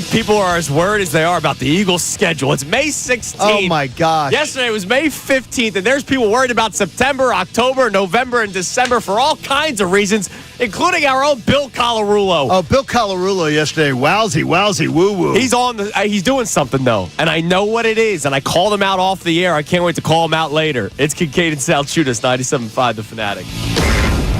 People are as worried as they are about the Eagles' schedule. It's May 16th. Oh, my gosh. Yesterday was May 15th, and there's people worried about September, October, November, and December for all kinds of reasons, including our own Bill Colarulo. Oh, Bill Colarulo yesterday. Wowsy, woo-woo. He's doing something, though, and I know what it is, and I called him out off the air. I can't wait to call him out later. It's Kincade Salciunas, 97.5 The Fanatic.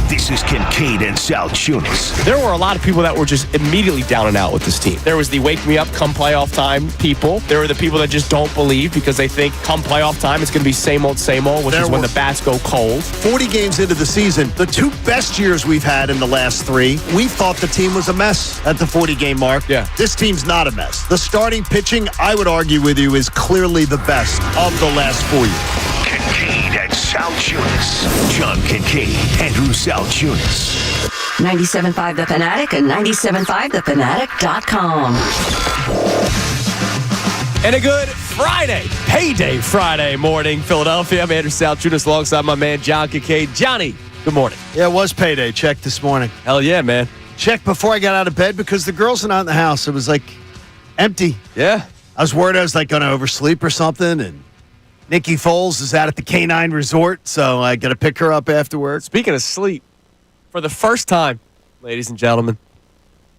This is Kincade and Salciunas. There were a lot of people that were just immediately down and out with this team. There was the wake me up come playoff time people. There were the people that just don't believe because they think come playoff time it's going to be same old, which is when the bats go cold. 40 games into the season, the two best years we've had in the last three, we thought the team was a mess at the 40-game mark. Yeah. This team's not a mess. The starting pitching, I would argue with you, is clearly the best of the last 4 years. Kincade and Salciunas. John Kincade, Andrew Salciunas. 97.5 The Fanatic and 97.5thefanatic.com. And a good Friday, payday Friday morning, Philadelphia. I'm Andrew Salciunas alongside my man John Kincade. Johnny, good morning. Yeah, it was payday. Check this morning. Hell yeah, man. Check before I got out of bed because the girls are not in the house. It was like empty. Yeah. I was worried I was like going to oversleep or something, and Nikki Foles is out at the Canine Resort, so I got to pick her up afterwards. Speaking of sleep, for the first time, ladies and gentlemen,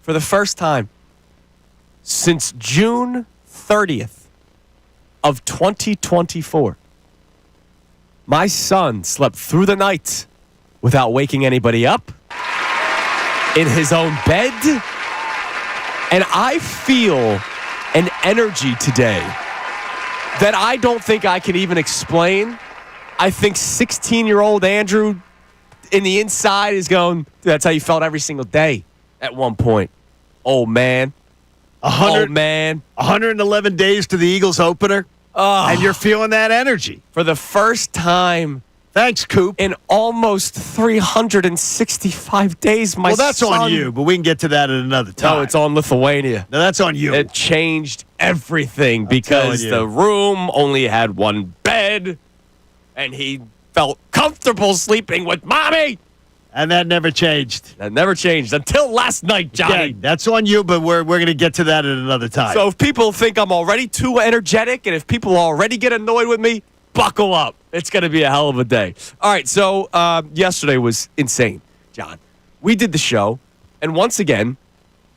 for the first time since June 30th of 2024, my son slept through the night without waking anybody up in his own bed, and I feel an energy today that I don't think I can even explain. I think 16-year-old Andrew in the inside is going, that's how you felt every single day at one point. Oh, man. 111 days to the Eagles opener, and you're feeling that energy. For the first time Thanks, Coop. in almost 365 days, my son... Well, that's on you, but we can get to that at another time. No, it's on Lithuania. No, that's on you. It changed everything because telling you. the room only had one bed, and he felt comfortable sleeping with Mommy. And that never changed. That never changed until last night, Johnny. Okay, that's on you, but we're going to get to that at another time. So if people think I'm already too energetic and if people already get annoyed with me, buckle up. It's going to be a hell of a day. All right, so yesterday was insane, John. We did the show, and once again,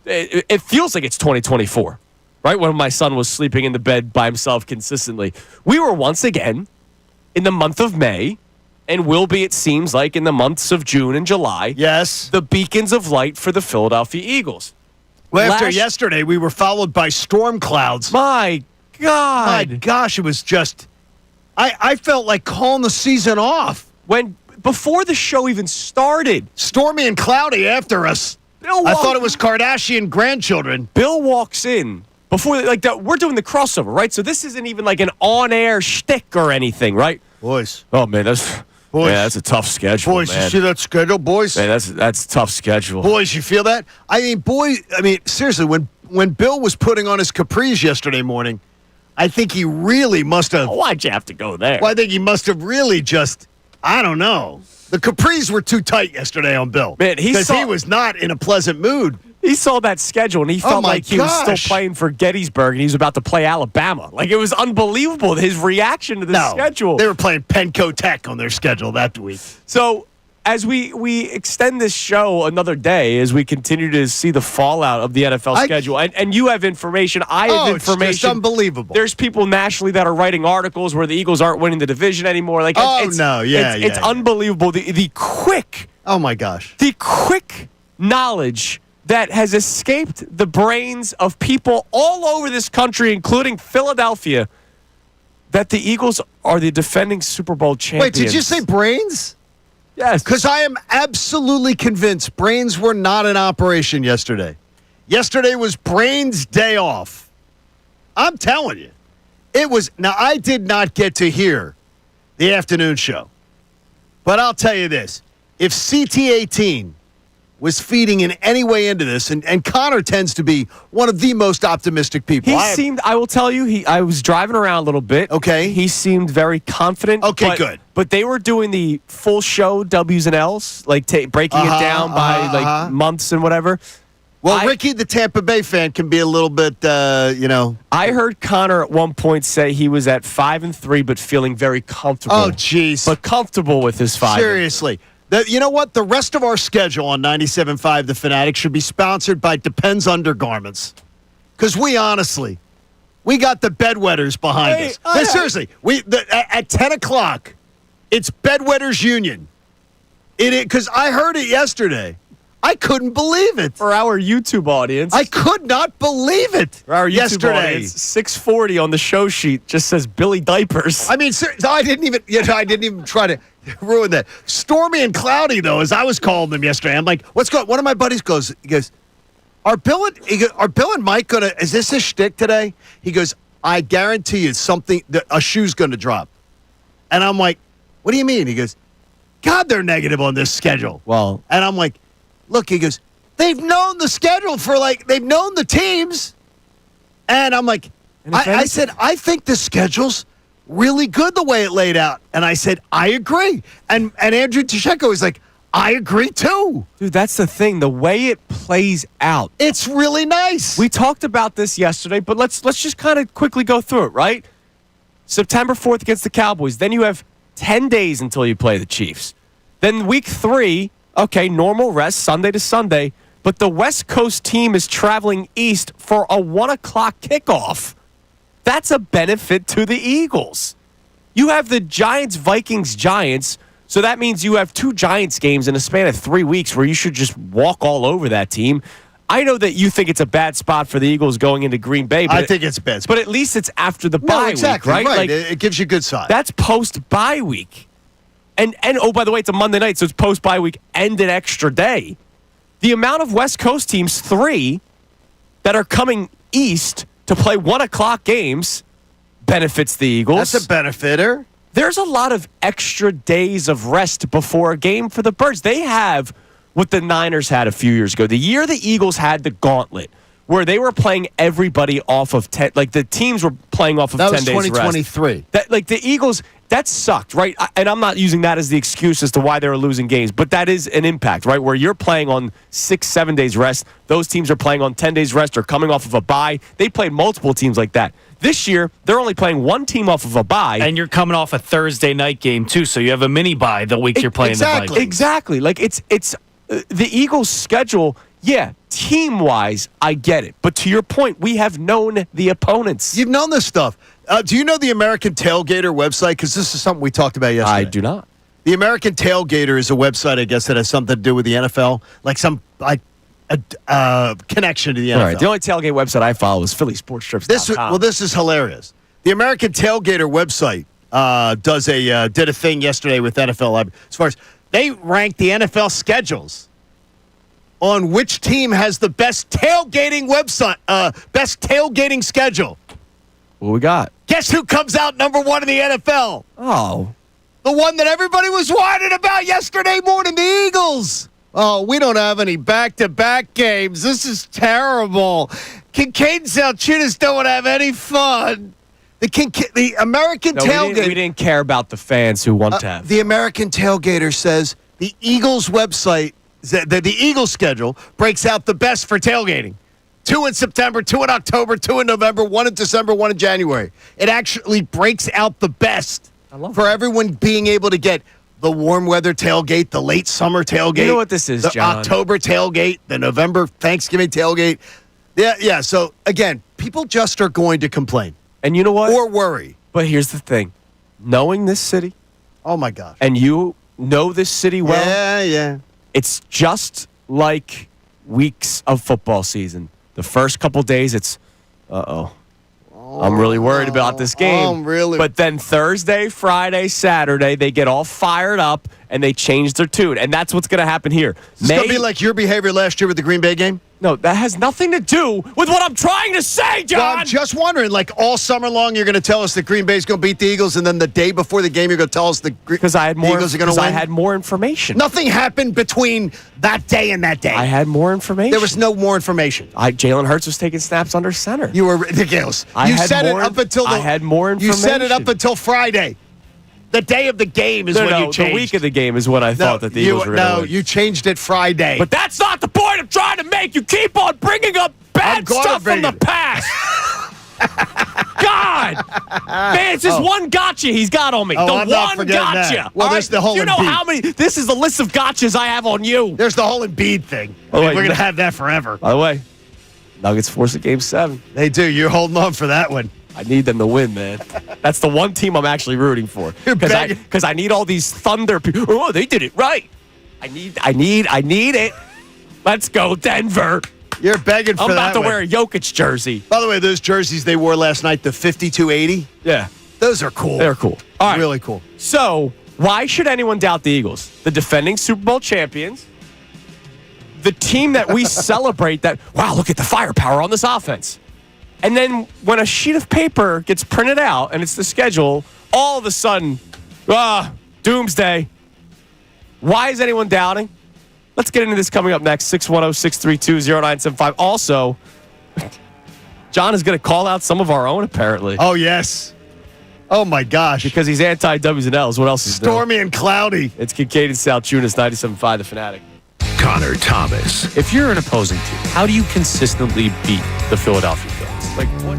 it feels like it's 2024, right? When my son was sleeping in the bed by himself consistently. We were once again in the month of May, and will be, it seems like, in the months of June and July. Yes. The beacons of light for the Philadelphia Eagles. Well, after yesterday, we were followed by storm clouds. My God. My gosh, it was just... I felt like calling the season off. Before the show even started. Stormy and cloudy after us. I thought it was Kardashian grandchildren. Bill walks in. Before, we're doing the crossover, right? So this isn't even like an on-air shtick or anything, right? Boys. Oh, man, that's a tough schedule, Boys, man. you see that schedule, boys? Man, that's a tough schedule. Boys, you feel that? Seriously, when Bill was putting on his capris yesterday morning, I think he really must have... Why'd you have to go there? Well, I think he must have really just... I don't know. The capris were too tight yesterday on Bill. Man, because he was not in a pleasant mood. He saw that schedule, and he felt like he was still playing for Gettysburg, and he was about to play Alabama. Like, it was unbelievable, his reaction to the schedule. They were playing Penco Tech on their schedule that week. So, as we extend this show another day, as we continue to see the fallout of the NFL schedule, and you have information, I have information. It's just unbelievable. There's people nationally that are writing articles where the Eagles aren't winning the division anymore. Like, it's unbelievable. The quick... Oh, my gosh. The quick knowledge that has escaped the brains of people all over this country, including Philadelphia, that the Eagles are the defending Super Bowl champions. Wait, did you say brains? Yes. Because I am absolutely convinced brains were not in operation yesterday. Yesterday was brains day off. I'm telling you. It was. Now, I did not get to hear the afternoon show. But I'll tell you this. If CT18 was feeding in any way into this, and Connor tends to be one of the most optimistic people. I will tell you, I was driving around a little bit. Okay. He seemed very confident. Okay, good. But they were doing the full show W's and L's, like breaking it down by months and whatever. Well, Ricky, the Tampa Bay fan, can be a little bit, I heard Connor at one point say he was at 5-3, but feeling very comfortable. Oh, jeez. But comfortable with his 5. Seriously. You know what? The rest of our schedule on 97.5 The Fanatic should be sponsored by Depends Undergarments. Because we got the bedwetters behind us. Seriously, at 10 o'clock, it's Bedwetters Union. Because I heard it yesterday. I couldn't believe it. For our YouTube audience. I could not believe it. For our YouTube yesterday. Audience, 640 on the show sheet just says Billy Diapers. I mean, I didn't even try to ruin that. Stormy and cloudy, though, as I was calling them yesterday. I'm like, what's going on? One of my buddies goes, are Bill and Mike going to, is this a shtick today? He goes, I guarantee you a shoe's going to drop. And I'm like, what do you mean? He goes, God, they're negative on this schedule. Well. And I'm like, look, he goes, they've known the schedule they've known the teams. And I'm like, I said, I think the schedule's really good the way it laid out. And I said, I agree. And Andrew Tsheko is like, I agree too. Dude, that's the thing. The way it plays out. It's really nice. We talked about this yesterday, but let's just kind of quickly go through it, right? September 4th against the Cowboys. Then you have 10 days until you play the Chiefs. Then week 3, okay, normal rest, Sunday to Sunday. But the West Coast team is traveling east for a 1 o'clock kickoff. That's a benefit to the Eagles. You have the Giants, Vikings, Giants. So that means you have 2 Giants games in a span of 3 weeks where you should just walk all over that team. I know that you think it's a bad spot for the Eagles going into Green Bay. But I think it's a bad spot. But at least it's after the bye exactly, week, right? Like, it gives you a good side. That's post-bye week. And oh, by the way, it's a Monday night, so it's post-bye week and an extra day. The amount of West Coast teams, 3, that are coming east to play 1 o'clock games benefits the Eagles. That's a benefitter. There's a lot of extra days of rest before a game for the Birds. They have what the Niners had a few years ago. The year the Eagles had the gauntlet, where they were playing everybody off of 10, like the teams were playing off of 10 days rest. That was 2023. The Eagles, that sucked, right? And I'm not using that as the excuse as to why they were losing games, but that is an impact, right? Where you're playing on 6-7 days rest. Those teams are playing on 10 days rest or coming off of a bye. They played multiple teams like that. This year, they're only playing one team off of a bye. And you're coming off a Thursday night game, too, so you have a mini bye the week you're playing the Vikings. Exactly. Like, it's the Eagles' schedule, yeah, team-wise, I get it. But to your point, we have known the opponents. You've known this stuff. Do you know the American Tailgater website? Because this is something we talked about yesterday. I do not. The American Tailgater is a website, I guess, that has something to do with the NFL, like some connection to the NFL. All right. The only tailgate website I follow is phillysportstrips.com. This is hilarious. The American Tailgater website did a thing yesterday with NFL Live. As far as they rank the NFL schedules on which team has the best tailgating best tailgating schedule. What we got? Guess who comes out number 1 in the NFL? Oh. The one that everybody was whining about yesterday morning, the Eagles. Oh, we don't have any back-to-back games. This is terrible. Kincade Salciunas don't have any fun. The American Tailgater. We didn't care about the fans who want to have. The American Tailgater says the Eagles website, the Eagles schedule breaks out the best for tailgating. 2 in September, 2 in October, 2 in November, 1 in December, 1 in January. It actually breaks out the best for everyone being able to get the warm weather tailgate, the late summer tailgate. You know what this is, the John? October tailgate, the November Thanksgiving tailgate. Yeah. So, again, people just are going to complain. And you know what? Or worry. But here's the thing. Knowing this city. Oh, my gosh. And you know this city well. Yeah. It's just like weeks of football season. The first couple days, it's, I'm really worried about this game. But then Thursday, Friday, Saturday, they get all fired up and they change their tune. And that's what's going to happen here. It's going to be like your behavior last year with the Green Bay game? No, that has nothing to do with what I'm trying to say, John. Well, I'm just wondering, like all summer long, you're going to tell us that Green Bay's going to beat the Eagles, and then the day before the game, you're going to tell us the Eagles are going to win? I had more information. Nothing happened between that day and that day. I had more information. There was no more information. Jalen Hurts was taking snaps under center. You were ridiculous. I had more information. You said it up until Friday. The day of the game is when you changed. The week of the game is when I thought that the Eagles were going to win. No, you changed it Friday. But that's not the point I'm trying to make. You keep on bringing up bad gonna stuff from bring the it. past. God, man, it's just one gotcha he's got on me. Oh, the I'm not one forgetting gotcha. that. Well, All there's the whole You know Embiid. how many? This is the list of gotchas I have on you. There's the whole Embiid thing. Oh, wait, we're going no. to have that forever. By the way, Nuggets force a game 7. They do. You're holding on for that one. I need them to win, man. That's the one team I'm actually rooting for. You're begging. Because I need all these Thunder people. Oh, they did it right. I need it. Let's go, Denver. You're begging for I'm about that to one. wear a Jokic jersey. By the way, those jerseys they wore last night, the 5280, Yeah, those are cool. they're cool. All right. Really cool. So, why should anyone doubt the Eagles? The defending Super Bowl champions, the team that we celebrate that, wow, look at the firepower on this offense. And then when a sheet of paper gets printed out and it's the schedule, all of a sudden, doomsday. Why is anyone doubting? Let's get into this coming up next. 610-632-0975. Also, John is going to call out some of our own, apparently. Oh, yes. Oh, my gosh. Because he's anti-W's and L's. What else is there? Stormy and cloudy. It's Kincade Salciunas, 97.5 The Fanatic. Connor Thomas. If you're an opposing team, how do you consistently beat the Philadelphia Phillies? Like, what?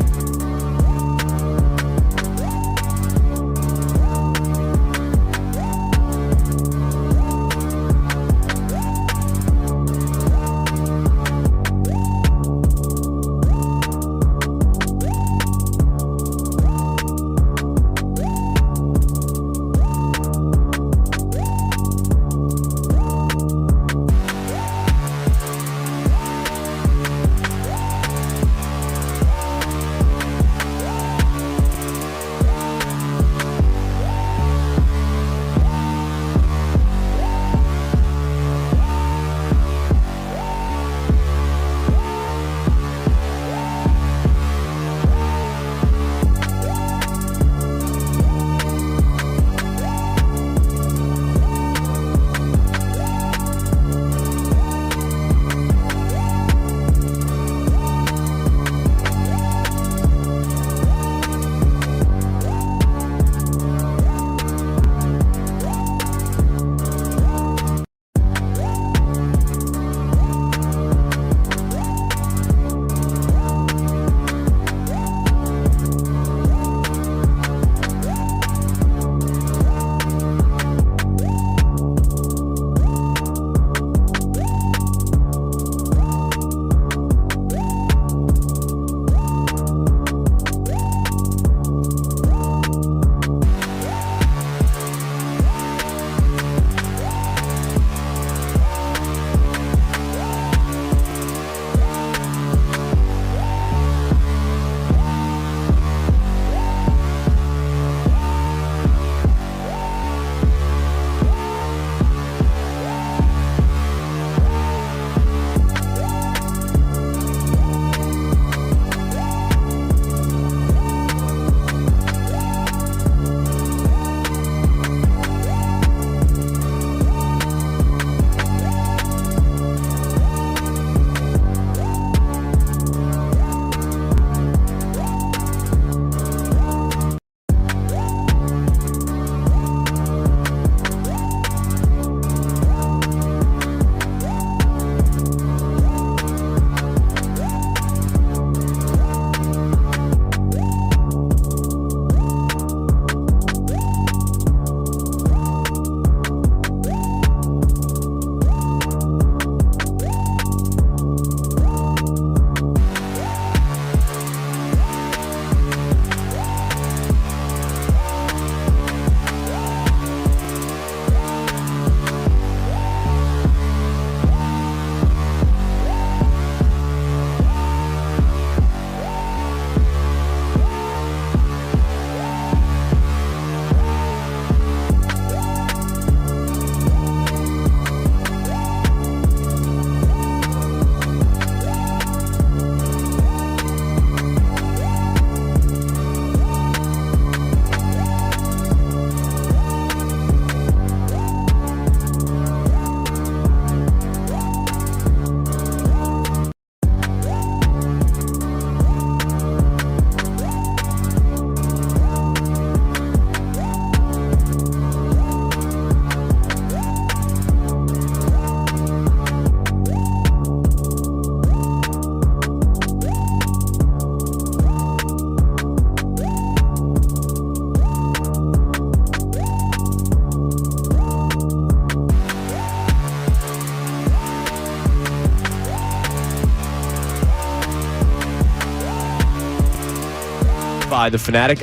95, the Fanatic.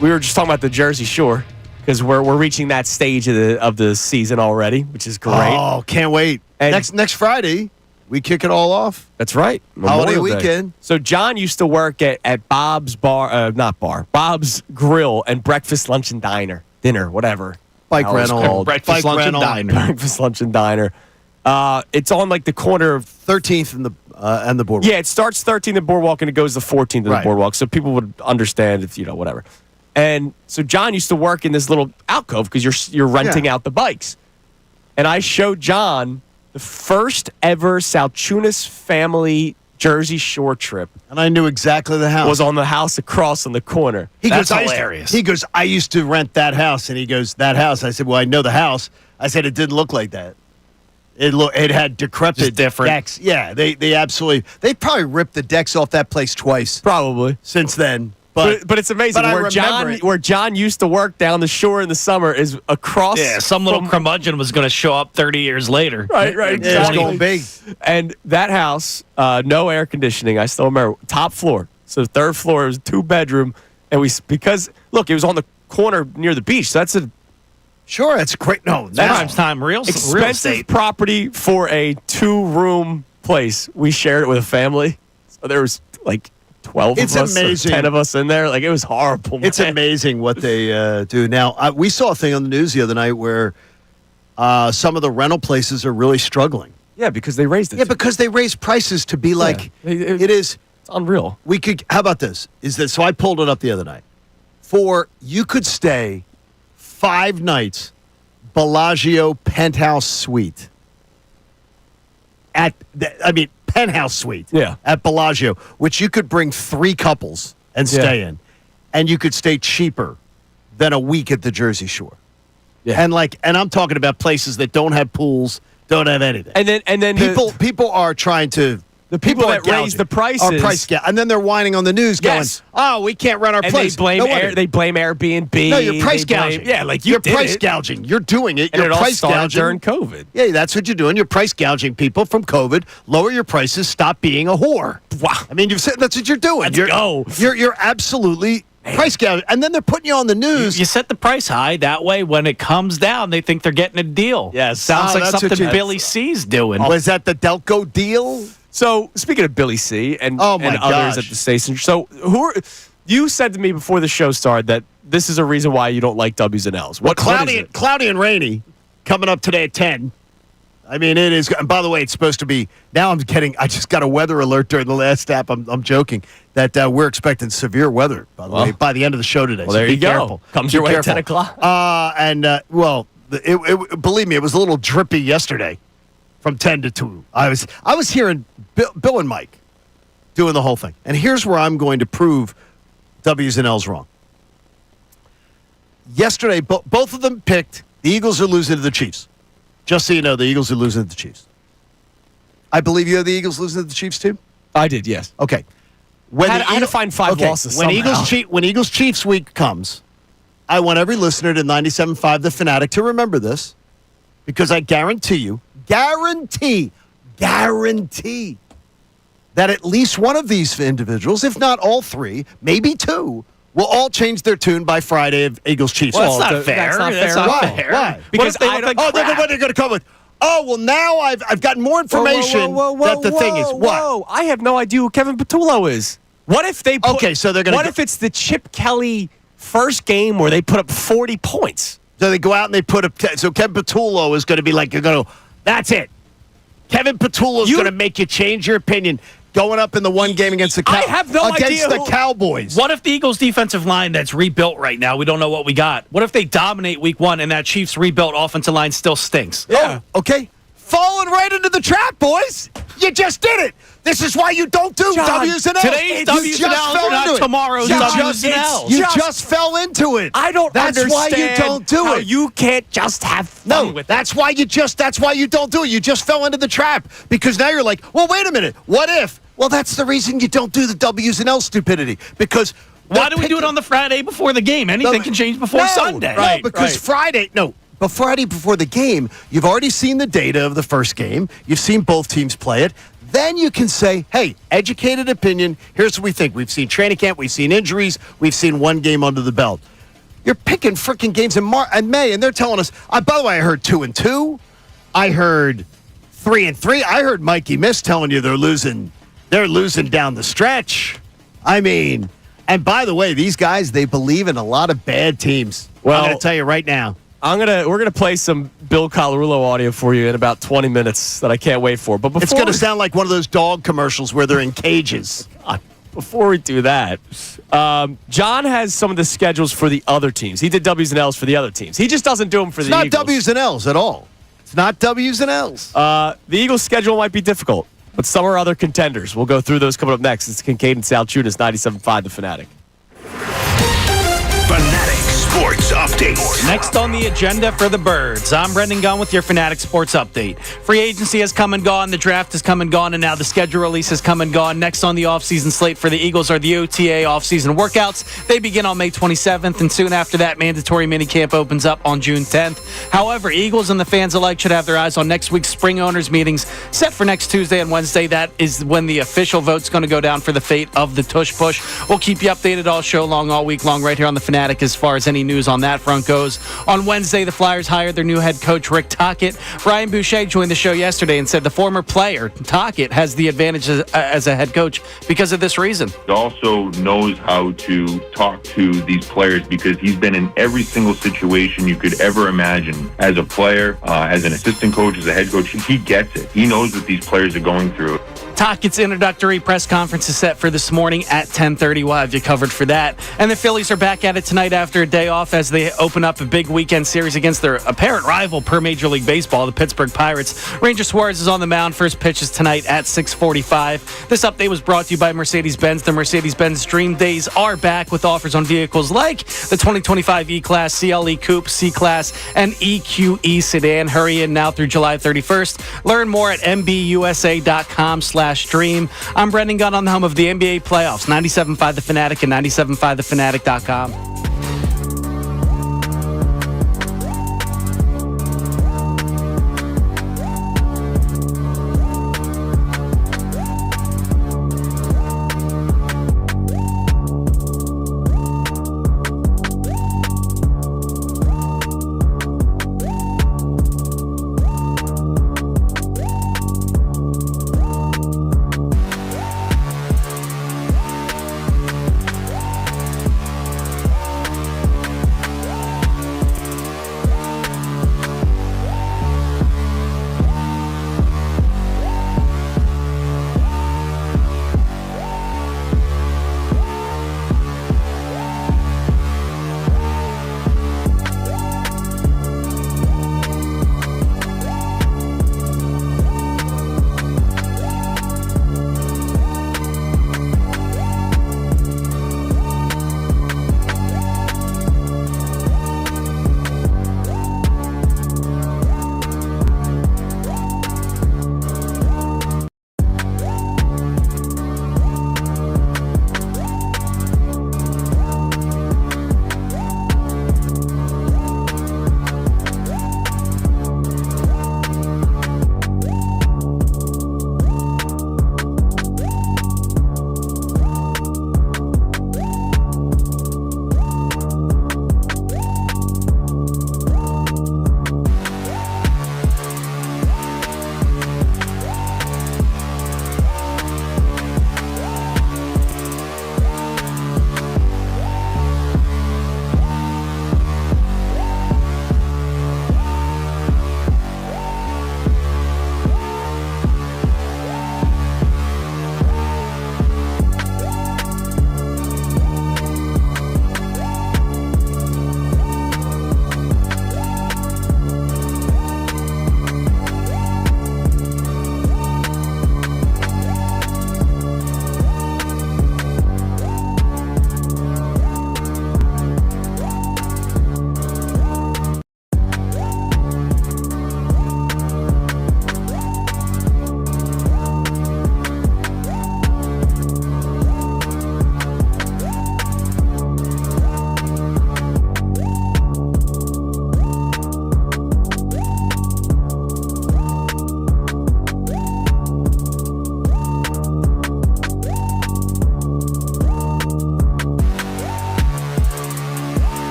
We were just talking about the Jersey Shore because we're reaching that stage of the season already, which is great. Oh, can't wait. And Next Friday, we kick it all off. That's right. Holiday Memorial Day. weekend. So John used to work at Bob's Bob's Grill and Breakfast, Lunch, and Dinner, whatever. Bike How it's rental. called. Breakfast, lunch, and diner. Breakfast, Lunch, and Diner. It's on like the corner of 13th and the boardwalk. Yeah, it starts 13th and Boardwalk and it goes to 14th and Right. the Boardwalk. So people would understand if, whatever. And so John used to work in this little alcove because you're renting out the bikes. And I showed John the first ever Salciunas family Jersey Shore trip And I knew exactly the house. was on the house across on the corner. That's "I used to-" hilarious. He goes, I used to rent that house. And he goes, that house? I said, well, I know the house. I said, it didn't look like that. It had decrepit Just different. decks. Yeah, they probably ripped the decks off that place twice Probably. since then. But it's amazing. but I Where John used to work down the shore in the summer is across. Yeah, some little curmudgeon was going to show up 30 years later. Right. Yeah, it's exactly. going big. And that house, no air conditioning. I still remember top floor. So third floor, it was 2-bedroom, and because look, it was on the corner near the beach. So that's an Sure, that's great. No, Prime time real expensive estate. property for a 2-room place. We shared it with a family, so there was like 12 It's of us, amazing. or 10 of us in there. Like it was horrible. It's man. amazing what they do. Now, we saw a thing on the news the other night where some of the rental places are really struggling. Yeah, because they raised it. Yeah, because they raise prices to be like, it is. It's unreal. How about this? So I pulled it up the other night. You could stay 5 nights, Bellagio penthouse suite. Penthouse suite. Yeah. At Bellagio, which you could bring 3 couples and stay in. And you could stay cheaper than a week at the Jersey Shore. Yeah. And I'm talking about places that don't have pools, don't have anything. And then People are trying to. The people are that raise gouging. the prices Are price gouging. And then they're whining on the news Yes. going, oh, we can't rent our and place. they blame No wonder. they blame Airbnb. No, you're price They blame- gouging. Yeah, like you're did price it. gouging. You're doing it. And You're it all price started gouging during COVID. Yeah, that's what you're doing. You're price gouging people from COVID. Lower your prices. Stop being a whore. Wow. I mean, you've said that's what you're doing. Let's go. You're absolutely price gouging, and then they're putting you on the news. You set the price high. That way, when it comes down, they think they're getting a deal. Yes. Sounds like that's what something you- Billy C's doing. Was that the Delco deal? So speaking of Billy C and, Oh, my and others gosh. at the station, so you said to me before the show started that this is a reason why you don't like W's and L's. What is it? Cloudy and rainy coming up today at 10. I mean, it is. And by the way, it's supposed to be. Now I just got a weather alert during the last app. I'm joking that we're expecting severe weather, by the way, by the end of the show today. Well, so there be you go. careful. Comes Be your way at careful. 10 o'clock. Believe me, it was a little drippy yesterday from 10 to 2. I was hearing Bill and Mike doing the whole thing. And here's where I'm going to prove W's and L's wrong. Yesterday, both of them picked the Eagles are losing to the Chiefs. Just so you know, the Eagles are losing to the Chiefs. I believe you have the Eagles losing to the Chiefs too? I did, yes. Okay. I had to find 5 losses When somehow. When Eagles Chiefs week comes, I want every listener to 97.5 The Fanatic to remember this, because I guarantee that at least one of these individuals, if not all 3, maybe 2, will all change their tune by Friday of Eagles Chiefs. Well, that's Well, not fair. that's not That's fair. not Why? fair. Why? Because What if they I look don't- like They're crap? going to come with. Oh well, now I've got more information that the thing is what. Whoa. I have no idea who Kevin Patullo is. What if they put, Okay, so they're gonna What go- if it's the Chip Kelly first game where they put up 40 points? So they go out and they put up. So Kevin Patullo is going to be like, you're going to. That's it. Kevin Patullo is You- going to make you change your opinion. Going up in the one game against the I have no against idea the who- Cowboys. What if the Eagles' defensive line that's rebuilt right now, we don't know what we got? What if they dominate week 1 and that Chiefs rebuilt offensive line still stinks? Yeah. Oh, okay. Falling right into the trap, boys. You just did it. This is why you don't do John, W's and L's. today's You W's and just L's fell are not into it. tomorrow's You W's just- and L's. You Just- just fell into it. I don't That's understand why you don't do how it. you can't just have fun No, with that's why you don't do it. You just fell into the trap because now you're like, well, wait a minute. What if? Well, that's the reason you don't do the W's and L's stupidity because Why do we do it on the Friday before the game? Anything can change before Sunday. No, because Friday, before the game, you've already seen the data of the first game. You've seen both teams play it. Then you can say, hey, educated opinion, here's what we think. We've seen training camp, we've seen injuries, we've seen one game under the belt. You're picking freaking games in May, and they're telling us, by the way, I heard 2-2. I heard 3-3. I heard Mikey Miss telling you they're losing down the stretch. I mean, and by the way, these guys, they believe in a lot of bad teams. Well, I'm going to tell you right now. We're gonna play some Bill Colarulo audio for you in about 20 minutes that I can't wait for. But It's going to sound like one of those dog commercials where they're in cages. Before we do that, John has some of the schedules for the other teams. He did W's and L's for the other teams. He just doesn't do them for the Eagles. It's not W's and L's at all. It's not W's and L's. The Eagles' schedule might be difficult, but some are other contenders. We'll go through those coming up next. It's Kincade and Salciunas, 97.5 The Fanatic. Fanatic Sports Update. Next on the agenda for the Birds, I'm Brendan Gunn with your Fanatic Sports Update. Free agency has come and gone, the draft has come and gone, and now the schedule release has come and gone. Next on the offseason slate for the Eagles are the OTA offseason workouts. They begin on May 27th, and soon after that, mandatory minicamp opens up on June 10th. However, Eagles and the fans alike should have their eyes on next week's spring owners meetings set for next Tuesday and Wednesday. That is when the official vote's going to go down for the fate of the Tush Push. We'll keep you updated all show long, all week long, right here on the Fanatic as far as any news on that front goes. On Wednesday, the Flyers hired their new head coach, Rick Tocchet. Brian Boucher joined the show yesterday and said the former player, Tocchet, has the advantage as a head coach because of this reason. He also knows how to talk to these players because he's been in every single situation you could ever imagine. As a player, as an assistant coach, as a head coach, he gets it. He knows what these players are going through. Tocchet's introductory press conference is set for this morning at 10:30. We'll have you covered for that. And the Phillies are back at it tonight after a day off as they open up a big weekend series against their apparent rival per Major League Baseball, the Pittsburgh Pirates. Ranger Suarez is on the mound. First pitch is tonight at 6:45. This update was brought to you by Mercedes-Benz. The Mercedes-Benz Dream Days are back with offers on vehicles like the 2025 E-Class, CLE Coupe, C-Class, and EQE Sedan. Hurry in now through July 31st. Learn more at mbusa.com/dream. I'm Brendan Gunn on the home of the NBA playoffs. 97.5 The Fanatic and 97.5thefanatic.com.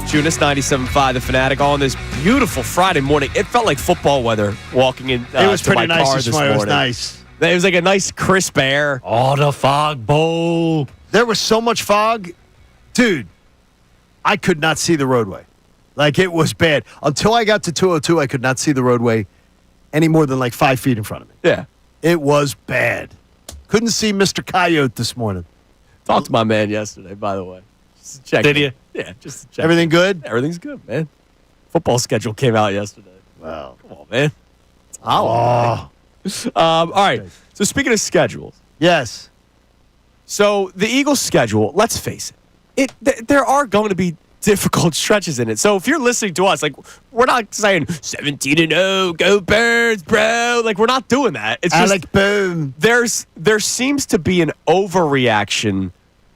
Salciunas, 97.5 The Fanatic, on this beautiful Friday morning. It felt like football weather walking in It was to pretty my nice car this this morning. morning. It was nice. It was like a nice crisp air. Oh, the fog bowl. There was so much fog. Dude, I could not see the roadway. Like, it was bad. Until I got to 202, I could not see the roadway any more than like 5 feet in front of me. Yeah. It was bad. Couldn't see Mr. Coyote this morning. Talked to my man yesterday, by the way. Just to check. Did you? Yeah, just to check. Everything good? Everything's good, man. Football schedule came out yesterday. Wow. Come on, man. It's holiday. All right. So speaking of schedules, Yes. so the Eagles' schedule, let's face it, there are going to be difficult stretches in it. So if you're listening to us, like, we're not saying 17-0, go Birds, bro. Like, we're not doing that. It's just Alec Boom. there seems to be an overreaction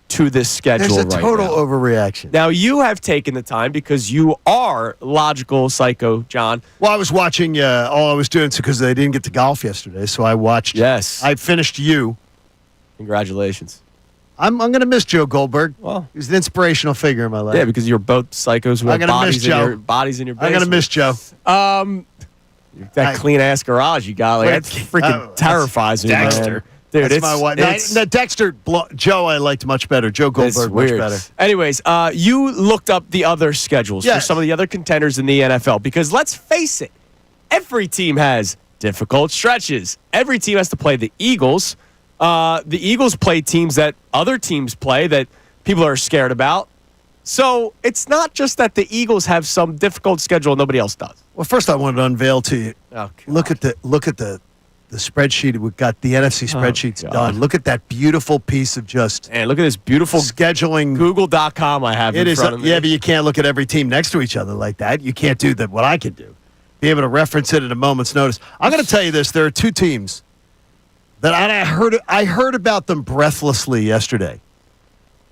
to this schedule There's a right total now. overreaction. Now, you have taken the time because you are logical psycho, John. Well, I was watching, all I was doing because they didn't get to golf yesterday, so I watched. Yes. I finished you. Congratulations. I'm going to miss Joe Goldberg. Well, He was an inspirational figure in my life. yeah, because you're both psychos who I'm have gonna miss bodies in your I'm basement. going to miss Joe. That clean ass garage you got. Like, Wait, that freaking that's terrifies me, man. Dexter. Dude, That's it's my wife. it's- No, Dexter, Joe, I liked much better. Joe it's Goldberg, much weird. better. Anyways, you looked up the other schedules for Yes. some of the other contenders in the NFL because let's face it, every team has difficult stretches. Every team has to play the Eagles. The Eagles play teams that other teams play that people are scared about. So it's not just that the Eagles have some difficult schedule nobody else does. Well, first I wanted to unveil to you. Oh, Look at the spreadsheet. We've got the NFC spreadsheets God. done. Look at that beautiful piece of just And look at this beautiful scheduling. Google.com I have It in is, front of me. yeah, but you can't look at every team next to each other like that. You can't do that. What I can do, be able to reference it at a moment's notice. I'm going to tell you this: there are two teams that I heard about them breathlessly yesterday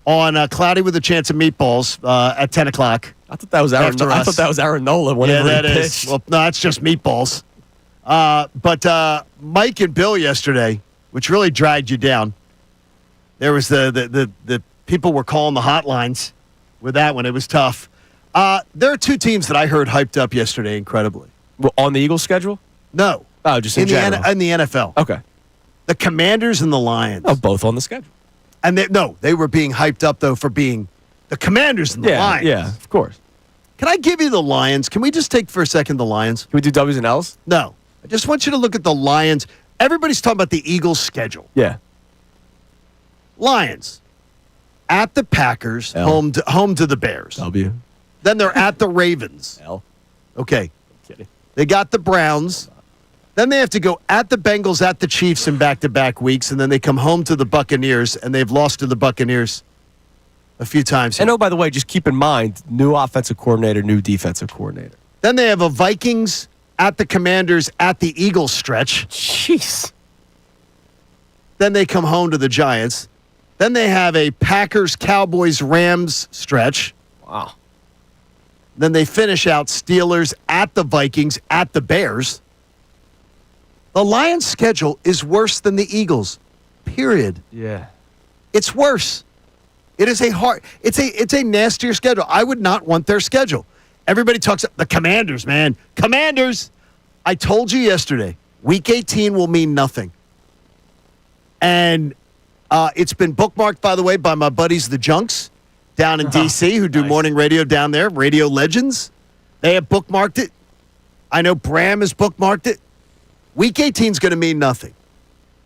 on Cloudy with a Chance of Meatballs at 10 o'clock. I thought that was Aaron. After I us. thought that was Aaron Nola whenever Yeah, that he is. pitched. Well, no, that's just meatballs. But Mike and Bill yesterday, which really dragged you down. There was the people were calling the hotlines with that one. It was tough. There are two teams that I heard hyped up yesterday incredibly. Well, on the Eagles schedule? No. Oh, just in general. in the NFL. Okay. The Commanders and the Lions. Oh, both on the schedule. And they were being hyped up, though, for being the Commanders and the Lions. Yeah, of course. Can I give you the Lions? Can we just take for a second the Lions? Can we do W's and L's? No. I just want you to look at the Lions. Everybody's talking about the Eagles' schedule. Yeah. Lions at the Packers, L. home to the Bears. W. Then they're at the Ravens. L. Okay. Kidding. They got the Browns. Then they have to go at the Bengals, at the Chiefs in back-to-back weeks, and then they come home to the Buccaneers, and they've lost to the Buccaneers a few times. And oh, by the way, just keep in mind, new offensive coordinator, new defensive coordinator. Then they have a Vikings at the Commanders at the Eagles stretch. Jeez. Then they come home to the Giants. Then they have a Packers, Cowboys, Rams stretch. Wow. Then they finish out Steelers at the Vikings at the Bears. The Lions' schedule is worse than the Eagles. Period. Yeah. It's worse. It is it's a nastier schedule. I would not want their schedule. Everybody talks the Commanders, man. Commanders. I told you yesterday, week 18 will mean nothing. And it's been bookmarked, by the way, by my buddies, the Junks, down in D.C., who do Nice. morning radio down there, Radio Legends. They have bookmarked it. I know Bram has bookmarked it. Week 18 is going to mean nothing.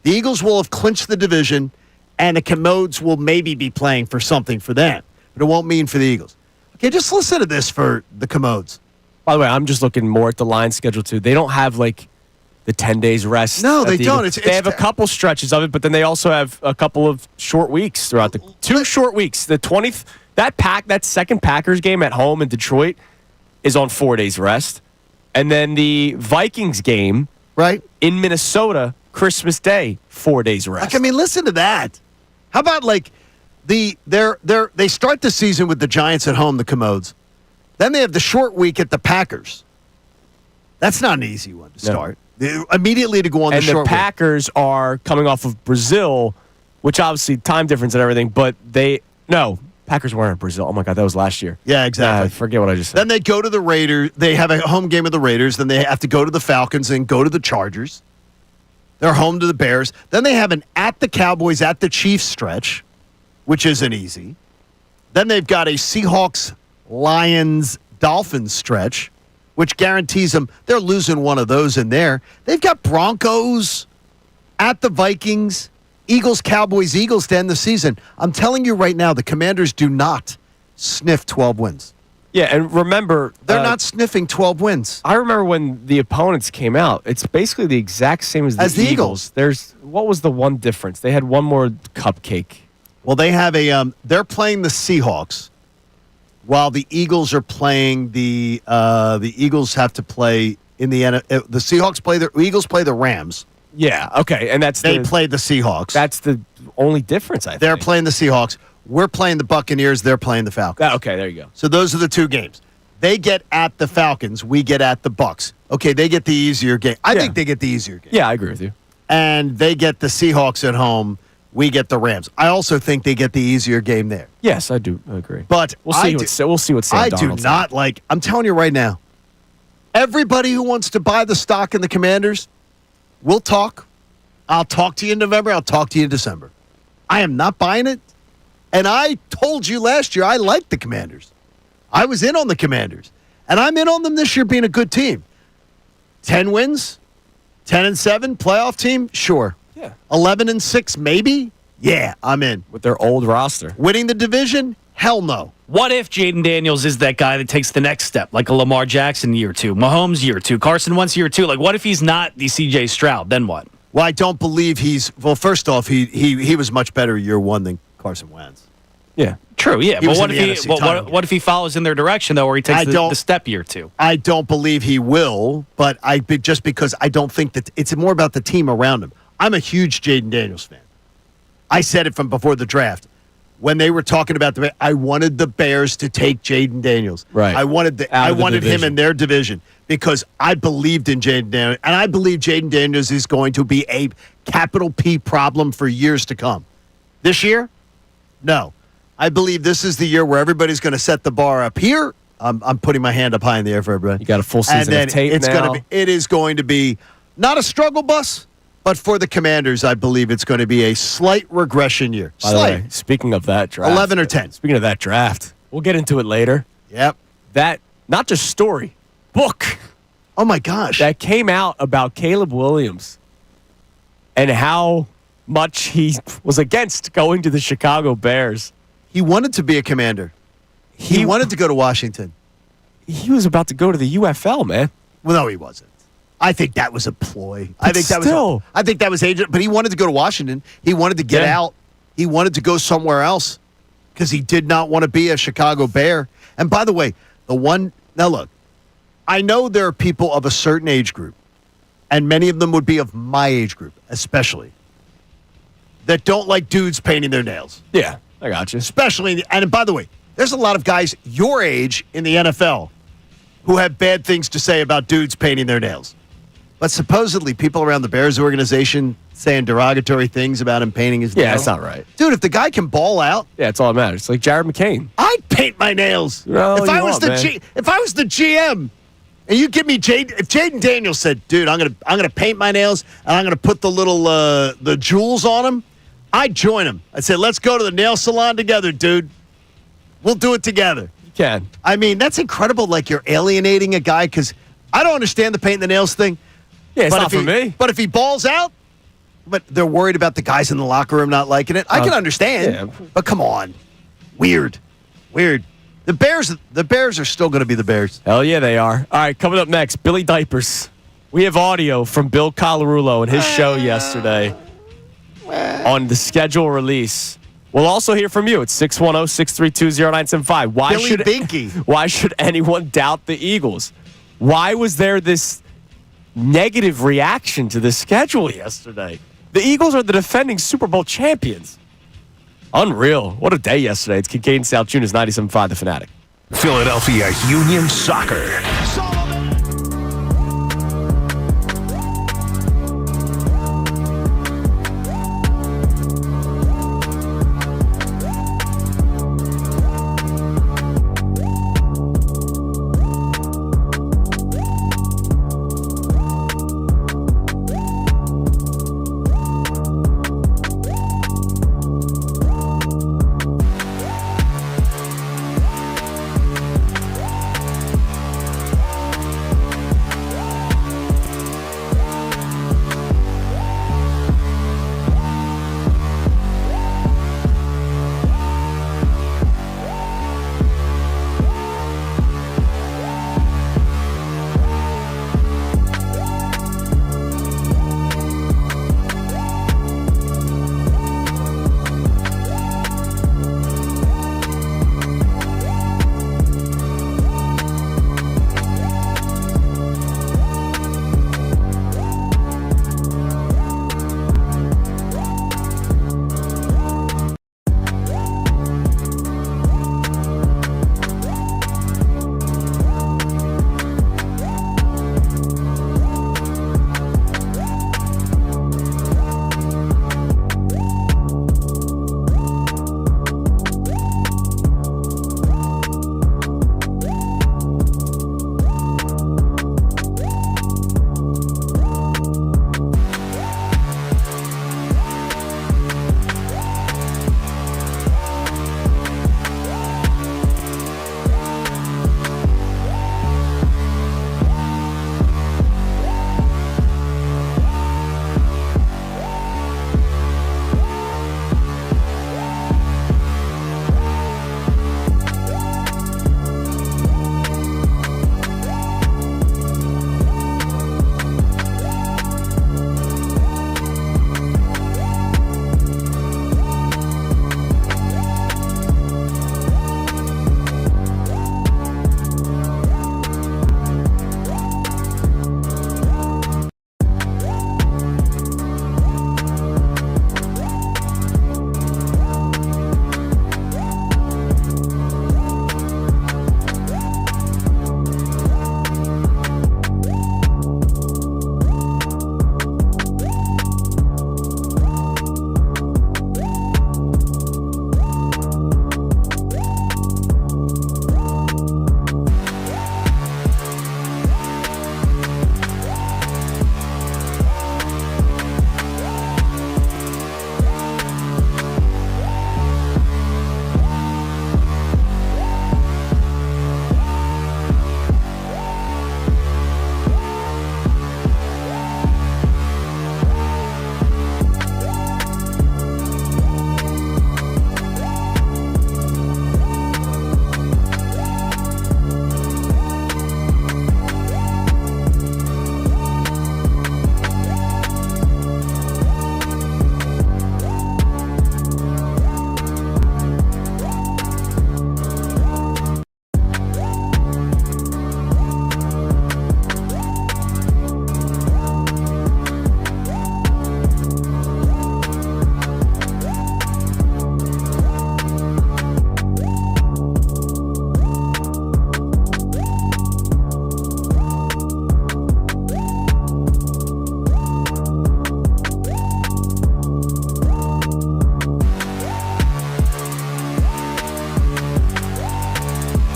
The Eagles will have clinched the division, and the Commodes will maybe be playing for something for them, but it won't mean for the Eagles. Okay, just listen to this for the Commodes. By the way, I'm just looking more at the Lions schedule, too. They don't have, like, the 10 days rest. No, at they the don't. Eagles. It's they have a couple stretches of it, but then they also have a couple of short weeks throughout the 2 short weeks. The 20th, that second Packers game at home in Detroit is on 4 days rest. And then the Vikings game Right? in Minnesota, Christmas Day, 4 days rest. Like, I mean, listen to that. How about, like, they start the season with the Giants at home, the Commodes. Then they have the short week at the Packers. That's not an easy one to No. start. Immediately to go on and the short the Packers are coming off of Brazil, which obviously time difference and everything, but Packers weren't in Brazil. Oh, my God, that was last year. Yeah, exactly. Forget what I just said. Then they go to the Raiders. They have a home game of the Raiders. Then they have to go to the Falcons and go to the Chargers. They're home to the Bears. Then they have an at the Cowboys, at the Chiefs stretch, which isn't easy. Then they've got a Seahawks, Lions, Dolphins stretch, which guarantees them they're losing one of those in there. They've got Broncos at the Vikings, Eagles, Cowboys, Eagles to end the season. I'm telling you right now, the Commanders do not sniff 12 wins. Yeah, and remember... They're not sniffing 12 wins. I remember when the opponents came out, it's basically the exact same as the Eagles. What was the one difference? They had one more cupcake. Well, they have they're playing the Seahawks, while the Eagles are playing the Eagles have to play in the Seahawks play the Eagles play the Rams. Yeah, okay, and they played the Seahawks. That's the only difference, I think. They're playing the Seahawks. We're playing the Buccaneers. They're playing the Falcons. Okay, there you go. So those are the two games. They get at the Falcons. We get at the Bucs. Okay, they get the easier game. I think they get the easier game. Yeah, I agree with you. And they get the Seahawks at home. We get the Rams. I also think they get the easier game there. Yes, I do agree. But we'll see what Sam I Darnold's do not like. I'm telling you right now, everybody who wants to buy the stock in the Commanders, we'll talk. I'll talk to you in November. I'll talk to you in December. I am not buying it. And I told you last year I liked the Commanders. I was in on the Commanders. And I'm in on them this year being a good team. 10 wins, 10-7, playoff team, sure. Yeah. 11-6, maybe? Yeah, I'm in. With their old roster. Winning the division? Hell no. What if Jaden Daniels is that guy that takes the next step, like a Lamar Jackson year two, Mahomes year two, Carson Wentz year two? Like, what if he's not the C.J. Stroud? Then what? Well, I don't believe first off, he was much better year one than Carson Wentz. Yeah. True, yeah. He But was what in if the NFC title game. what if he follows in their direction, though, where he takes the step year two? I don't believe he will, but just because I don't think that it's more about the team around him. I'm a huge Jaden Daniels fan. I said it from before the draft. When they were talking about I wanted the Bears to take Jaden Daniels. Right. I wanted him in their division because I believed in Jaden Daniels, and I believe Jaden Daniels is going to be a capital P problem for years to come. This year, no. I believe this is the year where everybody's going to set the bar up here. I'm putting my hand up high in the air for everybody. You got a full season and then of tape now. It is going to be not a struggle bus, but for the Commanders, I believe it's going to be a slight regression year. By the way, speaking of that draft. 11 or 10. Speaking of that draft, we'll get into it later. Yep. That, not just story, book. Oh, my gosh. That came out about Caleb Williams and how much he was against going to the Chicago Bears. He wanted to be a Commander. He wanted to go to Washington. He was about to go to the UFL, man. Well, no, he wasn't. I think that was a ploy. I think that was agent, but he wanted to go to Washington. He wanted to get out. He wanted to go somewhere else because he did not want to be a Chicago Bear. And by the way, now look, I know there are people of a certain age group, and many of them would be of my age group, especially, that don't like dudes painting their nails. Yeah, I got you. And by the way, there's a lot of guys your age in the NFL who have bad things to say about dudes painting their nails. But supposedly people around the Bears organization saying derogatory things about him painting his nails. Yeah, that's not right. Dude, if the guy can ball out. Yeah, it's all that matters. It's like Jared McCain. I'd paint my nails. If I was the GM and you give me if Jaden Daniels said, dude, I'm gonna paint my nails and I'm gonna put the little the jewels on them, I'd join him. I'd say, let's go to the nail salon together, dude. We'll do it together. You can. I mean, that's incredible. Like, you're alienating a guy because I don't understand the paint the nails thing. Yeah, it's not for me. But if he balls out, but they're worried about the guys in the locker room not liking it. I can understand. Yeah. But come on. Weird. The Bears are still going to be the Bears. Hell yeah, they are. All right, coming up next, Billy Diapers. We have audio from Bill Colarulo and his show yesterday on the schedule release. We'll also hear from you at 610-632-0975. Why should anyone doubt the Eagles? Why was there this negative reaction to the schedule yesterday? The Eagles are the defending Super Bowl champions. Unreal. What a day yesterday. It's Kincade Salciunas, 97.5 The Fanatic. Philadelphia Union Soccer.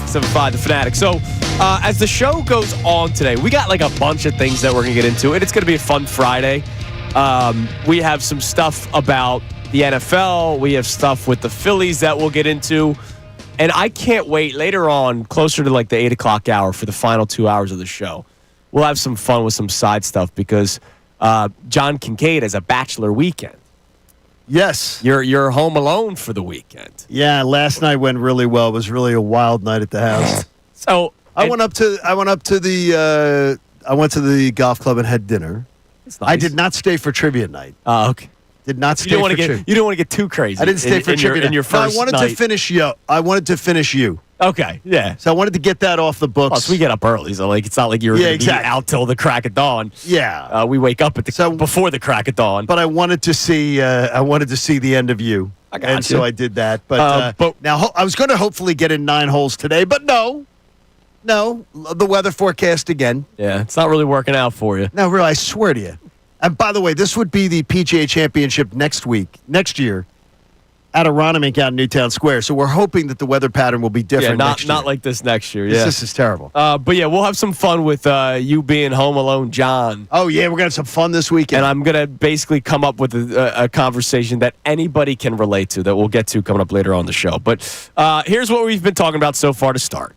97.5 The Fanatic. So, as the show goes on today, we got like a bunch of things that we're going to get into, and it's going to be a fun Friday. We have some stuff about the NFL. We have stuff with the Phillies that we'll get into. And I can't wait later on, closer to like the 8 o'clock hour for the final 2 hours of the show. We'll have some fun with some side stuff because John Kincade has a bachelor weekend. Yes. You're home alone for the weekend. Yeah, last night went really well. It was really a wild night at the house. So I went to the golf club and had dinner. That's nice. I did not stay for trivia night. Oh, okay. Did not stay You don't for trivia. You don't want to get too crazy. I didn't stay for trivia in your night. No, first I wanted night. to finish you. I wanted to finish you. Okay, yeah. So I wanted to get that off the books. Plus, we get up early, so like it's not like you're going to be out till the crack of dawn. Yeah, we wake up at before the crack of dawn. But I wanted to see. I wanted to see the end of you. I got and you. so I did that. But now I was going to hopefully get in 9 holes today, but no, the weather forecast again. Yeah, it's not really working out for you. No, really, I swear to you. And by the way, this would be the PGA Championship next year, at Aronimink out in Newtown Square. So we're hoping that the weather pattern will be different. Yeah, next year. not like this next year. Yeah, This is terrible. But yeah, we'll have some fun with you being home alone, John. Oh yeah, we're gonna have some fun this weekend. And I'm gonna basically come up with a conversation that anybody can relate to that we'll get to coming up later on the show. But here's what we've been talking about so far to start.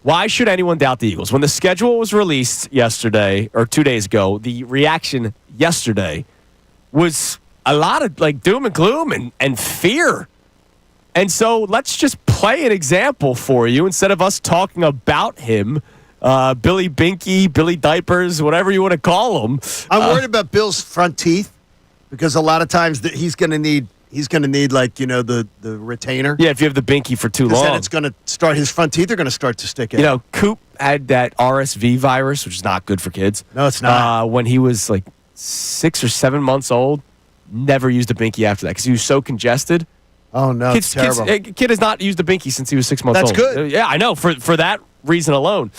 Why should anyone doubt the Eagles? When the schedule was released yesterday or 2 days ago, the reaction yesterday was a lot of like doom and gloom and fear. And so let's just play an example for you instead of us talking about him, Billy Binky, Billy Diapers, whatever you want to call him. I'm worried about Bill's front teeth because a lot of times he's going to need like, the retainer. Yeah, if you have the Binky for too long. Then it's going to start, his front teeth are going to start to stick out. Coop had that RSV virus, which is not good for kids. No, it's not. When he was like 6 or 7 months old, never used a Binky after that because he was so congested. Oh, no, it's terrible. Kid has not used a Binky since he was 6 months old. That's good. Yeah, I know, for that reason alone.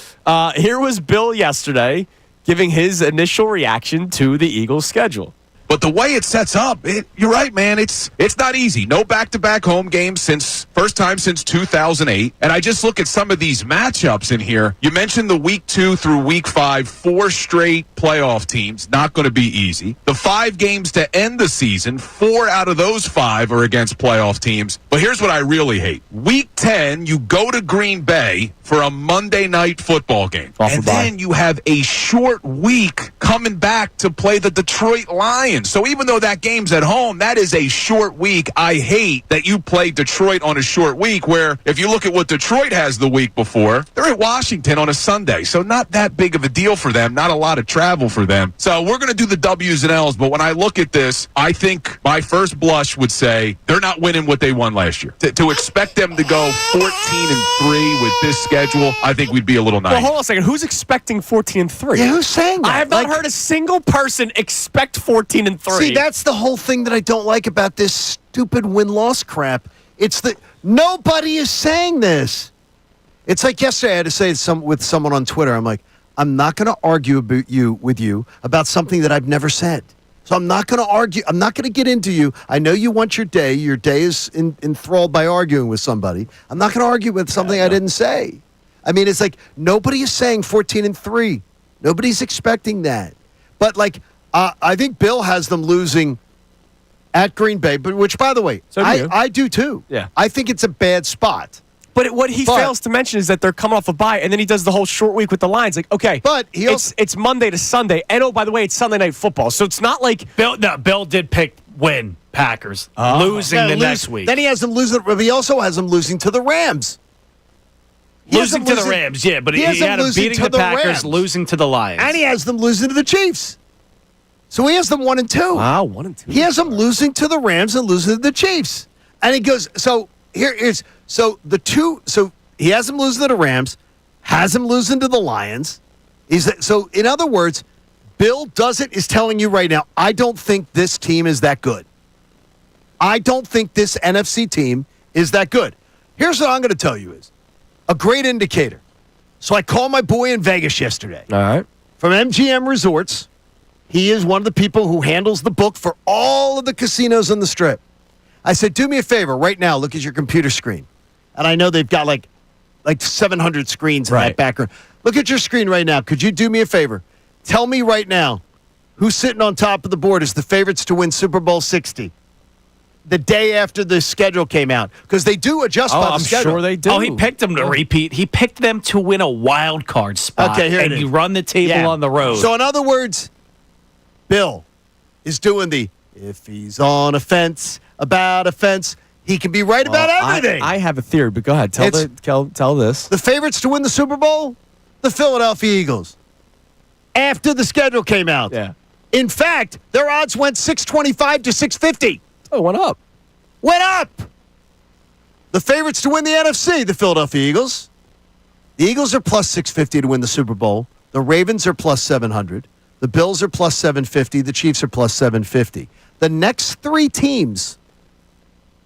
Here was Bill yesterday giving his initial reaction to the Eagles' schedule. But the way it sets up, you're right, man. It's not easy. No back-to-back home games first time since 2008. And I just look at some of these matchups in here. You mentioned the week 2 through week 5, 4 straight playoff teams. Not going to be easy. The 5 games to end the season, 4 out of those 5 are against playoff teams. But here's what I really hate. Week 10, you go to Green Bay for a Monday night football game. And then you have a short week coming back to play the Detroit Lions. So even though that game's at home, that is a short week. I hate that you play Detroit on a short week where if you look at what Detroit has the week before, they're at Washington on a Sunday. So not that big of a deal for them, not a lot of travel for them. So we're going to do the W's and L's, but when I look at this, I think my first blush would say they're not winning what they won last year. To expect them to go 14-3 with this schedule, I think we'd be a little naive. Well, hold on a second. Who's expecting 14-3? Yeah, who's saying that? I have not heard a single person expect 14-3. See, that's the whole thing that I don't like about this stupid win-loss crap. It's nobody is saying this. It's like yesterday I had to say with someone on Twitter, I'm like, I'm not going to argue with you about something that I've never said. So I'm not going to argue. I'm not going to get into you. I know you want your day. Your day is enthralled by arguing with somebody. I'm not going to argue with something I didn't say. I mean, it's like nobody is saying 14-3. Nobody's expecting that. But like, I think Bill has them losing at Green Bay, but which, by the way, So do you. I do too. Yeah. I think it's a bad spot. But what he fails to mention is that they're coming off a bye, and then he does the whole short week with the Lions. Like, okay, but it's Monday to Sunday, and oh, by the way, it's Sunday Night Football, so it's not like Bill did pick win Packers losing next week. Then he has them losing, but he also has them losing to the Rams. Losing to the Rams, yeah, but he had them beating the Packers, Rams. Losing to the Lions, and he has them losing to the Chiefs. So he has them 1-2. Wow, 1-2. He has them losing to the Rams and losing to the Chiefs, and he goes. So here's he has them losing to the Rams, has them losing to the Lions. So in other words, Bill is telling you right now, I don't think this team is that good. I don't think this NFC team is that good. Here's what I'm going to tell you is a great indicator. So I called my boy in Vegas yesterday. All right. From MGM Resorts. He is one of the people who handles the book for all of the casinos on the Strip. I said, do me a favor right now. Look at your computer screen. And I know they've got like like 700 screens in Right. that background. Look at your screen right now. Could you do me a favor? Tell me right now who's sitting on top of the board as the favorites to win Super Bowl 60 the day after the schedule came out, because they do adjust by the I'm schedule. sure they do. Oh, he picked them to repeat. He picked them to win a wild card spot. Okay, here it and is. you run the table Yeah. on the road. So in other words, Bill is doing the if he's on a fence, about a fence, he can be right about everything. I have a theory, but go ahead. Tell this. The favorites to win the Super Bowl, the Philadelphia Eagles. After the schedule came out. Yeah. In fact, their odds went 625 to 650. Oh, it went up. Went up. The favorites to win the NFC, the Philadelphia Eagles. The Eagles are plus 650 to win the Super Bowl. The Ravens are plus 700. The Bills are plus 750. The Chiefs are plus 750. The next three teams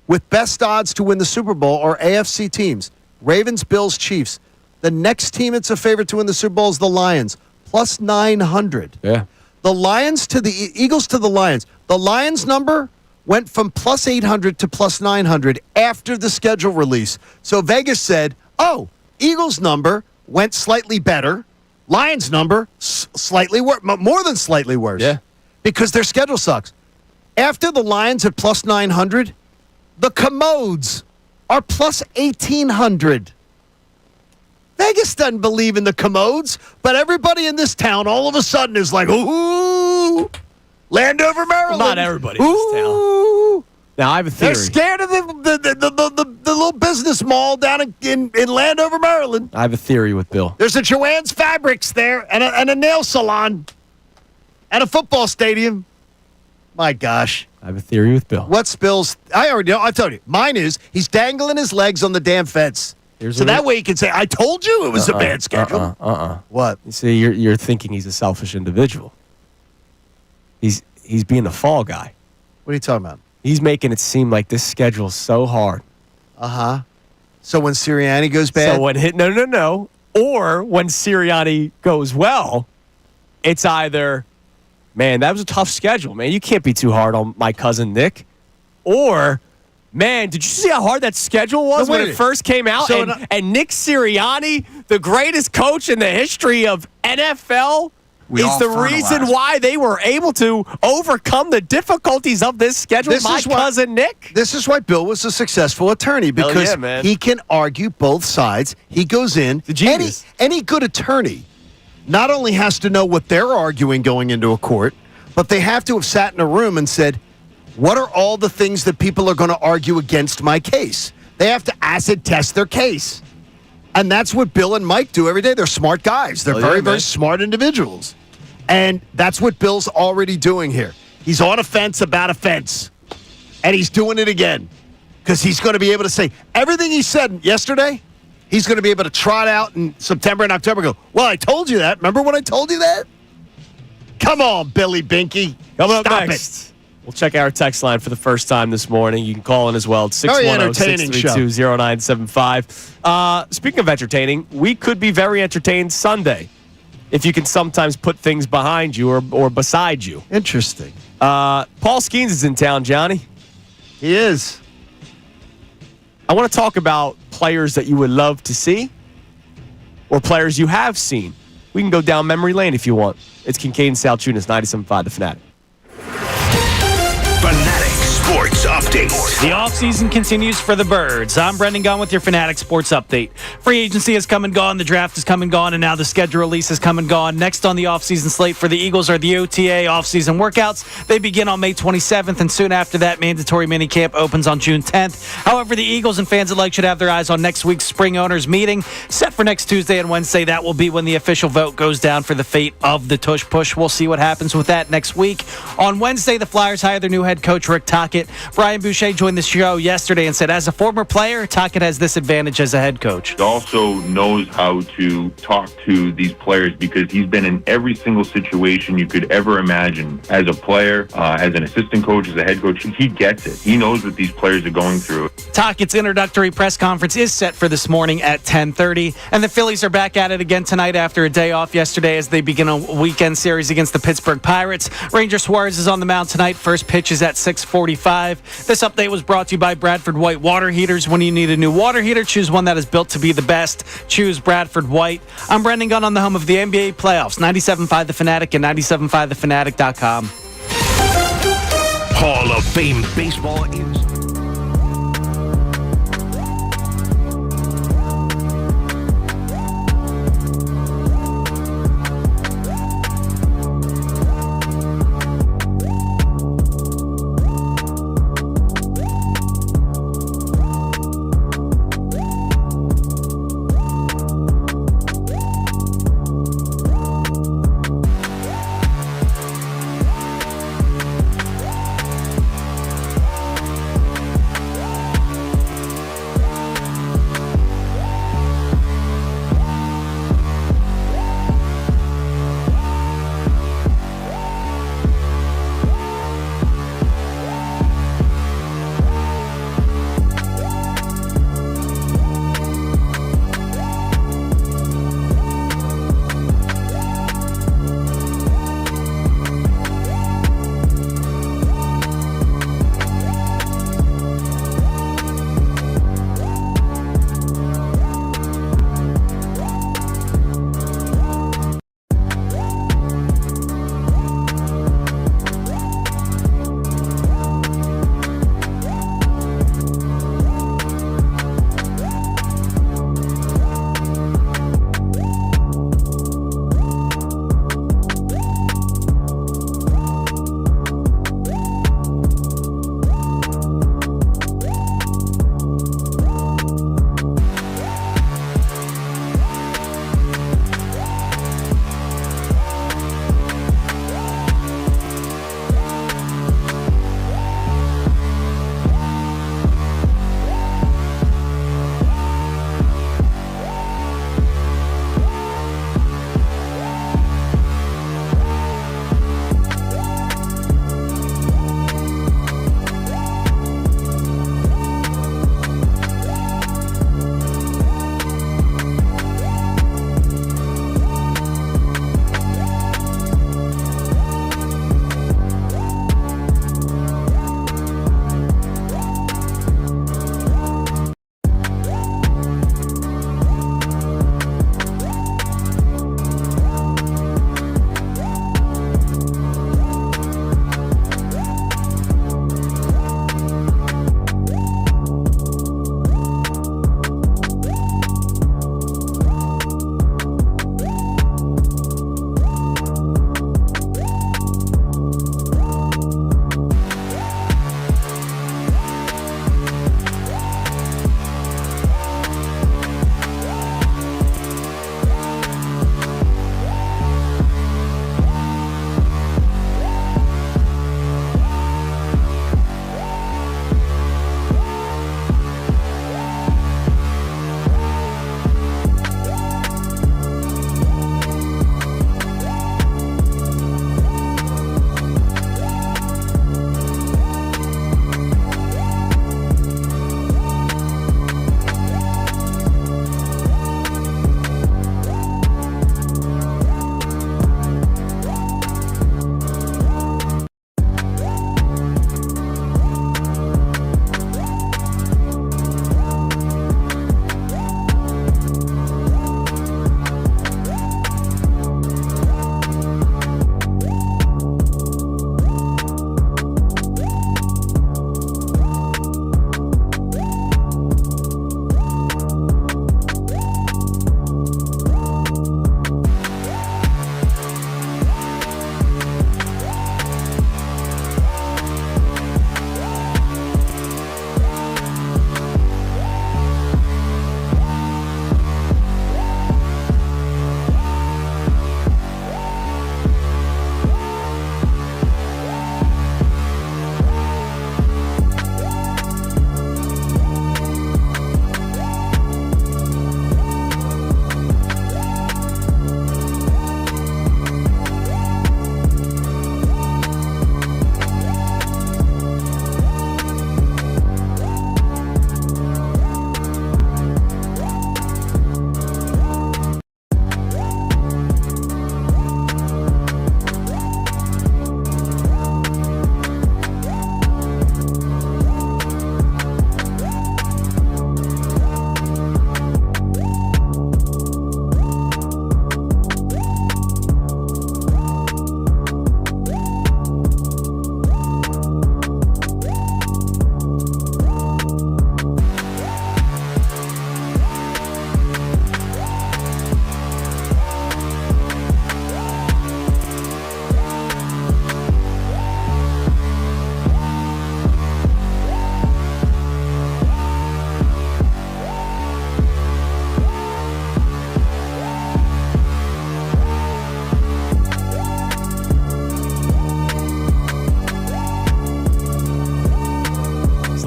with best odds to win the Super Bowl are AFC teams. Ravens, Bills, Chiefs. The next team that's a favorite to win the Super Bowl is the Lions, plus 900. Yeah. The Lions to the Eagles to the Lions. The Lions number went from plus 800 to plus 900 after the schedule release. So Vegas said, oh, Eagles number went slightly better. Lions number slightly worse, more than slightly worse. Yeah. Because their schedule sucks. After the Lions at plus 900, the Commodes are plus 1,800. Vegas doesn't believe in the Commodes, but everybody in this town all of a sudden is like, ooh, Landover, Maryland. Not everybody in this town. Ooh. Now, I have a theory. They're scared of the little business mall down in Landover, Maryland. I have a theory with Bill. There's a Joanne's Fabrics there and a nail salon and a football stadium. My gosh. I have a theory with Bill. What's Bill's? I already know. I told you. Mine is he's dangling his legs on the damn fence. Here's So what that way he can say, I told you it was a bad schedule. What? You see, you're thinking he's a selfish individual. He's being the fall guy. What are you talking about? He's making it seem like this schedule's so hard. So when Sirianni goes bad? So when no. Or when Sirianni goes well, it's either, man, that was a tough schedule, man. You can't be too hard on my cousin Nick. Or, man, did you see how hard that schedule was No, wait when a it minute. first came out? So and Nick Sirianni, the greatest coach in the history of NFL, We is all the fertilized. reason why they were able to overcome the difficulties of this schedule. This My is why- cousin Nick. This is why Bill was a successful attorney, because yeah, man. he can argue both sides. He goes in. The genius. Any good attorney not only has to know what they're arguing going into a court, but they have to have sat in a room and said, what are all the things that people are going to argue against my case? They have to acid test their case. And that's what Bill and Mike do every day. They're smart guys. They're Oh, very, yeah, very man. smart individuals. And that's what Bill's already doing here. He's on a fence about a fence. And he's doing it again. Because he's going to be able to say everything he said yesterday, he's going to be able to trot out in September and October and go, well, I told you that. Remember when I told you that? Come on, Billy Binky. Coming up Stop next. We'll check our text line for the first time this morning. You can call in as well at Very entertaining 610-632-0975. Speaking of entertaining, we could be very entertained Sunday if you can sometimes put things behind you or beside you. Interesting. Paul Skeens is in town, Johnny. He is. I want to talk about players that you would love to see or players you have seen. We can go down memory lane if you want. It's Kincade Salciunas, 97.5 The Fanatic. Fanatic Sports Update. The offseason continues for the Birds. I'm Brendan Gunn with your Fanatic Sports Update. Free agency has come and gone, the draft has come and gone, and now the schedule release has come and gone. Next on the offseason slate for the Eagles are the OTA offseason workouts. They begin on May 27th, and soon after that, mandatory minicamp opens on June 10th. However, the Eagles and fans alike should have their eyes on next week's spring owners meeting, set for next Tuesday and Wednesday. That will be when the official vote goes down for the fate of the tush push. We'll see what happens with that next week. On Wednesday, the Flyers hire their new head coach, Rick Tocchet. Brian Boucher joined the show yesterday and said, as a former player, Tocchet has this advantage as a head coach. He also knows how to talk to these players because he's been in every single situation you could ever imagine as a player, as an assistant coach, as a head coach. He gets it. He knows what these players are going through. Tocchet's introductory press conference is set for this morning at 10:30, and the Phillies are back at it again tonight after a day off yesterday as they begin a weekend series against the Pittsburgh Pirates. Ranger Suarez is on the mound tonight. First pitch is at 6:45. This update was brought to you by Bradford White Water Heaters. When you need a new water heater, choose one that is built to be the best. Choose Bradford White. I'm Brendan Gunn on the home of the NBA playoffs. 97.5 The Fanatic and 97.5thefanatic.com. Hall of Fame baseball is.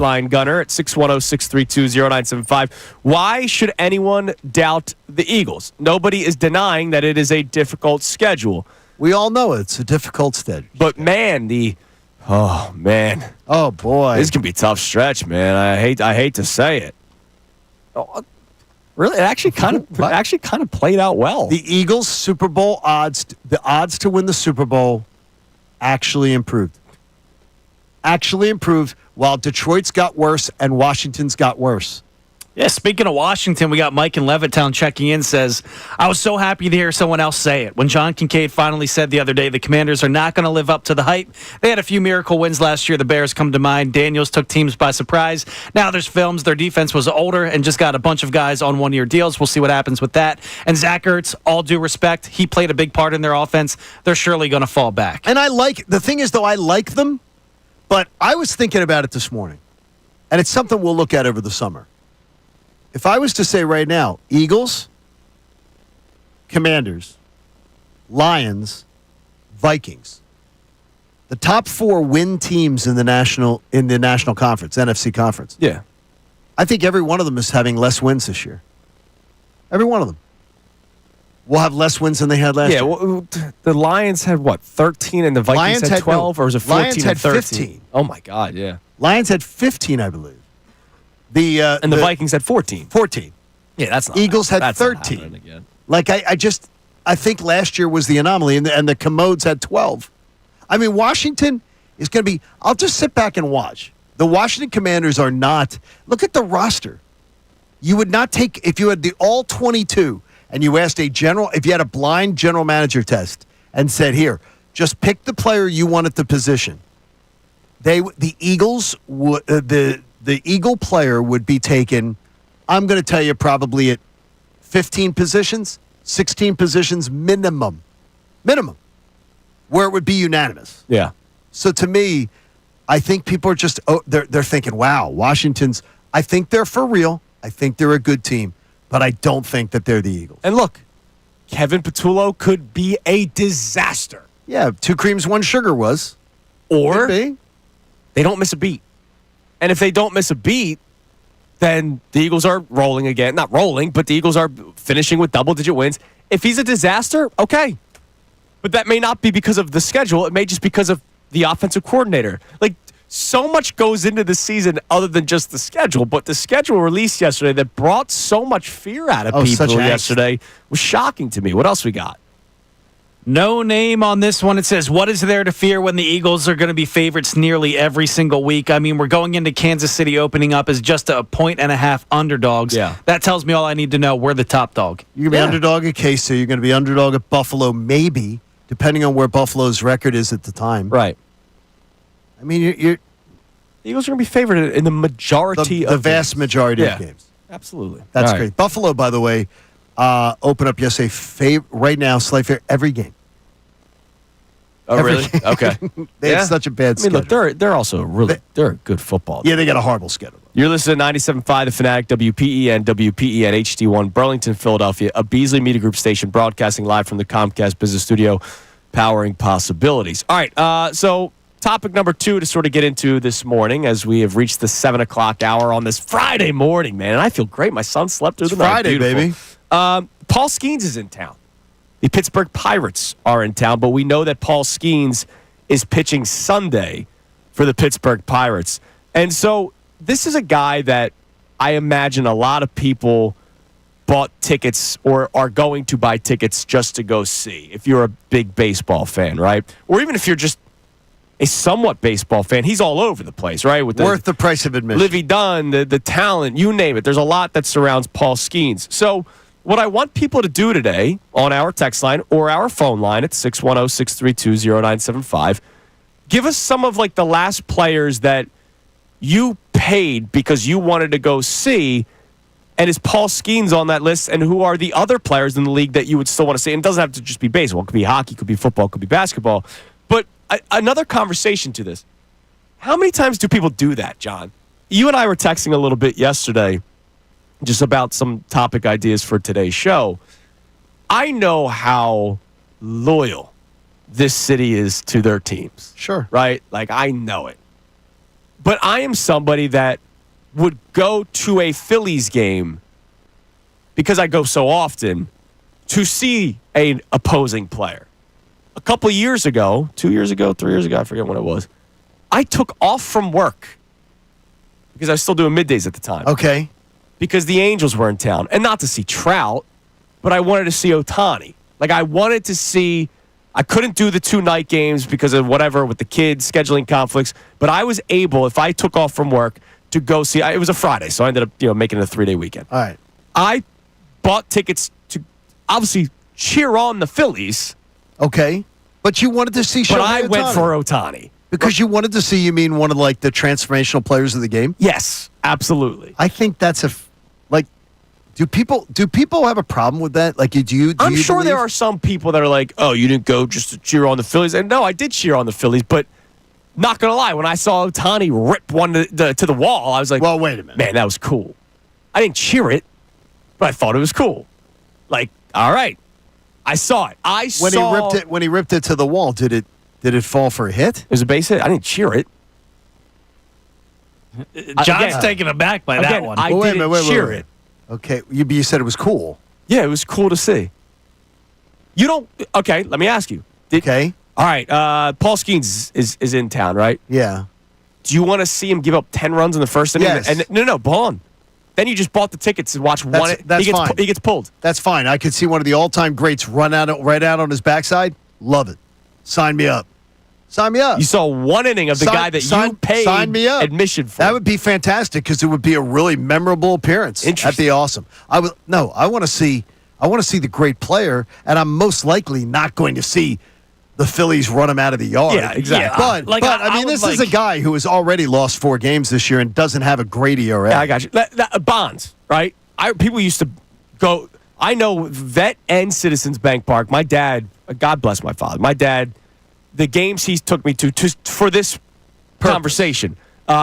line, Gunner, at 610-632-0975. Why should anyone doubt the Eagles? Nobody is denying that it is a difficult schedule. We all know it's a difficult schedule. But, man, oh, boy. this can be a tough stretch, man. I hate to say it. Oh, really, it actually kind of played out well. The Eagles' Super Bowl odds, the odds to win the Super Bowl actually improved. While Detroit's got worse and Washington's got worse. Yeah, speaking of Washington, we got Mike in Levittown checking in, says, I was so happy to hear someone else say it. When John Kincade finally said the other day the Commanders are not going to live up to the hype. They had a few miracle wins last year. The Bears come to mind. Daniels took teams by surprise. Now there's films. Their defense was older and just got a bunch of guys on one-year deals. We'll see what happens with that. And Zach Ertz, all due respect, he played a big part in their offense. They're surely going to fall back. And the thing is, though, I like them, but I was thinking about it this morning, and it's something we'll look at over the summer. If I was to say right now, Eagles, Commanders, Lions, Vikings, the top 4 win teams in the national conference, NFC conference. Yeah. I think every one of them is having less wins this year. Every one of them will have less wins than they had last year. Yeah, well, the Lions had, 13, and the Vikings had 12, or was it 14 Lions had and 13? 15. Oh, my God, yeah. Lions had 15, I believe. And the Vikings had 14. 14. Yeah, that's not Eagles had that's not 13. happening again. Like, I think last year was the anomaly, and the Commodes had 12. I mean, Washington is going to be – I'll just sit back and watch. The Washington Commanders are not – look at the roster. You would not take – if you had the all 22 and you asked if you had a blind general manager test and said, here, just pick the player you want at the position, the Eagles would the Eagle player would be taken, I'm going to tell you, probably at 15 positions, 16 positions minimum, where it would be unanimous. Yeah. So to me, I think people are just, they're thinking, wow, Washington's, I think they're for real. I think they're a good team, but I don't think that they're the Eagles. And look, Kevin Patullo could be a disaster. Yeah, 2 creams, 1 sugar was. Or Could be. they don't miss a beat. And if they don't miss a beat, then the Eagles are rolling again. Not rolling, but the Eagles are finishing with double-digit wins. If he's a disaster, okay. But that may not be because of the schedule. It may just because of the offensive coordinator. Like, so much goes into the season other than just the schedule. But the schedule released yesterday that brought so much fear out of such people angst. yesterday was shocking to me. What else we got? No name on this one. It says, what is there to fear when the Eagles are going to be favorites nearly every single week? I mean, we're going into Kansas City opening up as just a 1.5 underdogs. Yeah. That tells me all I need to know. We're the top dog. You're going to be underdog at KC. You're going to be underdog at Buffalo, maybe, depending on where Buffalo's record is at the time. Right. I mean, you're The Eagles are going to be favored in the majority the of vast games. majority of games. Absolutely. That's All right. great. Buffalo, by the way, open up yesterday. Right now, slight favorite every game. Oh, Every really? game. Okay. They have such a bad I mean, schedule. look, they're also they're a good football team. Yeah, they got a horrible schedule. You're listening to 97.5 The Fanatic, WPEN HD1, Burlington, Philadelphia, a Beasley Media Group station broadcasting live from the Comcast Business Studio, powering possibilities. All right, so topic number 2 to sort of get into this morning as we have reached the 7 o'clock hour on this Friday morning, man. And I feel great. My son slept through the night. Friday, Beautiful. baby. Paul Skeens is in town. The Pittsburgh Pirates are in town, but we know that Paul Skeens is pitching Sunday for the Pittsburgh Pirates. And so this is a guy that I imagine a lot of people bought tickets or are going to buy tickets just to go see if you're a big baseball fan, right? Or even if you're just a somewhat baseball fan. He's all over the place, right? With Worth the price of admission. Livy Dunn, the talent, you name it. There's a lot that surrounds Paul Skeens. So what I want people to do today on our text line or our phone line at 610-632-0975, give us some of like the last players that you paid because you wanted to go see, and is Paul Skeens on that list, and who are the other players in the league that you would still want to see? And it doesn't have to just be baseball. It could be hockey, it could be football, it could be basketball. But another conversation to this. How many times do people do that, John? You and I were texting a little bit yesterday just about some topic ideas for today's show. I know how loyal this city is to their teams. Sure. Right? Like, I know it. But I am somebody that would go to a Phillies game because I go so often to see an opposing player. A couple of years ago, 2 years ago, 3 years ago, I forget when it was, I took off from work because I was still doing middays at the time. Okay. Because the Angels were in town. And not to see Trout, but I wanted to see Ohtani. Like, I wanted to see, I couldn't do the 2 night games because of whatever with the kids, scheduling conflicts, but I was able, if I took off from work, to go see, it was a Friday, so I ended up, making it a 3-day weekend. All right. I bought tickets to obviously cheer on the Phillies. Okay. But you wanted to see Shohei But I Ohtani. went for Ohtani. Because you wanted to see, you mean one of like the transformational players of the game? Yes, absolutely. I think that's do people have a problem with that? Like, I'm sure believe? there are some people that are like, oh, you didn't go just to cheer on the Phillies. And no, I did cheer on the Phillies, but not going to lie, when I saw Ohtani rip one to the wall, I was like, well, wait a minute. Man, that was cool. I didn't cheer it, but I thought it was cool. Like, all right. I saw it. When he ripped it to the wall, did it fall for a hit? It was a base hit. I didn't cheer it. John's taken aback by that one. I didn't cheer it. Okay, you said it was cool. Yeah, it was cool to see. You don't. Okay, let me ask you. Okay. All right. Paul Skeens is in town, right? Yeah. Do you want to see him give up 10 runs in the first inning? Yes. And no, hold on. Then you just bought the tickets and watch one. That's fine. He gets pulled. That's fine. I could see one of the all-time greats right out on his backside. Love it. Sign me up. Sign me up. You saw one inning of the guy that you paid admission for. That would be fantastic because it would be a really memorable appearance. That'd be awesome. I want to see the great player, and I'm most likely not going to see the Phillies run him out of the yard. Yeah, exactly. But this is a guy who has already lost 4 games this year and doesn't have a great ERA. Yeah, I got you. Bonds, right? People used to go. I know Vet and Citizens Bank Park. My dad, God bless my father. My dad, the games he took me to for this conversation,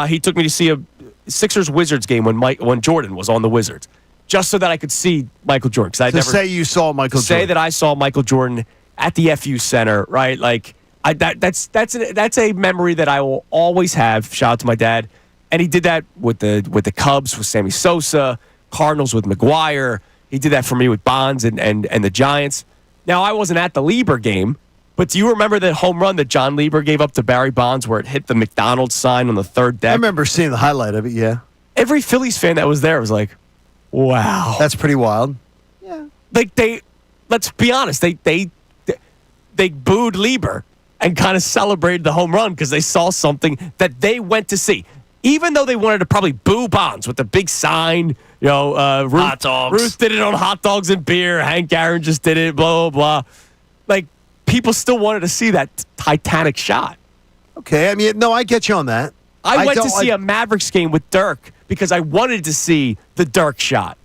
he took me to see a Sixers-Wizards game when Jordan was on the Wizards, just so that I could see Michael Jordan. Say you saw Michael Jordan. Say that I saw Michael Jordan at the FU Center, right? Like that's a memory that I will always have. Shout out to my dad, and he did that with the Cubs with Sammy Sosa, Cardinals with McGuire. He did that for me with Bonds and the Giants. Now I wasn't at the Lieber game, but do you remember the home run that John Lieber gave up to Barry Bonds where it hit the McDonald's sign on the third deck? I remember seeing the highlight of it. Yeah. Every Phillies fan that was there was like, "Wow, that's pretty wild." Yeah. Like let's be honest, they booed Lieber and kind of celebrated the home run because they saw something that they went to see. Even though they wanted to probably boo Bonds with the big sign, hot dogs. Ruth did it on hot dogs and beer. Hank Aaron just did it, blah, blah, blah. Like, people still wanted to see that Titanic shot. Okay, I mean, no, I get you on that. I went to see a Mavericks game with Dirk because I wanted to see the Dirk shot.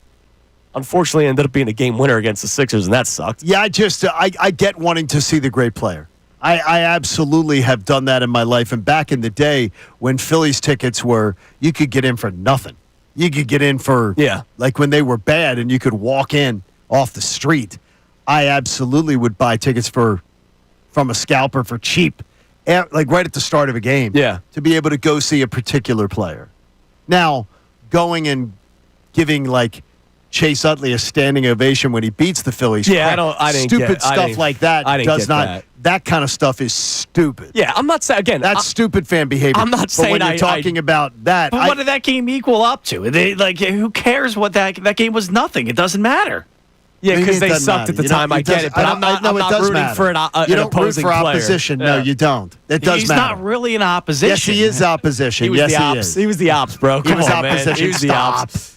Unfortunately, it ended up being a game winner against the Sixers, and that sucked. Yeah, I get wanting to see the great player. I absolutely have done that in my life. And back in the day when Phillies tickets you could get in for nothing. You could get in for, like when they were bad and you could walk in off the street. I absolutely would buy tickets from a scalper for cheap, like right at the start of a game. Yeah. To be able to go see a particular player. Now, going and giving like Chase Utley a standing ovation when he beats the Phillies. Yeah, I didn't stupid get, stuff like that does not. That kind of stuff is stupid. Yeah, I'm not saying again. That's stupid fan behavior. I'm not saying when you're talking about that. But what did that game equal up to? Who cares what that game was? Nothing. It doesn't matter. Yeah, because they sucked at the time. I get it, but I'm not rooting for an opposing player. You don't root for opposition. No, you don't. It does He's matter. not really an opposition. Yes, he is opposition. He was the ops. He was the ops, bro. He was opposition. Man. He was the ops.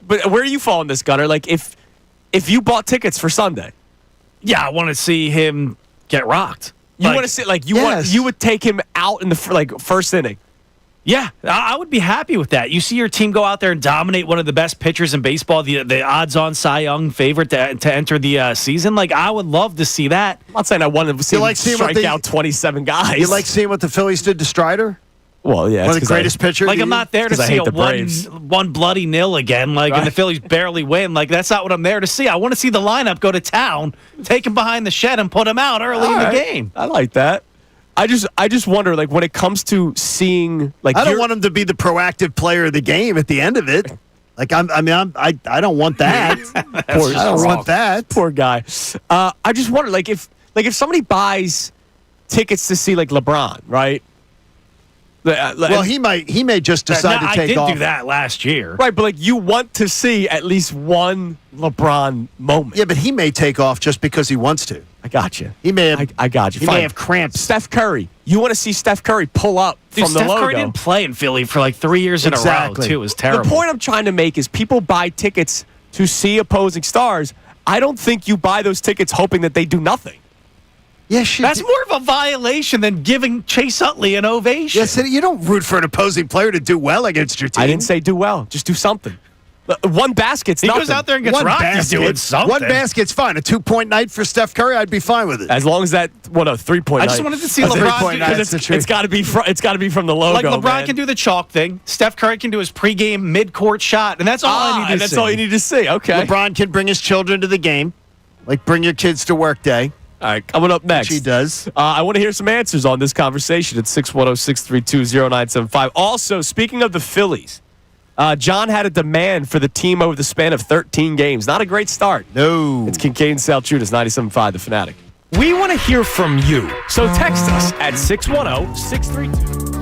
But where do you fall in this, Gunner? Like if you bought tickets for Sunday, yeah, I want to see him get rocked. You want to see you would take him out in the first inning. Yeah, I would be happy with that. You see your team go out there and dominate one of the best pitchers in baseball, the odds-on Cy Young favorite to enter the season. Like, I would love to see that. I'm not saying I wanted to see him strike out 27 guys. You like seeing what the Phillies did to Strider? Well, yeah. One of the greatest pitchers. Like, I'm not there to see a one bloody nil again, and the Phillies barely win. Like, that's not what I'm there to see. I want to see the lineup go to town, take him behind the shed, and put him out early in the game. I like that. I just wonder, like, when it comes to seeing, like, I don't want him to be the proactive player of the game at the end of it. Like I don't want that. I don't want that. Poor guy. I just wonder, like if somebody buys tickets to see like LeBron, right? Well, he may just decide to take off. I did do that last year. Right, but like you want to see at least one LeBron moment. Yeah, but he may take off just because he wants to. I got you. He may have. I got you. He Fine. may have cramps. Steph Curry. You want to see Steph Curry pull up Dude, from Steph the logo. Curry didn't play in Philly for like 3 years in a row, too. It was terrible. The point I'm trying to make is people buy tickets to see opposing stars. I don't think you buy those tickets hoping that they do nothing. Yes, That's more of a violation than giving Chase Utley an ovation. Yes, you don't root for an opposing player to do well against your team. I didn't say do well. Just do something. One basket's he nothing. goes out there and gets one rocked. He's doing something. One basket's fine. A 2-point night for Steph Curry, I'd be fine with it. As long as that, what, a 3-point I night. just wanted to see A LeBron 3-point night. It's got to be. It's got to be from the logo. Like LeBron man. can do the chalk thing. Steph Curry can do his pregame mid-court shot, and that's all I need to see. That's all you need to see. Okay. LeBron can bring his children to the game. Like, bring your kids to work day. All right, coming up next. She does. I want to hear some answers on this conversation at 610-632-0975. Also, speaking of the Phillies, John had a demand for the team over the span of 13 games. Not a great start. No. It's Kincade Salciunas, 97.5, The Fanatic. We want to hear from you. So text us at 610-632.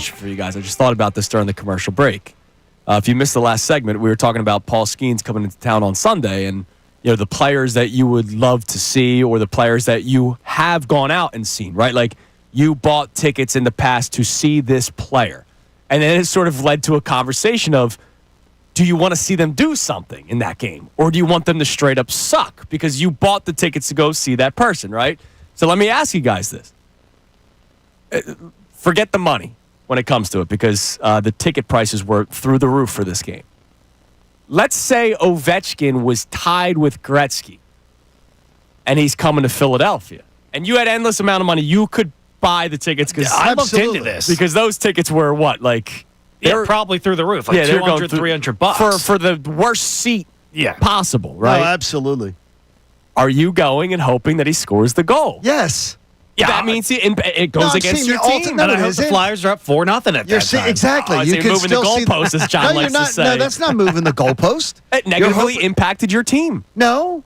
question for you guys. I just thought about this during the commercial break. If you missed the last segment, we were talking about Paul Skeens coming into town on Sunday, and the players that you would love to see, or the players that you have gone out and seen, right? Like you bought tickets in the past to see this player, and then it sort of led to a conversation of, do you want to see them do something in that game, or do you want them to straight up suck because you bought the tickets to go see that person, right? So let me ask you guys this. Forget the money when it comes to it, because the ticket prices were through the roof for this game. Let's say Ovechkin was tied with Gretzky, and he's coming to Philadelphia, and you had endless amount of money. You could buy the tickets because I looked into this because those tickets were what, like they're probably through the roof, like $200, $300 for the worst seat possible, right? No, absolutely. Are you going and hoping that he scores the goal? Yes. Yeah, that means it goes against your team. And I hope the Flyers are up 4-0 at that time. Exactly. You can moving the goalpost, as John likes to say. No, that's not moving the goalpost. It negatively impacted your team. No.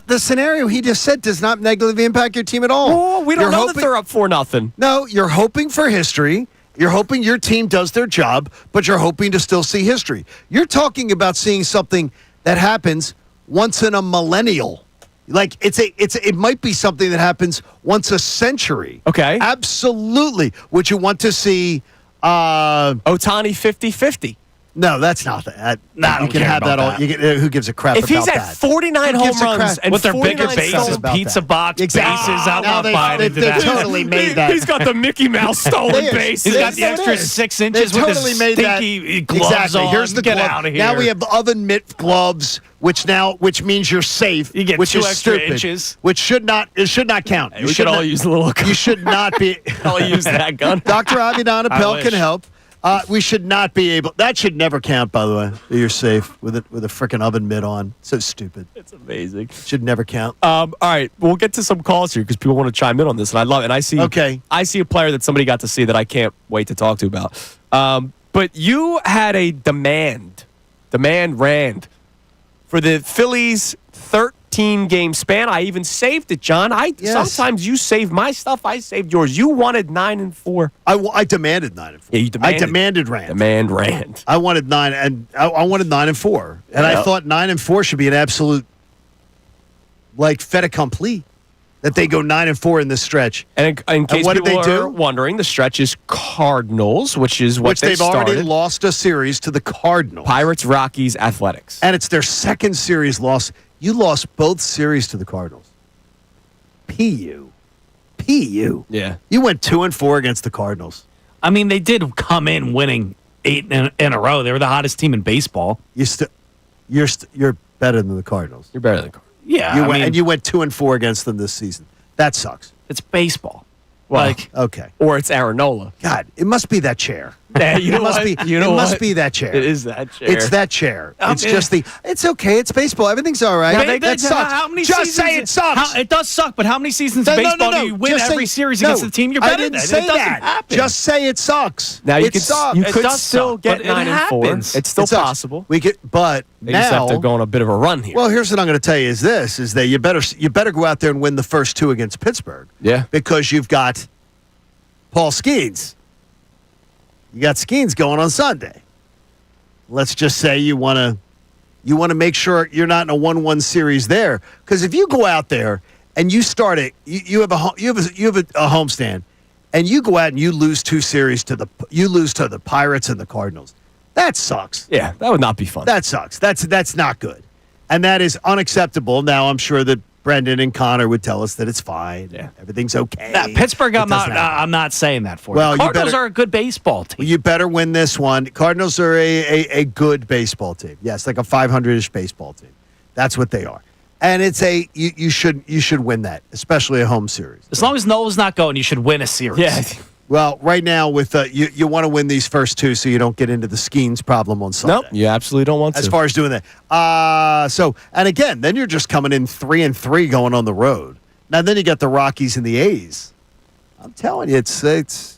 The scenario he just said does not negatively impact your team at all. Oh, we don't know that they're up 4-0. No, you're hoping for history. You're hoping your team does their job, but you're hoping to still see history. You're talking about seeing something that happens once in a millennial. Like it might be something that happens once a century. Okay. Absolutely. Would you want to see Ohtani 50-50? No, that's not that. Nah, you can have that all. Who gives a crap if about that? If he's at 49 home runs and with their bigger 49 bases, pizza box bases, I'm not buying into they that. totally made that. He's got the Mickey Mouse stolen base. He's got the extra 6 inches with his stinky gloves on. Here's the Get glove. out of here. Now we have the oven mitt gloves, which means you're safe. You get which 2 is extra stupid, inches. which should not count. We should all use a little. You should not be. I'll use that gun. Dr. Avidan Appel can help. We should not be able. That should never count, by the way. You're safe with a freaking oven mitt on. So stupid. It's amazing. Should never count. All right, we'll get to some calls here because people want to chime in on this, and I love it. And I see. Okay. I see a player that somebody got to see that I can't wait to talk to about. But you had a demand Rand for the Phillies 13-game span. I even saved it, John. Yes. Sometimes you save my stuff. I saved yours. You wanted 9-4. I demanded 9-4. Yeah, you demanded. I demanded Rand. Demand Rand. I wanted 9, and I wanted 9-4, and I thought 9-4 should be an absolute fait accompli. That they go 9-4 in this stretch. And in case what people did they are do? wondering, the stretch is Cardinals, which is what they've already started. lost a series to the Cardinals. Pirates, Rockies, Athletics. And it's their second series loss. You lost both series to the Cardinals. P.U. Yeah. You went 2-4 against the Cardinals. I mean, they did come in winning 8 in a row. They were the hottest team in baseball. You're better than the Cardinals. You're better than Cardinals. Yeah, and you went 2-4 against them this season. That sucks. It's baseball. Well, Okay. Or it's Aaronola. God, it must be that chair. Yeah, you know it must what? be. You know it must what? be that chair. It is that chair. It's that chair. It's yeah. just the. It's okay. It's baseball. Everything's all right. That sucks. How many just seasons, say it sucks. It does suck, but how many seasons No, of no, baseball no, do you win just every say- series no, against the team you're better I didn't than? say It doesn't that. happen. Just say it sucks. Now you it could sucks. you It could does still suck, get but it 9-4. happens. It's still It sucks. possible. But They now just have to go on a bit of a run here. Well, here's what I'm going to tell you: is that you better go out there and win the first 2 against Pittsburgh. Yeah. Because you've got Paul Skeens. You got Skeens going on Sunday. Let's just say you want to make sure you're not in a 1-1 series there, because if you go out there and you start it, you have a homestand, and you go out and you lose 2 series to the Pirates and the Cardinals. That sucks. Yeah, that would not be fun. That sucks. That's not good, and that is unacceptable. Now I'm sure that Brendan and Connor would tell us that it's fine. Yeah. Everything's okay. Pittsburgh, It doesn't happen. I'm not saying that for Well, you. you Cardinals better- are a good baseball team. You better win this one. Cardinals are a good baseball team. Yes, like a 500-ish baseball team. That's what they are. And it's you should win that, especially a home series. As long as Noah's not going, you should win a series. Yeah. Well, right now with you want to win these first 2 so you don't get into the Skeens problem on Sunday. Nope, you absolutely don't want to. As far as doing that. And again, then you're just coming in 3-3 going on the road. Now then you got the Rockies and the A's. I'm telling you, it's this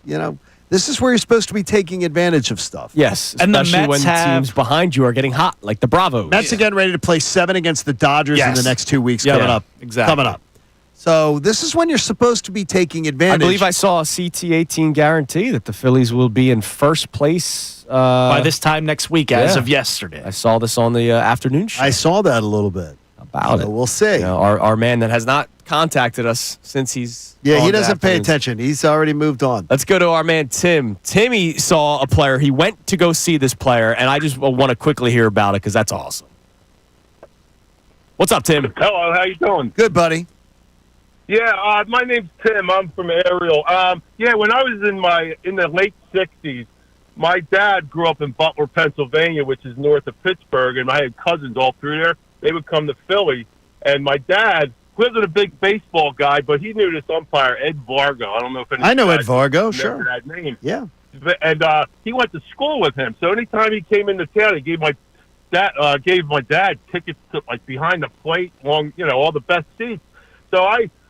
is where you're supposed to be taking advantage of stuff. Yes, And the especially when Mets teams behind you are getting hot, like the Bravos. Mets again ready to play 7 against the Dodgers in Yes. the next 2 weeks Yeah, coming yeah, up. exactly. Coming up. So this is when you're supposed to be taking I advantage. believe I saw a CT18 guarantee that the Phillies will be in first place By this time next week, as yeah. of yesterday. I saw this on the afternoon show I saw that a little bit. about So it. we'll see. You know, our man that has not contacted us since he's Yeah, he on the doesn't pay afternoons. attention. He's already moved on. Let's go to our man Tim. Timmy saw a player. He went to go see this player, and I just want to quickly hear about it because that's awesome. What's up, Tim? Hello, how you doing? Good, buddy. Yeah, my name's Tim. I'm from Ariel. When I was in the late '60s, my dad grew up in Butler, Pennsylvania, which is north of Pittsburgh, and I had cousins all through there. They would come to Philly, and my dad wasn't a big baseball guy, but he knew this umpire, Ed Vargo. I don't know if any I know Ed guys Vargo, remember sure. that name. Yeah. And he went to school with him, so anytime he came into town, he gave my dad tickets to like behind the plate, all the best seats. So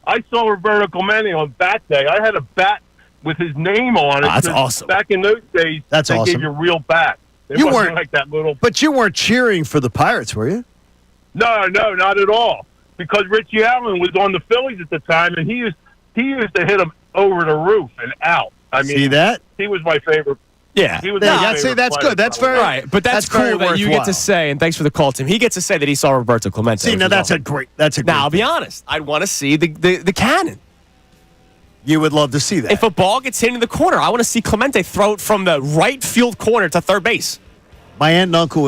I saw Roberto Clemente on bat day. I had a bat with his name on it. That's awesome. Back in those days, That's they awesome. gave you a real bat. It You wasn't weren't- like that little. But you weren't cheering for the Pirates, were you? No, not at all. Because Richie Allen was on the Phillies at the time, and he used to hit them over the roof and out. I mean, See that? he was my favorite. Yeah. He was Yeah, my I'd say favorite that's player, good. That's probably. very Right, but that's very cool that you get worthwhile. to say, and thanks for the call, Tim. He gets to say that he saw Roberto Clemente. See, which now is that's awesome. a great. Now, I'll be honest. I'd want to see the cannon. You would love to see that. If a ball gets hit in the corner, I want to see Clemente throw it from the right field corner to third base. My aunt and uncle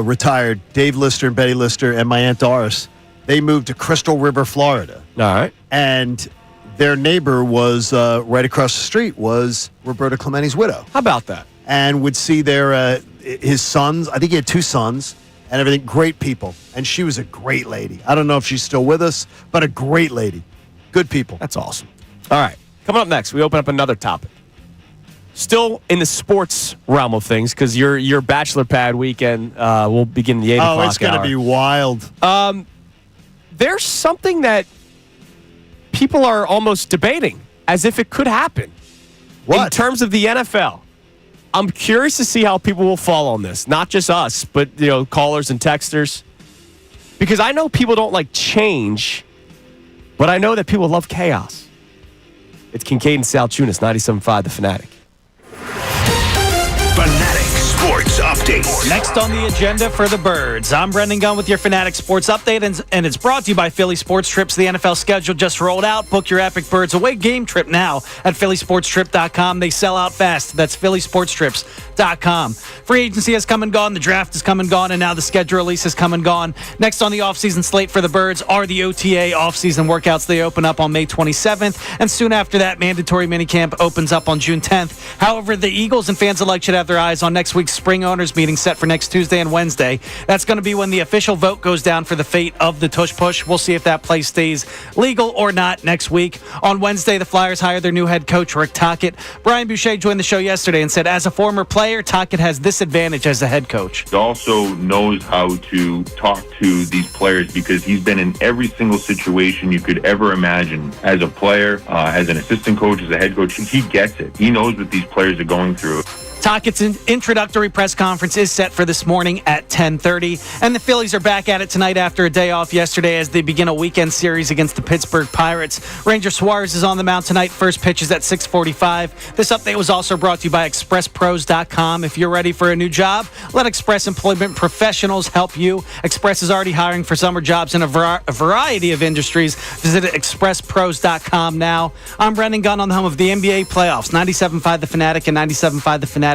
retired, Dave Lister and Betty Lister, and my aunt Doris, they moved to Crystal River, Florida. All right. And their neighbor was right across the street was Roberto Clemente's widow. How about that? And would see his sons. I think he had 2 sons and everything. Great people. And she was a great lady. I don't know if she's still with us, but a great lady. Good people. That's awesome. All right. Coming up next, we open up another topic. Still in the sports realm of things, because your bachelor pad weekend will begin the 8 o'clock Oh, it's going to hour. be wild. There's something that people are almost debating as if it could happen. What? In terms of the NFL. I'm curious to see how people will fall on this. Not just us, but callers and texters. Because I know people don't like change, but I know that people love chaos. It's Kincade Salciunas, 97.5 The Fanatic. Fanatic Sports Update. Next on the agenda for the Birds, I'm Brendan Gunn with your Fanatic Sports Update, and it's brought to you by Philly Sports Trips. The NFL schedule just rolled out. Book your epic Birds away game trip now at phillysportstrip.com. They sell out fast. That's phillysportstrips.com. Free agency has come and gone. The draft has come and gone, and now the schedule release has come and gone. Next on the offseason slate for the Birds are the OTA offseason workouts. They open up on May 27th, and soon after that, mandatory minicamp opens up on June 10th. However, the Eagles and fans alike should have their eyes on next week's spring owners meeting set for next Tuesday and Wednesday. That's going to be when the official vote goes down for the fate of the tush push. We'll see if that play stays legal or not next week. On Wednesday, the Flyers hired their new head coach, Rick Tocchet. Brian Boucher joined the show yesterday and said, as a former player, Tocchet has this advantage as a head coach. He also knows how to talk to these players because he's been in every single situation you could ever imagine as a player, as an assistant coach, as a head coach. He gets it. He knows what these players are going through. Tocchet's introductory press conference is set for this morning at 10:30, and the Phillies are back at it tonight after a day off yesterday as they begin a weekend series against the Pittsburgh Pirates. Ranger Suarez is on the mound tonight. First pitch is at 6:45. This update was also brought to you by ExpressPros.com. If you're ready for a new job, let Express Employment Professionals help you. Express is already hiring for summer jobs in a variety of industries. Visit ExpressPros.com now. I'm Brendan Gunn on the home of the NBA playoffs, 97.5 The Fanatic and 97.5TheFanatic.com.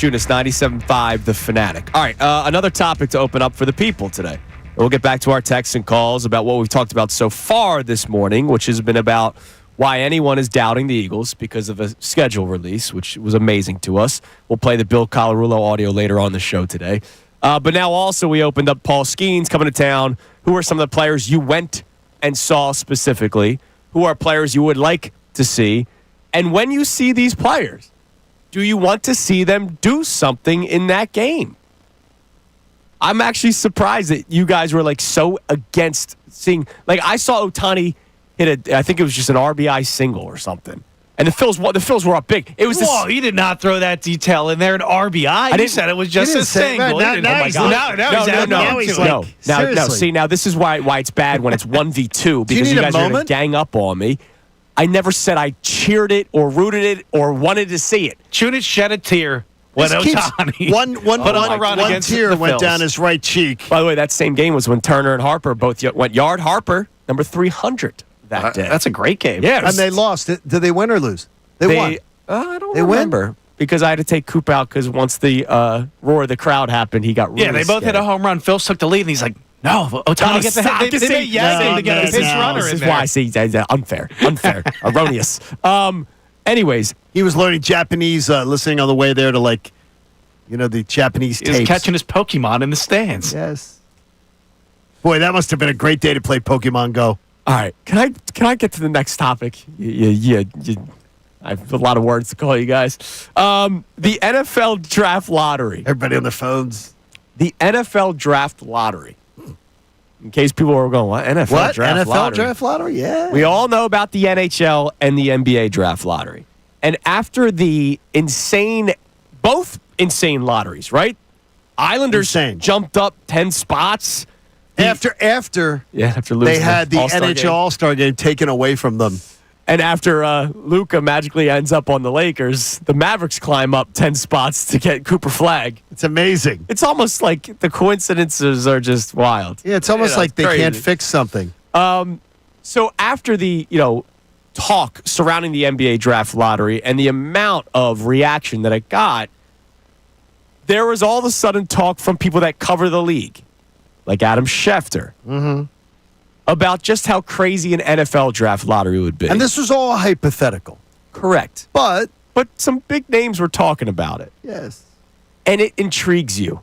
Salciunas, 97.5 The Fanatic. All right, another topic to open up for the people today. We'll get back to our texts and calls about what we've talked about so far this morning, which has been about why anyone is doubting the Eagles because of a schedule release, which was amazing to us. We'll play the Bill Colarulo audio later on the show today. But now also we opened up Paul Skeens coming to town. Who are some of the players you went and saw specifically? Who are players you would like to see? And when you see these players, do you want to see them do something in that game? I'm actually surprised that you guys were like so against seeing. Like I saw Ohtani hit I think it was just an RBI single or something, and the Phils were up big. It was Whoa, he did not throw that detail in there. An RBI. I didn't said it was just a single. Now he's No. See, now this is why it's bad when it's 1v2 because you guys are going to gang up on me. I never said I cheered it or rooted it or wanted to see it. Chunas shed a tear when Ohtani one tear went down his right cheek. By the way, that same game was when Turner and Harper both went yard. Harper, number 300 that day. That's a great game. Yeah, and they lost. Did they win or lose? They won. I don't remember. Because I had to take Coop out because once the roar of the crowd happened, he got really they both hit a home run. Phil took the lead, and he's like, no, Ohtani gets the hit. They may him to get a pitch runner in there. This is why I see unfair, erroneous. Anyways. He was learning Japanese, listening on the way there to the Japanese tapes. He was catching his Pokemon in the stands. Yes. Boy, that must have been a great day to play Pokemon Go. All right. Can I get to the next topic? I have a lot of words to call you guys. The NFL Draft Lottery. Everybody on their phones. The NFL Draft Lottery. In case people are going, what? NFL Draft Lottery? Draft Lottery? Yeah. We all know about the NHL and the NBA Draft Lottery. And after the both insane lotteries, right? Islanders jumped up 10 spots. After losing they had the NHL All-Star game taken away from them. And after Luka magically ends up on the Lakers, the Mavericks climb up 10 spots to get Cooper Flag. It's amazing. It's almost like the coincidences are just wild. Yeah, it's almost like they can't fix something. So after the, talk surrounding the NBA Draft Lottery and the amount of reaction that it got, there was all of a sudden talk from people that cover the league, like Adam Schefter, about just how crazy an NFL Draft Lottery would be. And this was all hypothetical. Correct. But some big names were talking about it. Yes. And it intrigues you.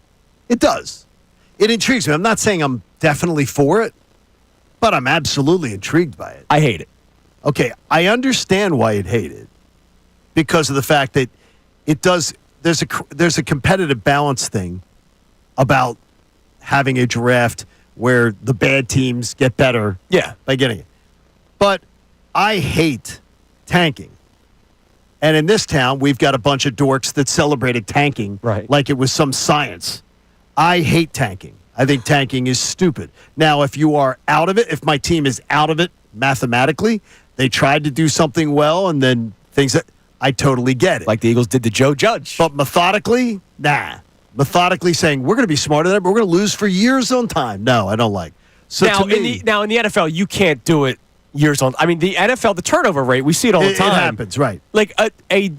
It does. It intrigues me. I'm not saying I'm definitely for it, but I'm absolutely intrigued by it. I hate it. Okay, I understand why you'd hate it because of the fact that it does. There's a competitive balance thing about having a draft where the bad teams get better by getting it. But I hate tanking. And in this town, we've got a bunch of dorks that celebrated tanking like it was some science. I hate tanking. I think tanking is stupid. Now, if you are out of it, if my team is out of it mathematically, they tried to do something well and then things that I totally get it. Like the Eagles did to Joe Judge. But methodically, nah. Methodically saying, we're going to be smarter than that, but we're going to lose for years on time. No, I don't like. So now, in the NFL, you can't do it years on. I mean, the NFL, the turnover rate, we see it all the time. It happens, right. Like a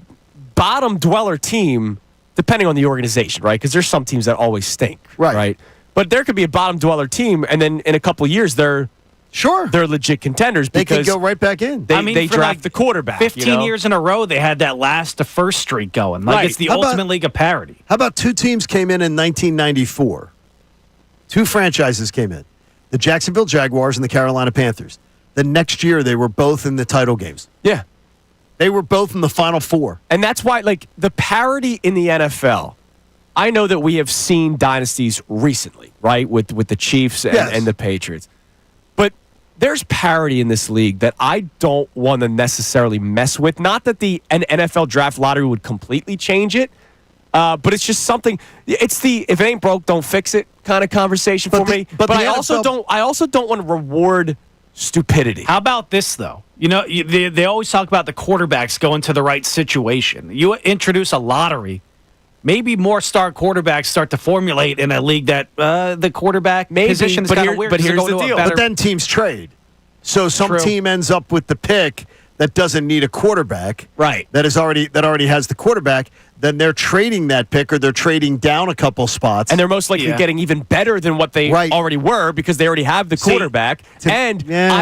bottom dweller team, depending on the organization, right? Because there's some teams that always stink, right? But there could be a bottom dweller team, and then in a couple of years, they're legit contenders because they can go right back in. They draft the quarterback. 15 years in a row, they had that last to first streak going. It's the ultimate league of parity. How about two teams came in 1994? Two franchises came in. The Jacksonville Jaguars and the Carolina Panthers. The next year, they were both in the title games. Yeah. They were both in the Final Four. And that's why, the parity in the NFL, I know that we have seen dynasties recently, right, with the Chiefs and the Patriots. But there's parity in this league that I don't want to necessarily mess with. Not that an NFL Draft Lottery would completely change it, but it's just something. It's the if it ain't broke, don't fix it kind of conversation for me. But I also don't want to reward stupidity. How about this though? They always talk about the quarterbacks going to the right situation. You introduce a lottery. Maybe more star quarterbacks start to formulate in a league that the quarterback position is kind of weird. But here's the deal. But then teams trade. So some team ends up with the pick that doesn't need a quarterback, Right. that already has the quarterback, then they're trading that pick or they're trading down a couple spots. And they're most likely getting even better than what they Right. already were because they already have the quarterback. I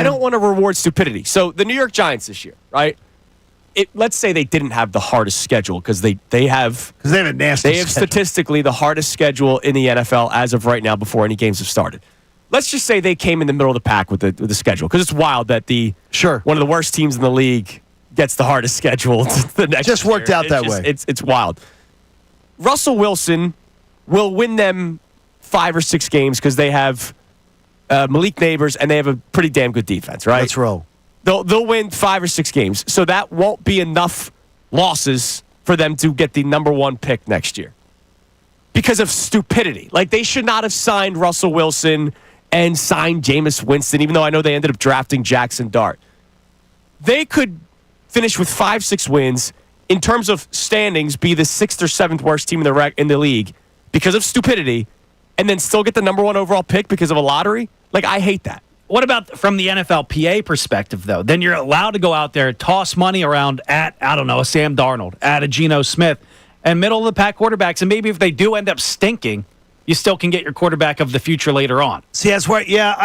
don't want to reward stupidity. So the New York Giants this year, right? Let's say they didn't have the hardest schedule because they have a nasty They have schedule. statistically the hardest schedule in the NFL as of right now before any games have started. Let's just say they came in the middle of the pack with the schedule because it's wild that one of the worst teams in the league gets the hardest schedule the next Just worked year. out that way. It's wild. Russell Wilson will win them 5 or 6 games because they have Malik Neighbors and they have a pretty damn good defense, right? Let's roll. They'll win 5 or 6 games. So that won't be enough losses for them to get the number 1 pick next year. Because of stupidity. Like, they should not have signed Russell Wilson and signed Jameis Winston, even though I know they ended up drafting Jackson Dart. They could finish with 5, 6 wins, in terms of standings, be the 6th or 7th worst team in the league because of stupidity, and then still get the number 1 overall pick because of a lottery? Like, I hate that. What about from the NFLPA perspective, though? Then you're allowed to go out there, toss money around at, I don't know, a Sam Darnold, at a Geno Smith, and middle-of-the-pack quarterbacks. And maybe if they do end up stinking, you still can get your quarterback of the future later on. See, that's where, Yeah,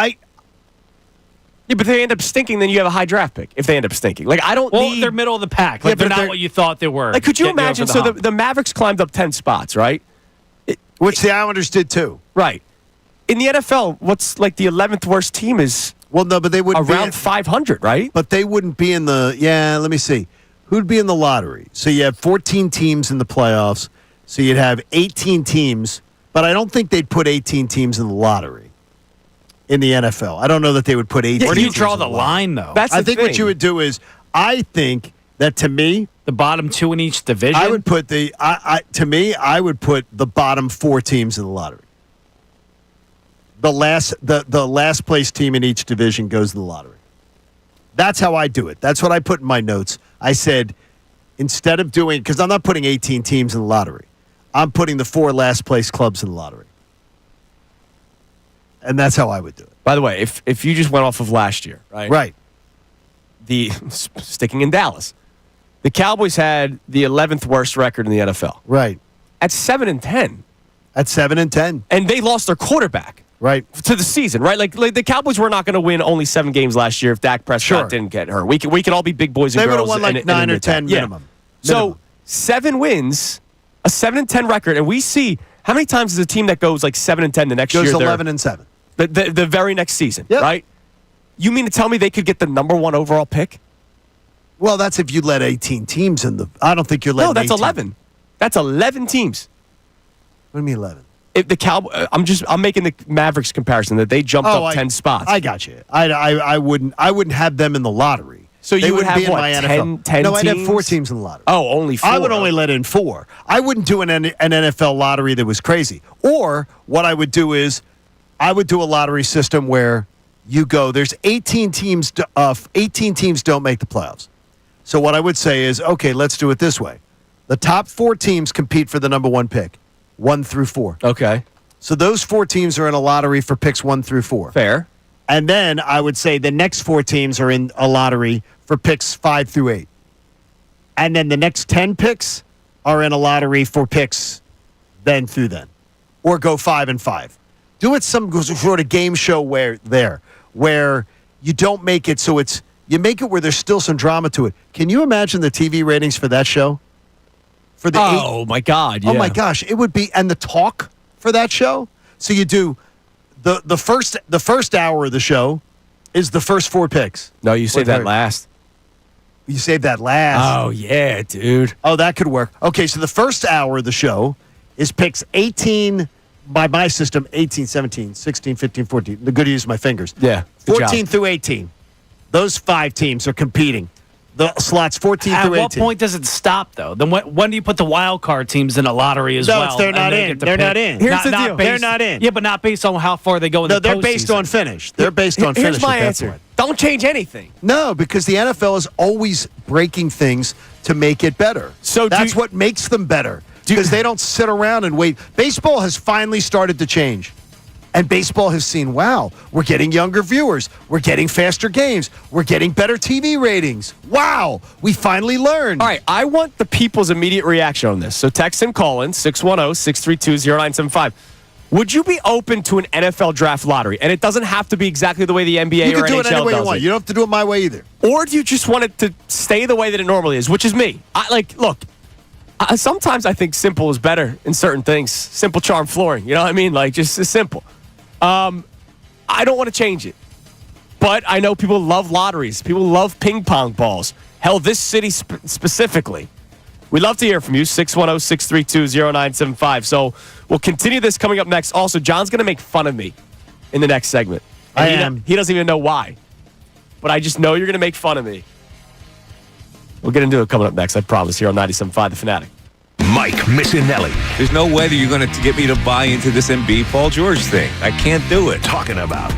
but if they end up stinking, then you have a high draft pick. If they end up stinking, like they're middle of the pack. Like they're not what you thought they were. Like, could you Getting over imagine? the So hump. the Mavericks climbed up 10 spots, right? which the Islanders did too. Right. In the NFL, what's like the 11th worst team is Well, no, but they wouldn't around be 500, right? But they wouldn't be in the. Yeah, let me see. Who'd be in the lottery? So you have 14 teams in the playoffs. So you'd have 18 teams, but I don't think they'd put 18 teams in the lottery in the NFL. I don't know that they would put 18. Where do you teams draw in the line, though? That's I the think thing. what you would do is, I think that to me, the bottom 2 in each division? I would put I would put the bottom 4 teams in the lottery. The last place team in each division goes to the lottery. That's how I do it. That's what I put in my notes. I said, instead of doing, because I'm not putting 18 teams in the lottery, I'm putting the 4 last place clubs in the lottery. And that's how I would do it. By the way, if you just went off of last year, right? Right. Sticking in Dallas, the Cowboys had the 11th worst record in the NFL Right. at 7-10, At 7-10. and they lost their quarterback Right. to the season, right? Like the Cowboys were not going to win only 7 games last year if Dak Prescott didn't get hurt. We could all be big boys and They would girls. have won like and 9 or admit 10 that. Yeah. minimum. So 7 wins, a 7-10 record, and we see how many times is a team that goes like 7-10 the next Goes year? 11-7. The very next season, Yep. right? You mean to tell me they could get the number 1 overall pick? Well, that's if you let 18 teams in the. I don't think you're letting. No, that's 18. 11. That's 11 teams. What do you mean 11? If the I'm making the Mavericks comparison that they jumped up 10 spots. I got you. I wouldn't have them in the lottery. So They you would wouldn't have be in what, my 10 NFL. No, I'd have teams? 4 teams in the lottery. Oh, only 4. I would only let in 4. I wouldn't do an NFL lottery that was crazy. Or what I would do is, I would do a lottery system where you go. There's 18 teams. 18 teams don't make the playoffs. So what I would say is, okay, let's do it this way. The top 4 teams compete for the number 1 pick, 1 through 4. Okay. So those 4 teams are in a lottery for picks 1 through 4. Fair. And then I would say the next 4 teams are in a lottery for picks 5 through 8. And then the next 10 picks are in a lottery for picks then through then. Or go 5 and 5. Do it some sort of game show where you don't make it so you make it where there's still some drama to it. Can you imagine the TV ratings for that show? For the My God. Yeah. Oh my gosh, it would be, and the talk for that show. So you do the first hour of the show is the first 4 picks. No, you save that last. You save that last. Oh yeah, dude. Oh, that could work. Okay, so the first hour of the show is picks 18 by my system, 18, 17, 16, 15, 14. The good to use my fingers. Yeah. Good 14 job. through 18. Those 5 teams are competing. The slots 14 At through 18. what point does it stop, though? Then when do you put the wild card teams in a lottery as well? they're and not they in. get to They're pick? not in. Here's the deal. They're not in. Yeah, but not based on how far they go in No, the they're based on postseason. finish. They're based on finish. Here's my at that answer. point. Don't change anything. No, because the NFL is always breaking things to make it better. So that's what makes them better. Because they don't sit around and wait. Baseball has finally started to change. And baseball has seen, wow, we're getting younger viewers. We're getting faster games. We're getting better TV ratings. Wow, we finally learned. All right, I want the people's immediate reaction on this. So text and call in 610-632-0975. Would you be open to an NFL draft lottery? And it doesn't have to be exactly the way the NBA You or can do it NHL any way you does want. it. You don't have to do it my way either. Or do you just want it to stay the way that it normally is, which is me? Sometimes I think simple is better in certain things. Simple charm flooring. You know what I mean? Like, just as simple. I don't want to change it. But I know people love lotteries. People love ping pong balls. Hell, this city specifically. We'd love to hear from you, 610-632-0975. So we'll continue this coming up next. Also, John's going to make fun of me in the next segment. And he doesn't even know why. But I just know you're going to make fun of me. We'll get into it coming up next, I promise, here on 97.5 The Fanatic. Mike Missanelli. There's no way that you're going to get me to buy into this Embiid Paul George thing. I can't do it. Talking about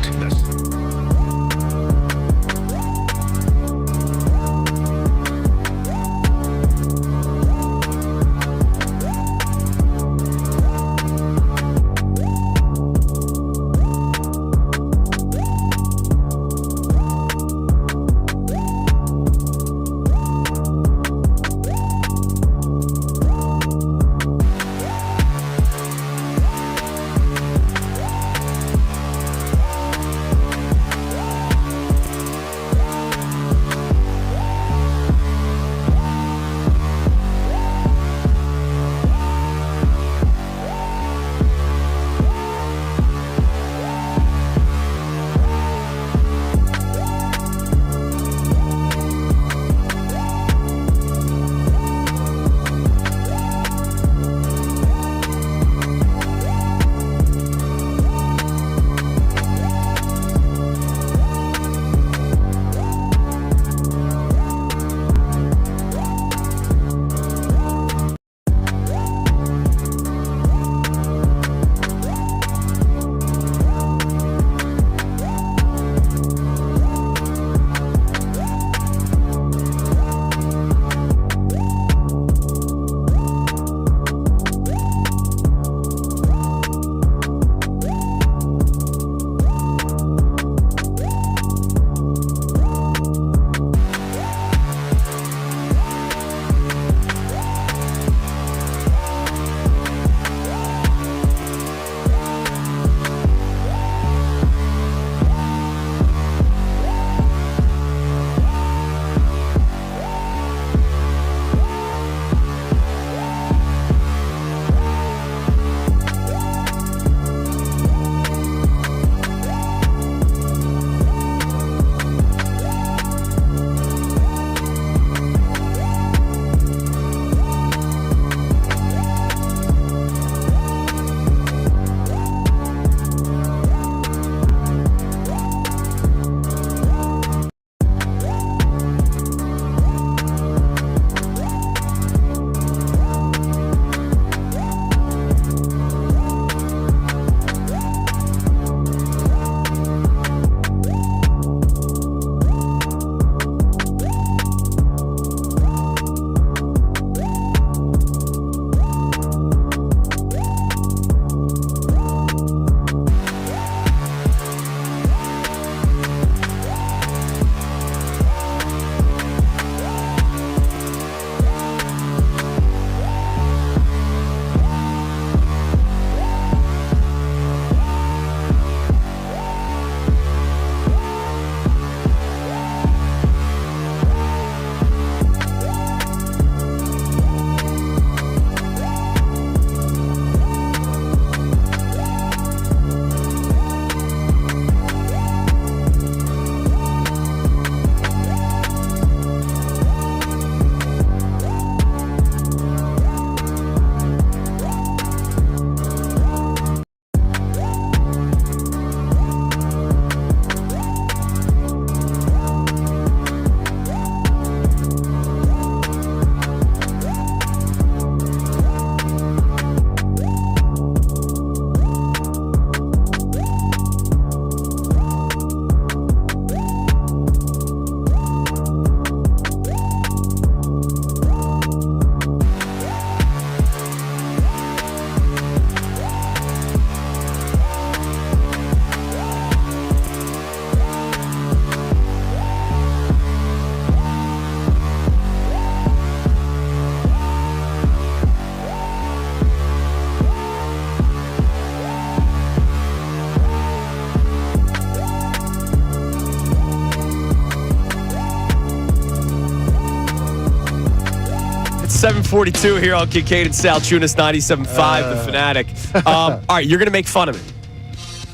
742 here on Kincade and Salciunas 97.5, The Fanatic. All right, you're going to make fun of me.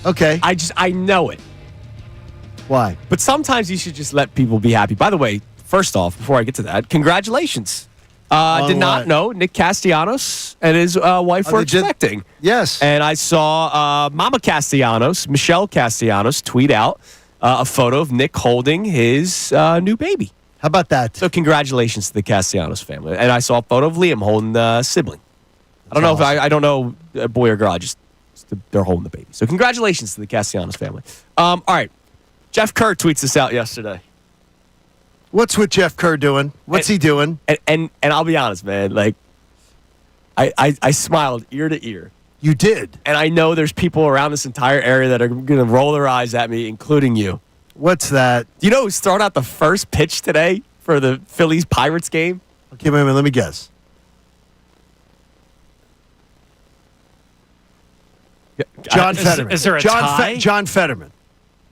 Okay. I know it. Why? But sometimes you should just let people be happy. By the way, first off, before I get to that, congratulations. Did not what? know Nick Castellanos and his wife were expecting. Yes. And I saw Mama Castellanos, Michelle Castellanos, tweet out a photo of Nick holding his new baby. How about that? So congratulations to the Castellanos family. And I saw a photo of Liam holding the sibling. I don't know if I don't know boy or girl. They're holding the baby. So congratulations to the Castellanos family. All right. Jeff Kerr tweets this out yesterday. What's with Jeff Kerr doing? What's he doing? And I'll be honest, man. Like, I smiled ear to ear. You did. And I know there's people around this entire area that are going to roll their eyes at me, including you. What's that? Do you know who's throwing out the first pitch today for the Phillies Pirates game? Okay, wait a minute. Let me guess. John Fetterman. Is there a tie? John Fetterman.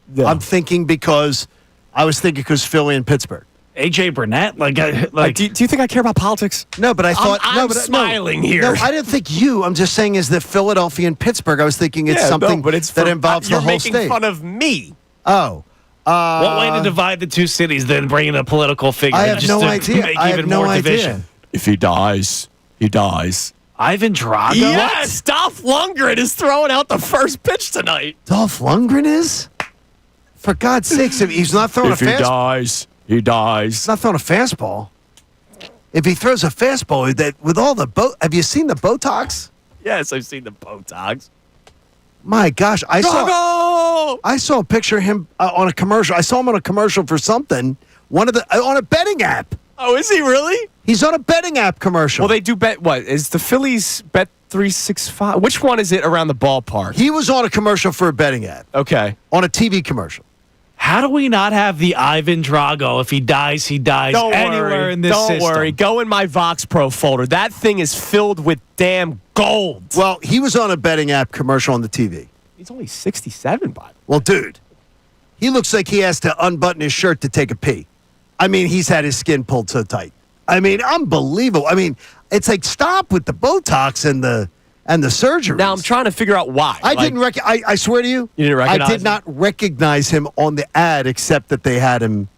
No. I'm thinking because Philly and Pittsburgh. AJ Burnett? Do you think I care about politics? No, but I thought I'm smiling here. No, I didn't think you. I'm just saying is that Philadelphia and Pittsburgh. I was thinking it's something that involves the whole state. You're making fun of me. Oh. What way to divide the two cities than bringing a political figure? I have just no to idea. Make I have even no more idea. division. If he dies, he dies. Ivan Drago? Yes, Dolph Lundgren is throwing out the first pitch tonight. Dolph Lundgren is? For God's sakes, he's not throwing a fastball. If he dies, he dies. He's not throwing a fastball. If he throws a fastball, that with all the have you seen the Botox? Yes, I've seen the Botox. My gosh, I Drago! saw a picture of him on a commercial. I saw him on a commercial for something. On a betting app. Oh, is he really? He's on a betting app commercial. Well, they do bet. What is the Phillies bet 365? Which one is it around the ballpark? He was on a commercial for a betting app. Okay, on a TV commercial. How do we not have the Ivan Drago? If he dies, he dies anywhere in this system. Don't worry. Go in my Vox Pro folder. That thing is filled with damn gold. Well, he was on a betting app commercial on the TV. He's only 67, by the way. Well, dude, he looks like he has to unbutton his shirt to take a pee. I mean, he's had his skin pulled so tight. I mean, unbelievable. I mean, it's like stop with the Botox and the surgery. Now I'm trying to figure out why. I swear to you, you didn't recognize I did not recognize him on the ad, except that they had him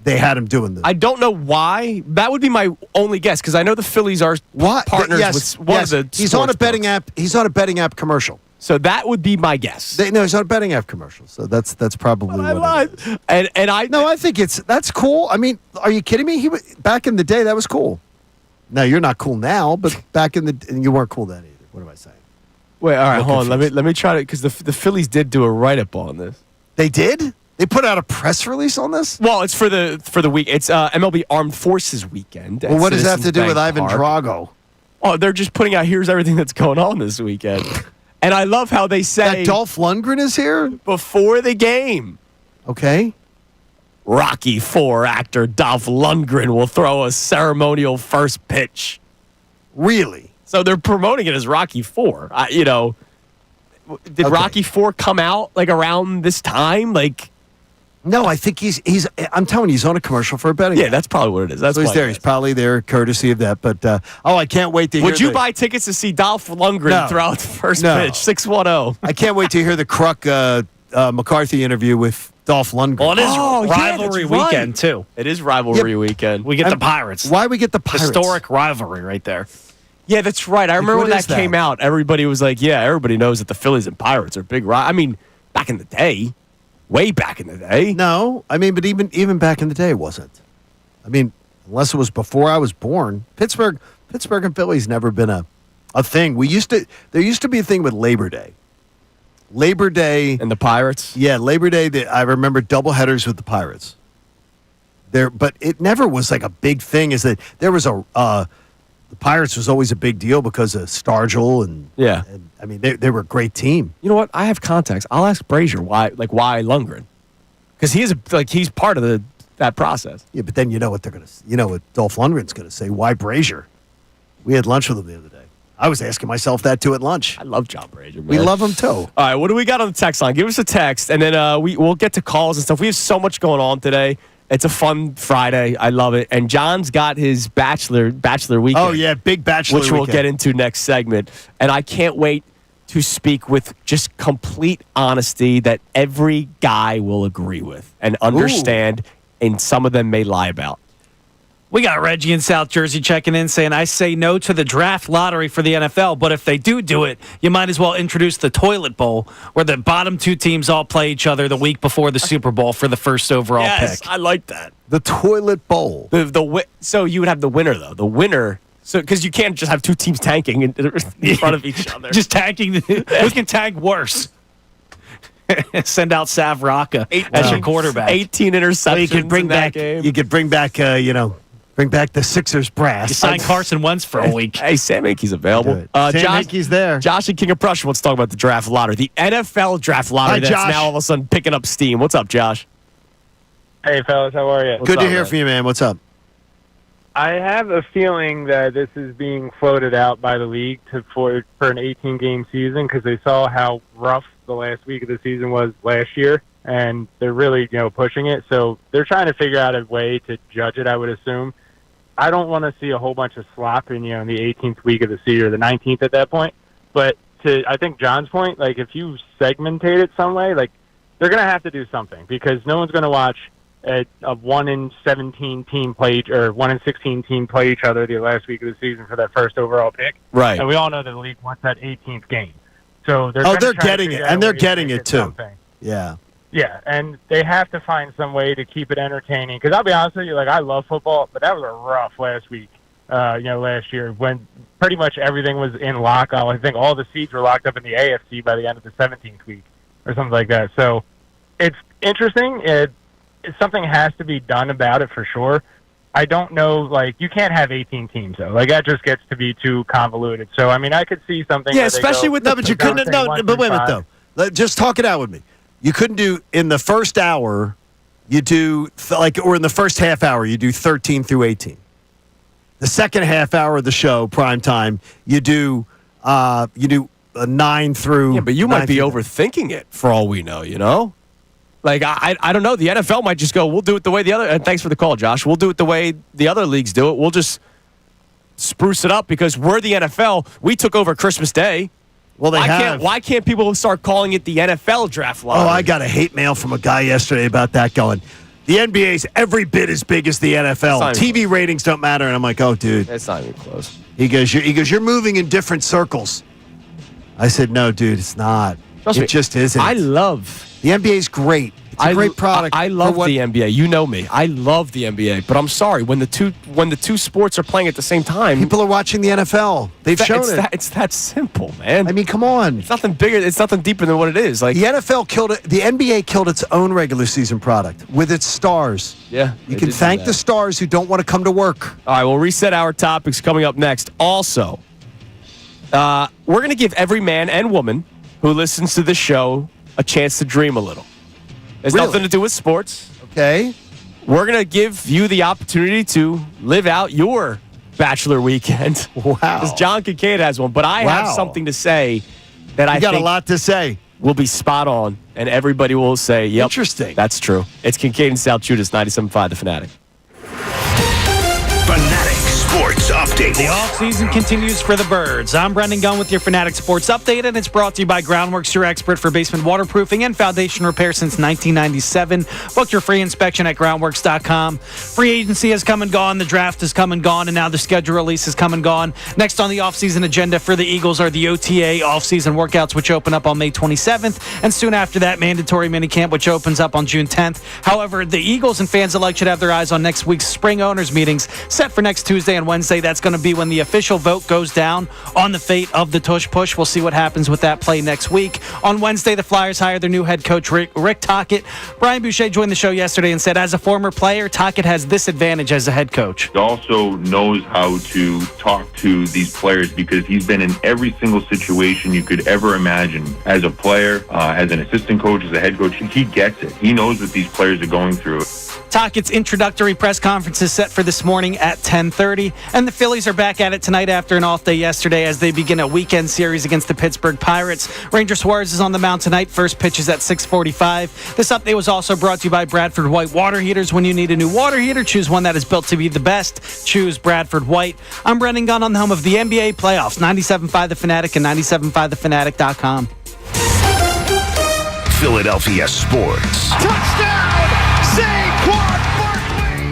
doing this. I don't know why. That would be my only guess because I know the Phillies are partners with one of the. He's on a betting app. He's on a betting app commercial. So that would be my guess. He's on a betting app commercial. So that's probably what it is. I think that's cool. I mean, are you kidding me? Back in the day, that was cool. Now you're not cool now, but back in you weren't cool then either. What am I saying? Wait, all right, hold on. Let me try to because the Phillies did do a write up on this. They did. They put out a press release on this. Well, it's for the week. It's MLB Armed Forces Weekend. Well, what does that have to do with Bank Ivan Park. Drago? Oh, they're just putting out here's everything that's going on this weekend. And I love how they say that Dolph Lundgren is here before the game. Okay. Rocky IV actor Dolph Lundgren will throw a ceremonial first pitch. Really? So they're promoting it as Rocky IV. Did Rocky IV come out like around this time? Like, no, I think he's. I'm telling you, he's on a commercial for a betting. Yeah, that's probably what it is. That's so he's there. He's probably there courtey of that. But I can't wait to hear. Would you buy tickets to see Dolph Lundgren throughout the first pitch? 610. I can't wait to hear the Kruk McCarthy interview with Dolph Lundgren. Well, it is rivalry weekend too. It is rivalry weekend. We get the Pirates. Why we get the Pirates? Historic rivalry right there. Yeah, that's right. I remember when that came out. Everybody was like, "Yeah, everybody knows that the Phillies and Pirates are big." I mean, back in the day. Way back in the day. No, I mean, but even back in the day, it wasn't. I mean, unless it was before I was born. Pittsburgh and Philly's never been a thing. There used to be a thing with Labor Day. Labor Day and the Pirates. Yeah, Labor Day. I remember doubleheaders with the Pirates. But it never was like a big thing. Is that there was the Pirates was always a big deal because of Stargell and I mean they were a great team. You know what? I have contacts. I'll ask Brazier why Lundgren, because he's part of that process. Yeah, but then you know what Dolph Lundgren's gonna say. Why Brazier? We had lunch with him the other day. I was asking myself that too at lunch. I love John Brazier. Man. We love him too. All right, what do we got on the text line? Give us a text, and then we'll get to calls and stuff. We have so much going on today. It's a fun Friday. I love it. And John's got his bachelor weekend. Oh, yeah, big bachelor which weekend. we'll get into next segment. And I can't wait to speak with just complete honesty that every guy will agree with and understand, and some of them may lie about. We got Reggie in South Jersey checking in saying, I say no to the draft lottery for the NFL, but if they do it, you might as well introduce the toilet bowl where the bottom two teams all play each other the week before the Super Bowl for the first overall pick. I like that. The toilet bowl. So you would have the winner, though. The winner, because you can't just have two teams tanking in front of each other. Just tanking. Who can tank worse? Send out Sav Rocca as your quarterback. 18 interceptions. Well, you could bring in that back. game. You could bring back. Bring back the Sixers brass. You sign Carson Wentz for a week. Hey, Sam Hinkie's available. Sam Hinkie's there. Josh and King of Prussia wants to talk about the draft lottery. The NFL draft lottery that's Josh. now all of a sudden picking up steam. What's up, Josh? Hey, fellas, how are you? Good to hear from you, man. What's up? I have a feeling that this is being floated out by the league for an 18-game season because they saw how rough the last week of the season was last year, and they're really, pushing it. So they're trying to figure out a way to judge it, I would assume. I don't want to see a whole bunch of slop in, in the 18th week of the season or the 19th at that point. But I think John's point, if you segmentate it some way, they're going to have to do something because no one's going to watch a 1-in-17 team play or 1-in-16 team play each other the last week of the season for that first overall pick. Right. And we all know that the league wants that 18th game. So they're getting it, and they're getting it too. Something. Yeah. Yeah, and they have to find some way to keep it entertaining. Because I'll be honest with you, I love football, but that was a rough last week. Last year when pretty much everything was in lock. I think all the seats were locked up in the AFC by the end of the 17th week or something like that. So it's interesting. Something has to be done about it for sure. I don't know, you can't have 18 teams, though. That just gets to be too convoluted. So, I could see something. Yeah, especially with but you couldn't. No, but wait a minute, though. Just talk it out with me. You couldn't do, in the first hour, you do, or in the first half hour, you do 13 through 18. The second half hour of the show, prime time, you do 9 through. Yeah, but you might be overthinking it for all we know, I don't know. The NFL might just go, we'll do it the way the other, and thanks for the call, Josh. We'll do it the way the other leagues do it. We'll just spruce it up because we're the NFL. We took over Christmas Day. Well, why can't people start calling it the NFL draft lottery? Oh, I got a hate mail from a guy yesterday about that going, the NBA's every bit as big as the NFL. TV ratings don't matter. And I'm like, oh, dude. It's not even close. He goes, you're moving in different circles. I said, no, dude, it's not. It just isn't. I love the NBA's great. It's a great product. I love the NBA. You know me. I love the NBA. But I'm sorry, when the two sports are playing at the same time, people are watching the NFL. They've shown it. It's that simple, man. Come on. It's nothing bigger. It's nothing deeper than what it is. The NFL killed it. The NBA killed its own regular season product with its stars. Yeah. You can thank the stars who don't want to come to work. All right, we'll reset our topics coming up next. Also, we're going to give every man and woman who listens to the show a chance to dream a little. It's nothing to do with sports. Okay. We're going to give you the opportunity to live out your bachelor weekend. Wow. Because John Kincade has one. But I have something to say that I think got a lot to say. Will be spot on, and everybody will say, yep. Interesting. That's true. It's Kincade and Salciunas, 97.5 The Fanatic. Fanatic Sports Update. The offseason continues for the Birds. I'm Brendan Gunn with your Fanatic Sports Update, and it's brought to you by Groundworks, your expert for basement waterproofing and foundation repair since 1997. Book your free inspection at groundworks.com. Free agency has come and gone. The draft has come and gone, and now the schedule release has come and gone. Next on the offseason agenda for the Eagles are the OTA offseason workouts, which open up on May 27th, and soon after that, mandatory minicamp, which opens up on June 10th. However, the Eagles and fans alike should have their eyes on next week's spring owners meetings set for next Tuesday and Wednesday. That's going to be when the official vote goes down on the fate of the tush push. We'll see what happens with that play next week. On Wednesday, the Flyers hired their new head coach, Rick Tocchet. Brian Boucher joined the show yesterday and said, as a former player, Tocchet has this advantage as a head coach. He also knows how to talk to these players because he's been in every single situation you could ever imagine. As a player, as an assistant coach, as a head coach, he gets it. He knows what these players are going through. Tocchet's introductory press conference is set for this morning at 10:30, and the Phillies are back at it tonight after an off day yesterday as they begin a weekend series against the Pittsburgh Pirates. Ranger Suarez is on the mound tonight. First pitch is at 6:45. This update was also brought to you by Bradford White Water Heaters. When you need a new water heater, choose one that is built to be the best. Choose Bradford White. I'm Brendan Gunn on the home of the NBA playoffs. 97.5 The Fanatic and 97.5thefanatic.com. Philadelphia sports. Touchdown! Saquon Barkley!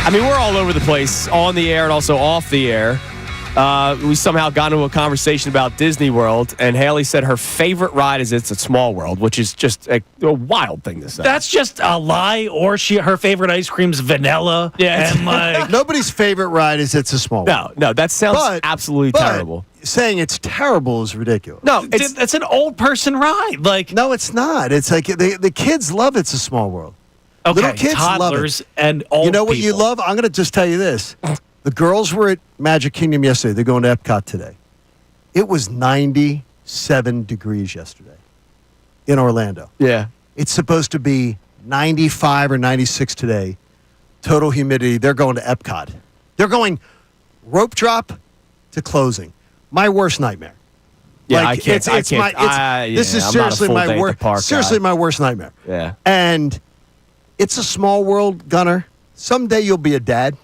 I mean, we're all over the place, on the air and also off the air. We somehow got into a conversation about Disney World, and Haley said her favorite ride is It's a Small World, which is just a wild thing to say. That's just a lie, or her favorite ice cream's vanilla. Yeah, and like nobody's favorite ride is It's a Small World. No, that sounds absolutely terrible. saying it's terrible is ridiculous. No, it's an old person ride. Like, No, it's not. It's like the kids love It's a Small World. okay, Little kids love toddlers it. and old You know what you people. love? I'm going to just tell you this. The girls were at Magic Kingdom yesterday. They're going to Epcot today. It was 97 degrees yesterday in Orlando. Yeah. It's supposed to be 95 or 96 today. Total humidity. They're going to Epcot. They're going rope drop to closing. My worst nightmare. Yeah, Like, I can't. This is I'm not a seriously full day my at the worst. park Seriously, guy. my worst nightmare. Yeah. And It's a Small World, Gunner. Someday you'll be a dad.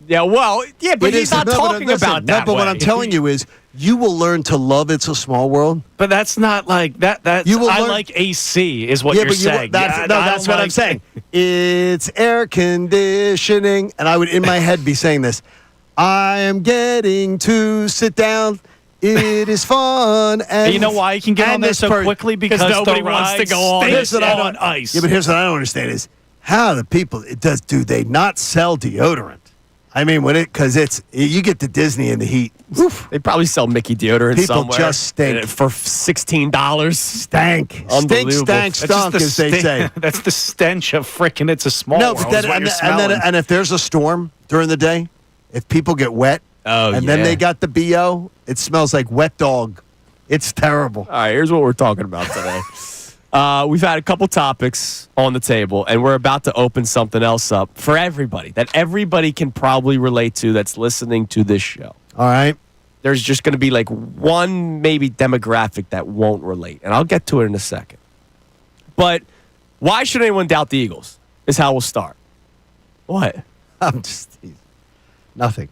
Yeah, well, yeah, but It he's is- not no, but talking listen, about no, that but what way. I'm telling you is, you will learn to love It's a Small World. But that's not like that. That's You will I learn- like AC is what you're but saying. that's Yeah, no, I that's don't what I'm like- saying. It's air conditioning, and I would in my head be saying this. I am getting to sit down. It is fun, and You know why you can get on and there this so part- quickly? Because nobody the wants to ride go on stinks Here's what I on don't- ice. Yeah, but here's what I don't understand is how the people do they not sell deodorant? I mean, because you get to Disney in the heat. Oof, They probably sell Mickey deodorant People somewhere. just stink. For $16. stank, stink, Unbelievable. stank, That's just stunk, the as they say. That's the stench of frickin' It's a Small No, World. but then, is what and, you're and then smelling. and if there's a storm during the day, if people get wet, and then yeah. they got the BO, it smells like wet dog. It's terrible. All right, here's what we're talking about today. We've had a couple topics on the table, and we're about to open something else up for everybody that everybody can probably relate to that's listening to this show. All right. There's just going to be like one maybe demographic that won't relate, and I'll get to it in a second. But why should anyone doubt the Eagles is how we'll start. What? I'm just nothing.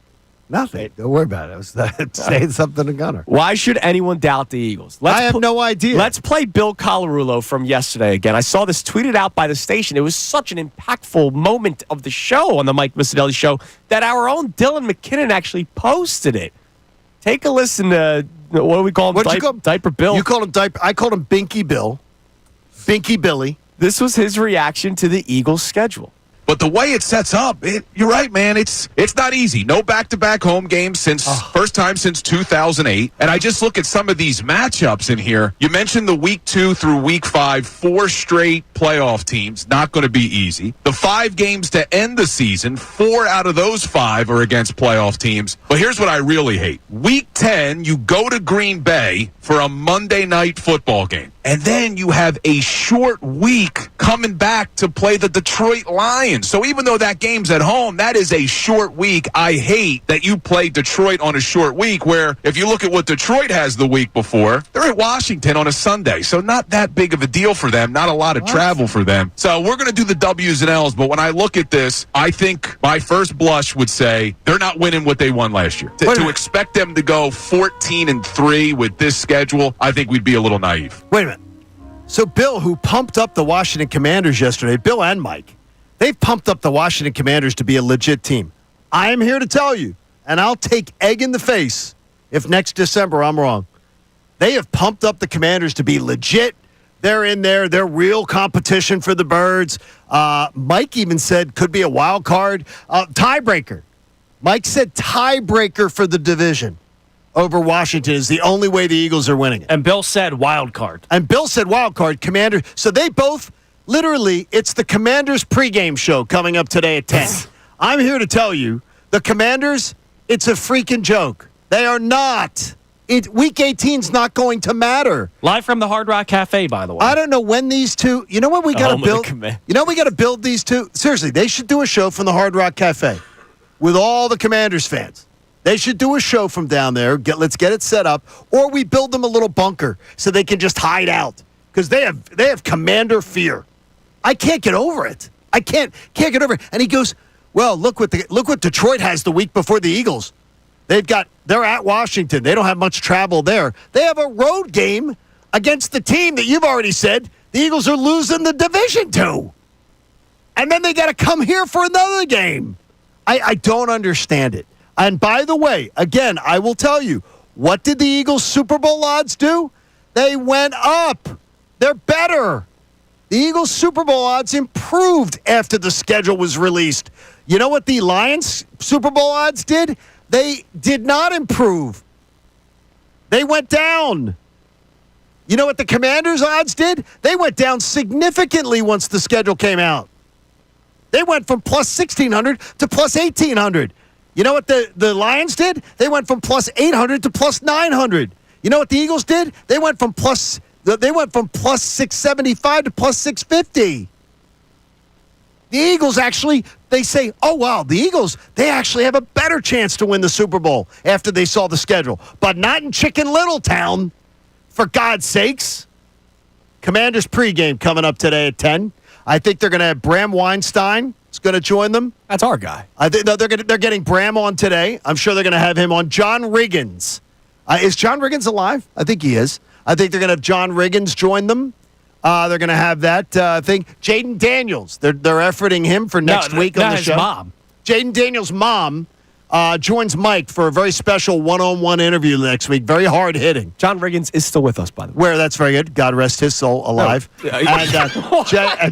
Nothing. Don't worry about it. I was saying something to Gunner. Why should anyone doubt the Eagles? I have no idea. Let's play Bill Colarulo from yesterday again. I saw this tweeted out by the station. It was such an impactful moment of the show on the Mike Missanelli show that our own Dylan McKinnon actually posted it. Take a listen to, what do we call him? What'd you call him? Diaper Bill. You called him Diaper. I called him Binky Bill. Binky Billy. This was his reaction to the Eagles' schedule. But the way it sets up, you're right, man. It's not easy. No back-to-back home games since first time since 2008. And I just look at some of these matchups in here. You mentioned the week 2 through week 5, 4 straight playoff teams. Not going to be easy. The 5 games to end the season, 4 out of those 5 are against playoff teams. But here's what I really hate. Week 10, you go to Green Bay for a Monday night football game. And then you have a short week coming back to play the Detroit Lions. So even though that game's at home, that is a short week. I hate that you play Detroit on a short week, where if you look at what Detroit has the week before, they're at Washington on a Sunday. So not that big of a deal for them, not a lot of travel for them. So we're going to do the W's and L's, but when I look at this, I think my first blush would say they're not winning what they won last year. To expect them to go 14-3 with this schedule, I think we'd be a little naive. Wait a minute. So Bill, who pumped up the Washington Commanders yesterday, Bill and Mike, they've pumped up the Washington Commanders to be a legit team. I am here to tell you, and I'll take egg in the face if next December I'm wrong. They have pumped up the Commanders to be legit. They're in there. They're real competition for the Birds. Mike even said could be a wild card. Tiebreaker. Mike said tiebreaker for the division over Washington is the only way the Eagles are winning it. And Bill said wild card. And Bill said wild card, Commander. So they both, literally, it's the Commanders pregame show coming up today at 10. I'm here to tell you, the Commanders, it's a freaking joke. They are not. Week 18's not going to matter. Live from the Hard Rock Cafe, by the way. I don't know when these two, you know what we got to build? You know we got to build these two? Seriously, they should do a show from the Hard Rock Cafe with all the Commanders fans. They should do a show from down there. Let's get it set up. Or we build them a little bunker so they can just hide out. Because they have commander fear. I can't get over it. I can't get over it. And he goes, well, look what Detroit has the week before the Eagles. They're at Washington. They don't have much travel there. They have a road game against the team that you've already said the Eagles are losing the division to. And then they got to come here for another game. I don't understand it. And by the way, again, I will tell you, what did the Eagles' Super Bowl odds do? They went up. They're better. The Eagles' Super Bowl odds improved after the schedule was released. You know what the Lions' Super Bowl odds did? They did not improve. They went down. You know what the Commanders' odds did? They went down significantly once the schedule came out. They went from plus 1,600 to plus 1,800. You know what the Lions did? They went from plus 800 to plus 900. You know what the Eagles did? They went from plus 675 to plus 650. The Eagles actually, they say, oh, wow, the Eagles, they actually have a better chance to win the Super Bowl after they saw the schedule. But not in Chicken Little Town, for God's sakes. Commanders pregame coming up today at 10. I think they're going to have Bram Weinstein is going to join them. That's our guy. They're getting Bram on today. I'm sure they're going to have him on. John Riggins. Is John Riggins alive? I think he is. I think they're going to have John Riggins join them. They're going to have that thing. Jaden Daniels. They're efforting him for next week on the show. Mom. Jaden Daniels' mom joins Mike for a very special one-on-one interview next week. Very hard-hitting. John Riggins is still with us, by the way. Where that's very good. God rest his soul, alive. No. And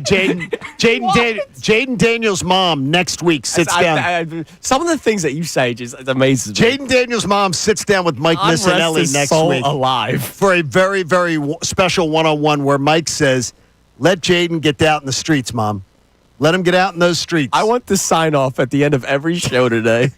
Jaden Daniels' mom next week sits down. Some of the things that you say just amazes me. Jaden Daniels' mom sits down with Mike God rest Missanelli his next soul week alive for a very, very special one-on-one where Mike says, "Let Jaden get out in the streets, Mom. Let him get out in those streets." I want this sign off at the end of every show today.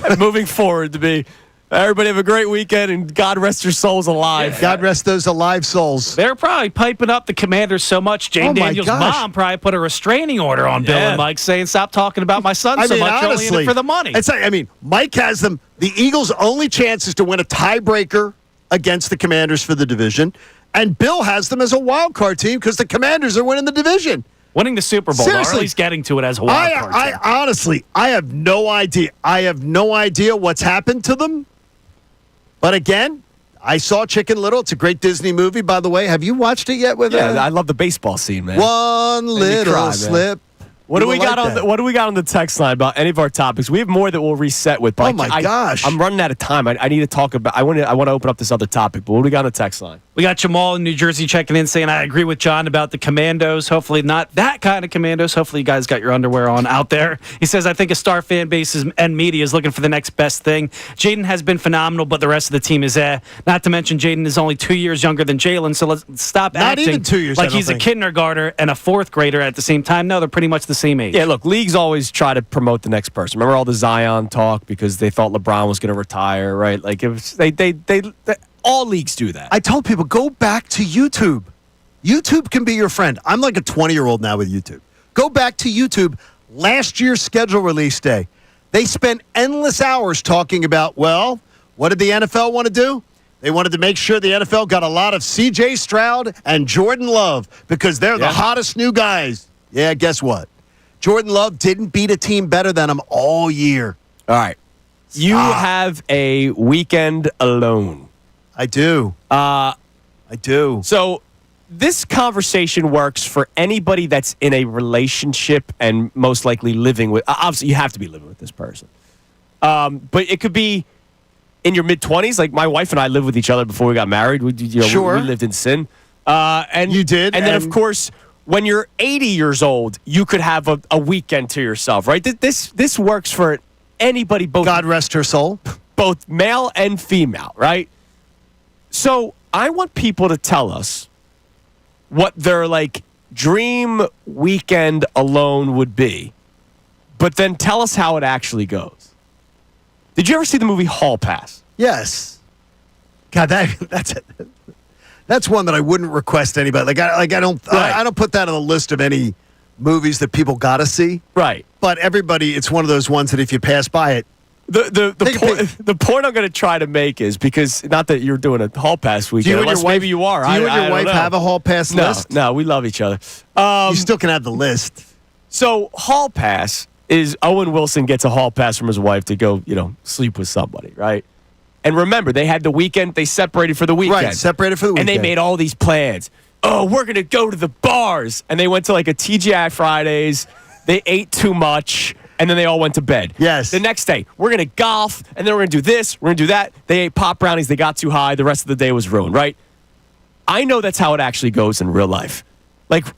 And moving forward to be, everybody have a great weekend and God rest your souls alive. Yeah. God rest those alive souls. They're probably piping up the Commanders so much. Jane Daniels' mom probably put a restraining order on Bill and Mike saying, "Stop talking about my son so much. Honestly, only in it for the money." It's like, Mike has them. The Eagles' only chance is to win a tiebreaker against the Commanders for the division, and Bill has them as a wild card team because the Commanders are winning the division. Winning the Super Bowl, or at least getting to it as a wild card team. Honestly, I have no idea. I have no idea what's happened to them. But again, I saw Chicken Little. It's a great Disney movie, by the way. Have you watched it yet? I love the baseball scene, man. One little slip. What do we got on the text line about any of our topics? We have more that we'll reset with. Oh my gosh! I'm running out of time. I need to talk about. I want to open up this other topic. But what do we got on the text line? We got Jamal in New Jersey checking in, saying, "I agree with John about the Commandos. Hopefully not that kind of Commandos. Hopefully you guys got your underwear on out there." He says, "I think a star fan base and media is looking for the next best thing. Jaden has been phenomenal, but the rest of the team is Not to mention Jaden is only 2 years younger than Jalen, so let's stop acting even 2 years, like he's a kindergartner and a fourth grader at the same time. No, they're pretty much the same age." Yeah, look, leagues always try to promote the next person. Remember all the Zion talk because they thought LeBron was going to retire, right? Like it was, they all leagues do that. I told people, go back to YouTube. YouTube can be your friend. I'm like a 20-year-old now with YouTube. Go back to YouTube. Last year's schedule release day, they spent endless hours talking about, well, what did the NFL want to do? They wanted to make sure the NFL got a lot of C.J. Stroud and Jordan Love because they're the hottest new guys. Yeah, guess what? Jordan Love didn't beat a team better than him all year. All right. You have a weekend alone. I do. I do. So this conversation works for anybody that's in a relationship and most likely living with. Obviously, you have to be living with this person. But it could be in your mid-20s. Like my wife and I lived with each other before we got married. We lived in sin. And you did. And then, of course, when you're 80 years old, you could have a weekend to yourself, right? This works for anybody. Both God rest her soul. Both male and female, right? So I want people to tell us what their dream weekend alone would be, but then tell us how it actually goes. Did you ever see the movie Hall Pass? Yes. God, that's one that I wouldn't request anybody. I don't put that on the list of any movies that people got to see. Right. But everybody, it's one of those ones that if you pass by it. The point I'm going to try to make is because not that you're doing a hall pass weekend, unless maybe you are. Do you and your wife have a hall pass list? No, we love each other. You still can have the list. So hall pass is Owen Wilson gets a hall pass from his wife to go, sleep with somebody, right? And remember, they had the weekend. They separated for the weekend. Right, separated for the weekend. And they made all these plans. Oh, we're going to go to the bars. And they went to a TGI Fridays. They ate too much. And then they all went to bed. Yes. The next day, we're going to golf, and then we're going to do this, we're going to do that. They ate pop brownies. They got too high. The rest of the day was ruined, right? I know that's how it actually goes in real life.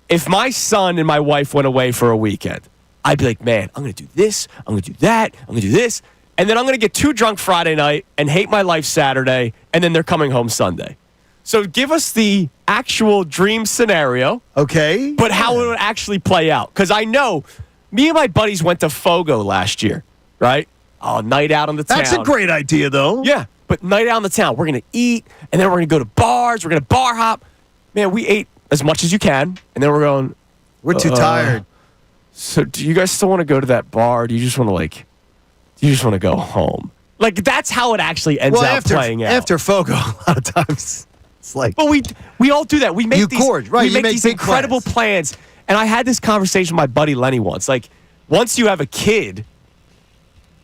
If my son and my wife went away for a weekend, I'd be like, man, I'm going to do this. I'm going to do that. I'm going to do this. and then I'm going to get too drunk Friday night and hate my life Saturday, and then they're coming home Sunday. So give us the actual dream scenario. Okay. But how it would actually play out. Because I know me and my buddies went to Fogo last year, right? Oh, night out on the town. That's a great idea, though. Yeah, but night out on the town. We're going to eat, and then we're going to go to bars. We're going to bar hop. Man, we ate as much as you can, and then we're going, we're too tired. So do you guys still want to go to that bar? Or do you just want to go home? Like, that's how it actually ends up playing out. After Fogo, a lot of times, it's like. But we all do that. We make these big incredible plans. And I had this conversation with my buddy Lenny once. Like, once you have a kid,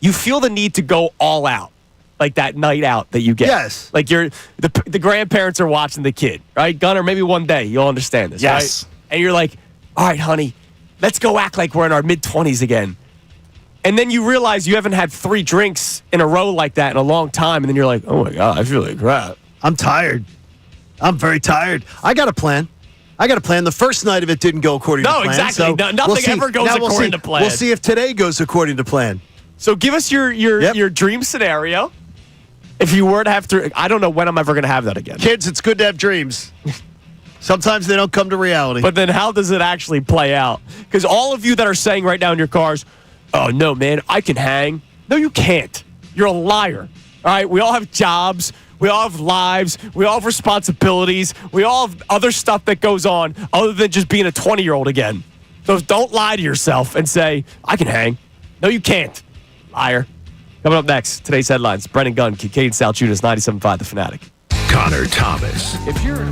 you feel the need to go all out. Like that night out that you get. Yes. Like the grandparents are watching the kid, right? Gunnar, maybe one day you'll understand this, yes. Right? And you're like, all right, honey, let's go act like we're in our mid-20s again. And then you realize you haven't had 3 drinks in a row like that in a long time. And then you're like, oh, my God, I feel like crap. I'm tired. I'm very tired. I got a plan. The first night of it didn't go according to plan. No, exactly. So Nothing ever goes according to plan. We'll see if today goes according to plan. So give us your dream scenario. If you were to have to, I don't know when I'm ever going to have that again. Kids, it's good to have dreams. Sometimes they don't come to reality. But then how does it actually play out? Because all of you that are saying right now in your cars, oh, no, man, I can hang. No, you can't. You're a liar. All right? We all have jobs. We all have lives. We all have responsibilities. We all have other stuff that goes on other than just being a 20-year-old again. So don't lie to yourself and say, I can hang. No, you can't. Liar. Coming up next, today's headlines. Brendan Gunn, Kincade Salciunas, 97.5 The Fanatic. Connor Thomas. If you're...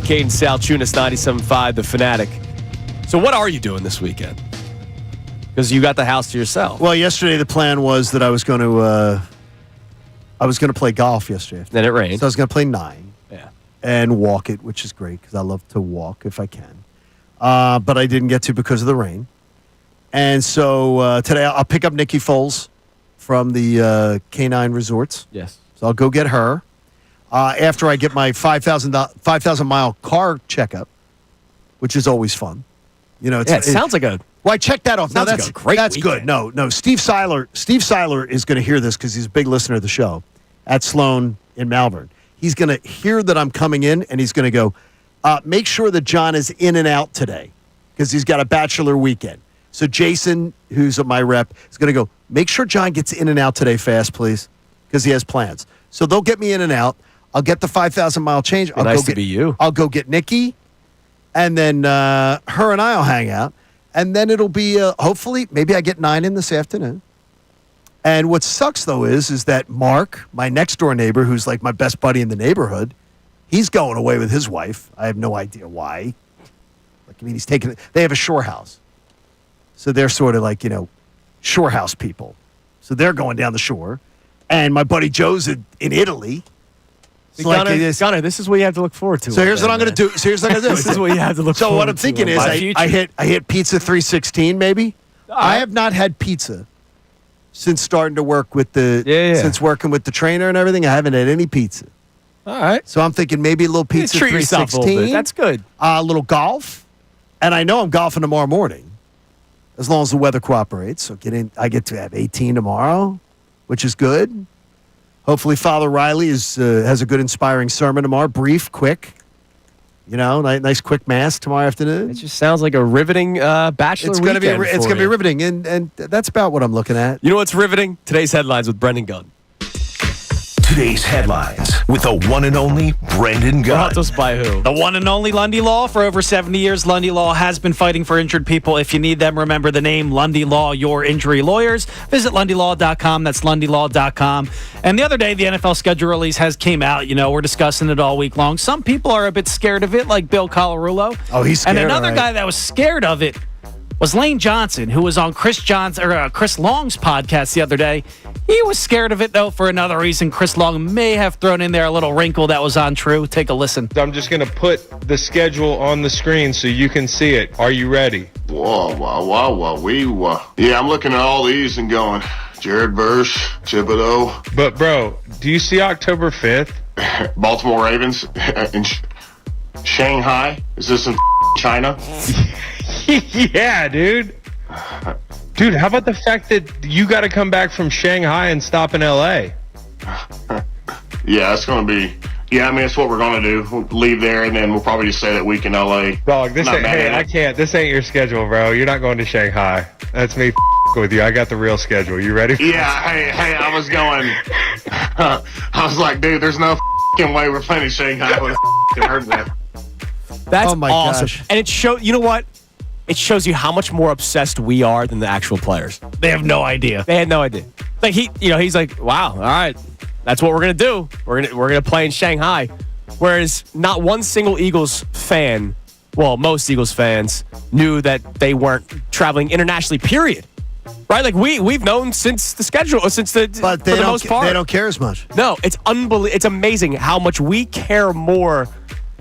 Kincade Salciunas, 97.5, The Fanatic. So what are you doing this weekend? Because you got the house to yourself. Well, yesterday the plan was that I was going to play golf yesterday. Then it rained. So I was going to play 9. Yeah. And walk it, which is great because I love to walk if I can. But I didn't get to because of the rain. And so today I'll pick up Nikki Foles from the Canine Resorts. Yes. So I'll go get her after I get my 5,000 mile car checkup, which is always fun. You know, it sounds like a. Well, I checked that off. Sounds like a great That's weekend. good. No. Steve Seiler is going to hear this because he's a big listener of the show at Sloan in Malvern. He's going to hear that I'm coming in, and he's going to go, make sure that John is in and out today because he's got a bachelor weekend. So Jason, who's my rep, is going to go, make sure John gets in and out today fast, please, because he has plans. So they'll get me in and out. I'll get the 5,000 mile change. Nice to be you. I'll go get Nikki, and then her and I will hang out. And then it'll be, hopefully, maybe I get 9 in this afternoon. And what sucks, though, is that Mark, my next-door neighbor, who's like my best buddy in the neighborhood, he's going away with his wife. I have no idea why. Like, I mean, they have a shore house. So they're sort of like, shore house people. So they're going down the shore. And my buddy Joe's in Italy. So Gunnar, this is what you have to look forward to. So here's what I'm going to do. This is what you have to look forward to. So what I'm thinking is I hit Pizza 316 maybe. I have not had pizza since starting to work with since working with the trainer and everything. I haven't had any pizza. All right. So I'm thinking maybe a little pizza 316. That's good. A little golf. And I know I'm golfing tomorrow morning as long as the weather cooperates. So I get to have 18 tomorrow, which is good. Hopefully, Father Riley has a good, inspiring sermon tomorrow. Brief, quick. Nice quick mass tomorrow afternoon. It just sounds like a riveting bachelor weekend. It's going to be riveting, and that's about what I'm looking at. You know what's riveting? Today's headlines with Brendan Gunn. Today's headlines with the one and only Brendan Gunn. Brought to us by who? The one and only Lundy Law. For over 70 years, Lundy Law has been fighting for injured people. If you need them, remember the name Lundy Law, your injury lawyers. Visit LundyLaw.com. That's LundyLaw.com. And the other day, the NFL schedule release came out. We're discussing it all week long. Some people are a bit scared of it, like Bill Colarulo. Oh, he's scared. And another guy that was scared of it was Lane Johnson, who was on Chris Long's podcast the other day. He was scared of it, though, for another reason. Chris Long may have thrown in there a little wrinkle that was untrue. Take a listen. I'm just going to put the schedule on the screen so you can see it. Are you ready? Whoa. Yeah, I'm looking at all these and going, Jared Verse, Thibodeau. But, bro, do you see October 5th? Baltimore Ravens in Shanghai? Is this in China? Yeah, dude. Dude, how about the fact that you got to come back from Shanghai and stop in L.A.? Yeah, it's going to be... Yeah, I mean, it's what we're going to do. We'll leave there, and then we'll probably just say that week in L.A. Dog, this ain't... Hey, I can't. This ain't your schedule, bro. You're not going to Shanghai. That's me with you. I got the real schedule. You ready? Yeah, hey, I was going... I was like, dude, there's no way we're playing in Shanghai. I would have heard that. That's oh my awesome. Gosh. And you know what? It shows you how much more obsessed we are than the actual players. They have no idea. They had no idea. Like he's like, wow, all right, that's what we're gonna do. We're gonna play in Shanghai. Whereas not one single Eagles fan, well, most Eagles fans knew that they weren't traveling internationally. Period. Right? Like we've known since the schedule, but for the most part. They don't care as much. No, it's it's amazing how much we care more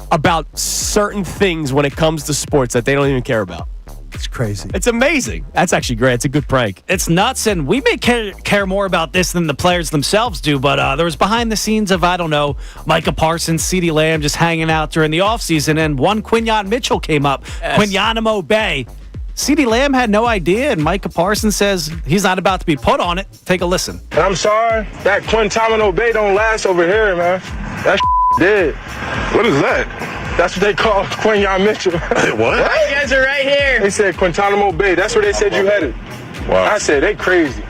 about certain things when it comes to sports that they don't even care about. It's crazy. It's amazing. That's actually great. It's a good prank. It's nuts, and we may care more about this than the players themselves do, but there was behind the scenes of, I don't know, Micah Parsons, CeeDee Lamb just hanging out during the offseason, and one Quinyon Mitchell came up. Yes. Quinyanimo Bay. CeeDee Lamb had no idea, and Micah Parsons says he's not about to be put on it. Take a listen. And I'm sorry, that Quinyanimo Bay don't last over here, man. That dead. What is that? That's what they call Quinyon Mitchell. What? You guys are right here. They said Guantanamo Bay. That's where they said you headed. Wow. I said, they crazy.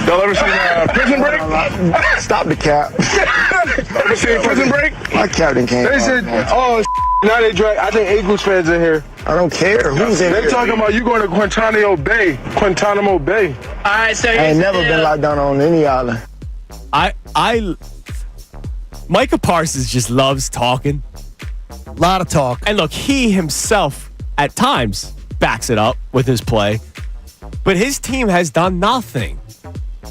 Y'all ever seen Prison Break? Stop the cap. Ever seen Prison Break? My captain came. They said, now they drag. I think Eagles fans in here. I don't care. Who's in here? They talking about you going to Guantanamo Bay. Guantanamo Bay. All right, so I ain't never been locked down on any island. Micah Parsons just loves talking. A lot of talk. And look, he himself at times backs it up with his play, but his team has done nothing.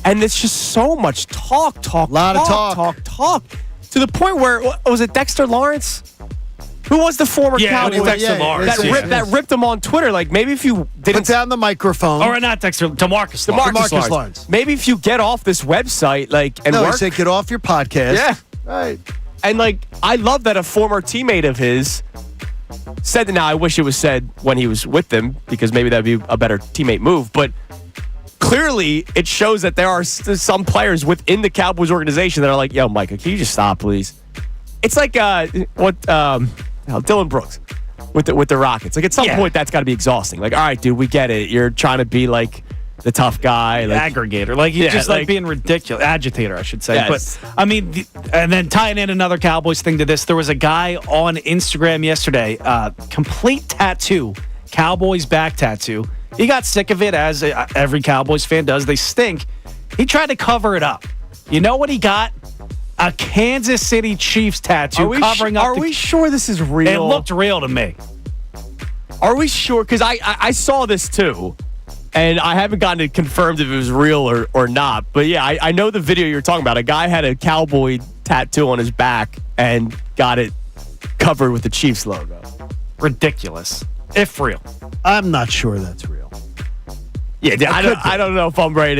And it's just so much talk. A lot of talk. To the point where, was it Dexter Lawrence? Who was the former Cowboy? Dexter Lawrence. That ripped him on Twitter. Like, maybe if you didn't... Put down the microphone. Or not Dexter, DeMarcus Lawrence. Maybe if you get off this website, and no, work... he said get off your podcast. Yeah. Right. And, I love that a former teammate of his said that. Now, I wish it was said when he was with them, because maybe that would be a better teammate move, but clearly it shows that there are some players within the Cowboys organization that are like, yo, Micah, can you just stop, please? It's like Dylan Brooks with the Rockets. At some point, that's got to be exhausting. All right, dude, we get it. You're trying to be the tough guy, aggregator, he's just being ridiculous, agitator, I should say. Yes. But I mean, and then tying in another Cowboys thing to this, there was a guy on Instagram yesterday, complete tattoo, Cowboys back tattoo. He got sick of it, as every Cowboys fan does. They stink. He tried to cover it up. You know what he got? A Kansas City Chiefs tattoo covering up. Are we sure this is real? It looked real to me. Are we sure? Because I saw this too, and I haven't gotten it confirmed if it was real or not. But yeah, I know the video you're talking about. A guy had a Cowboy tattoo on his back and got it covered with the Chiefs logo. Ridiculous. If real. I'm not sure that's real. Yeah, I don't know if I'm right.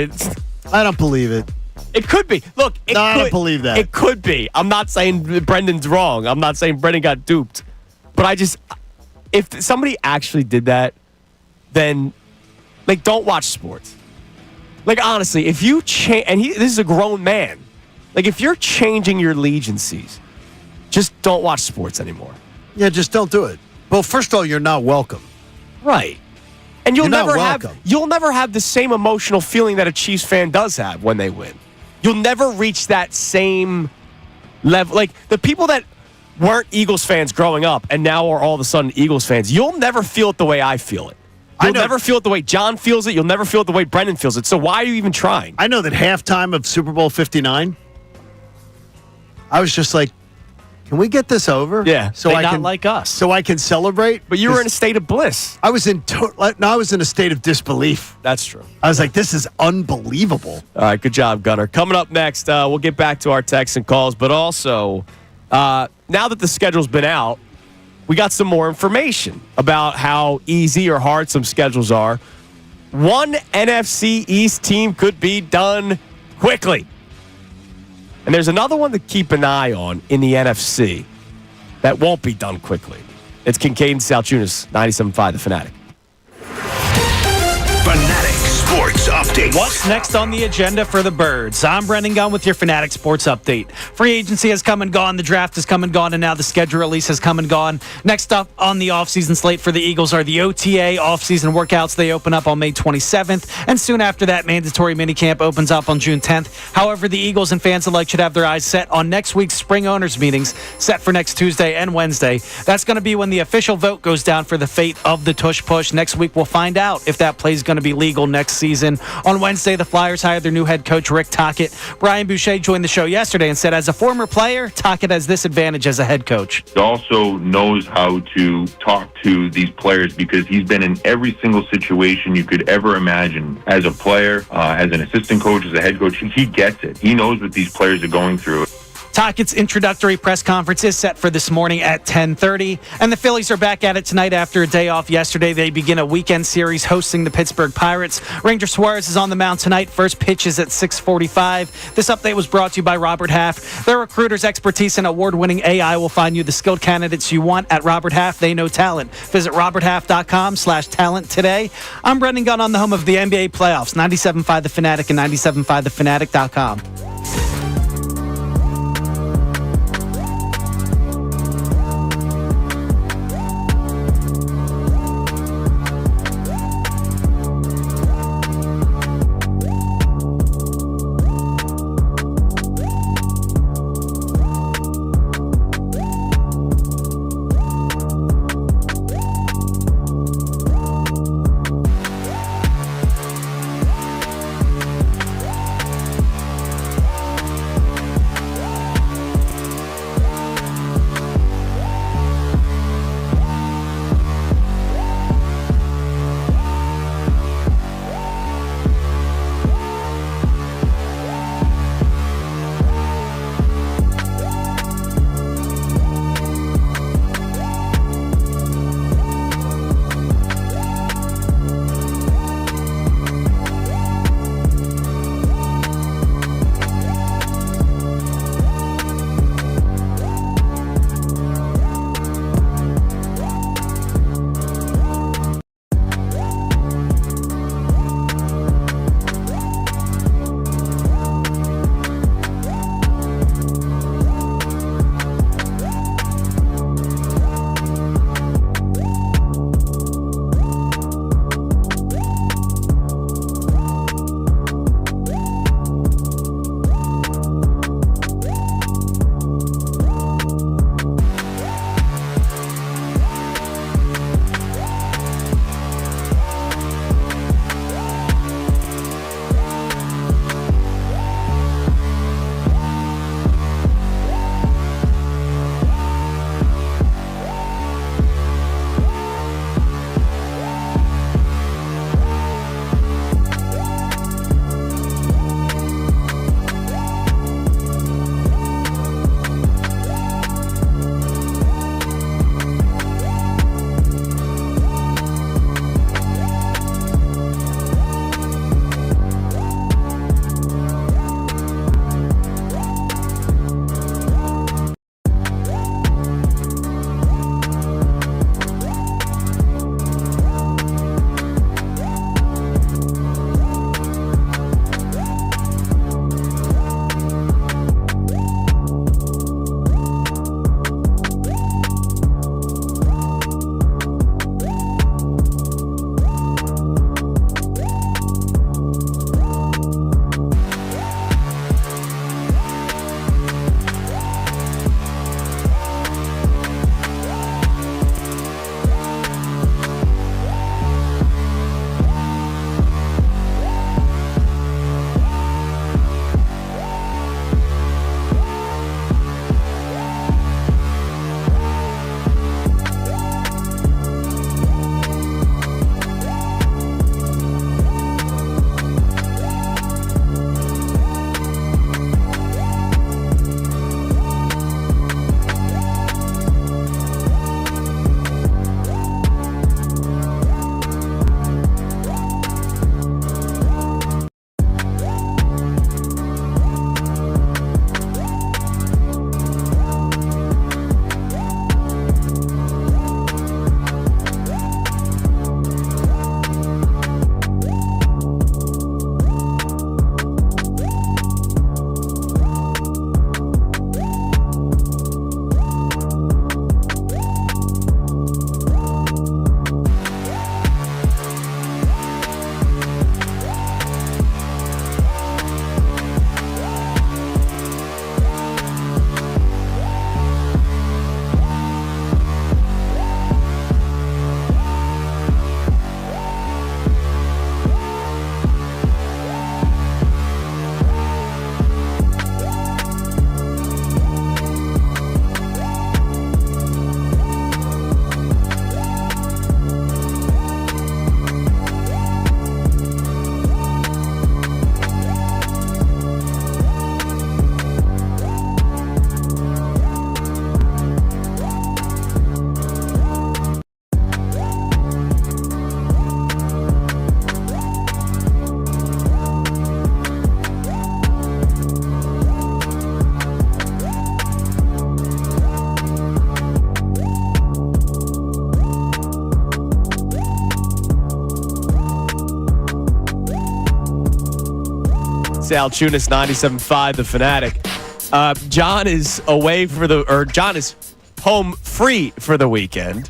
I don't believe it. It could be. Look, I don't believe that. It could be. I'm not saying Brendan's wrong. I'm not saying Brendan got duped. But if somebody actually did that, then, don't watch sports. Honestly, if you change, and this is a grown man, if you're changing your allegiances, just don't watch sports anymore. Yeah, just don't do it. Well, first of all, you're not welcome. Right. And you'll You're not never have the same emotional feeling that a Chiefs fan does have when they win. You'll never reach that same level. The people that weren't Eagles fans growing up and now are all of a sudden Eagles fans, you'll never feel it the way I feel it. You'll never feel it the way John feels it. You'll never feel it the way Brendan feels it. So why are you even trying? I know that halftime of Super Bowl 59, I was just like, can we get this over? Yeah. Not like us. So I can celebrate? But you were in a state of bliss. I was in a state of disbelief. That's true. I was like, this is unbelievable. All right, good job, Gunner. Coming up next, we'll get back to our texts and calls, but also, now that the schedule's been out, we got some more information about how easy or hard some schedules are. One NFC East team could be done quickly. And there's another one to keep an eye on in the NFC that won't be done quickly. It's Kincade Salciunas, 97.5 The Fanatic. Fanatic Sports Update. What's next on the agenda for the Birds? I'm Brendan Gunn with your Fanatic Sports Update. Free agency has come and gone. The draft has come and gone. And now the schedule release has come and gone. Next up on the offseason slate for the Eagles are the OTA offseason workouts. They open up on May 27th. And soon after that, mandatory minicamp opens up on June 10th. However, the Eagles and fans alike should have their eyes set on next week's spring owners meetings set for next Tuesday and Wednesday. That's going to be when the official vote goes down for the fate of the tush push. Next week, we'll find out if that play is going to be legal next season. On Wednesday, the Flyers hired their new head coach, Rick Tocchet. Brian Boucher joined the show yesterday and said, as a former player, Tocchet has this advantage as a head coach. He also knows how to talk to these players because he's been in every single situation you could ever imagine. As a player, as an assistant coach, as a head coach, he gets it. He knows what these players are going through. Tocchet's introductory press conference is set for this morning at 10:30, and the Phillies are back at it tonight after a day off yesterday. They begin a weekend series hosting the Pittsburgh Pirates. Ranger Suarez is on the mound tonight. First pitch is at 6:45. This update was brought to you by Robert Half. Their recruiters' expertise and award-winning AI will find you the skilled candidates you want at Robert Half. They know talent. Visit roberthalf.com/talent today. I'm Brendan Gunn on the home of the NBA playoffs, 97.5 The Fanatic and 97.5thefanatic.com. Salciunas, 97.5 The Fanatic. John is John is home free for the weekend.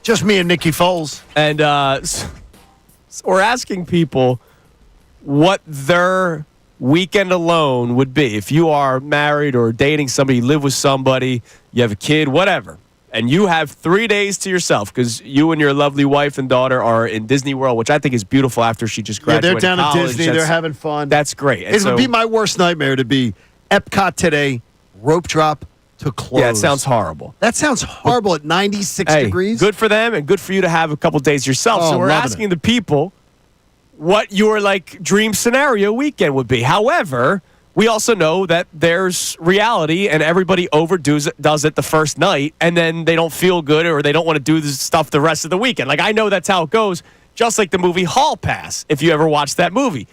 Just me and Nikki Foles. And so we're asking people what their weekend alone would be. If you are married or dating somebody, you live with somebody, you have a kid, whatever, and you have 3 days to yourself because you and your lovely wife and daughter are in Disney World, which I think is beautiful after she just graduated. Yeah, they're down college. at Disney. They're having fun. That's great. It would be my worst nightmare to be Epcot today, rope drop to close. Yeah, it sounds horrible. That sounds horrible at 96 degrees. Good for them and good for you to have a couple days yourself. Oh, so we're asking the people what your dream scenario weekend would be. However, we also know that there's reality and everybody does it the first night and then they don't feel good or they don't want to do this stuff the rest of the weekend. I know that's how it goes, just like the movie Hall Pass, if you ever watched that movie.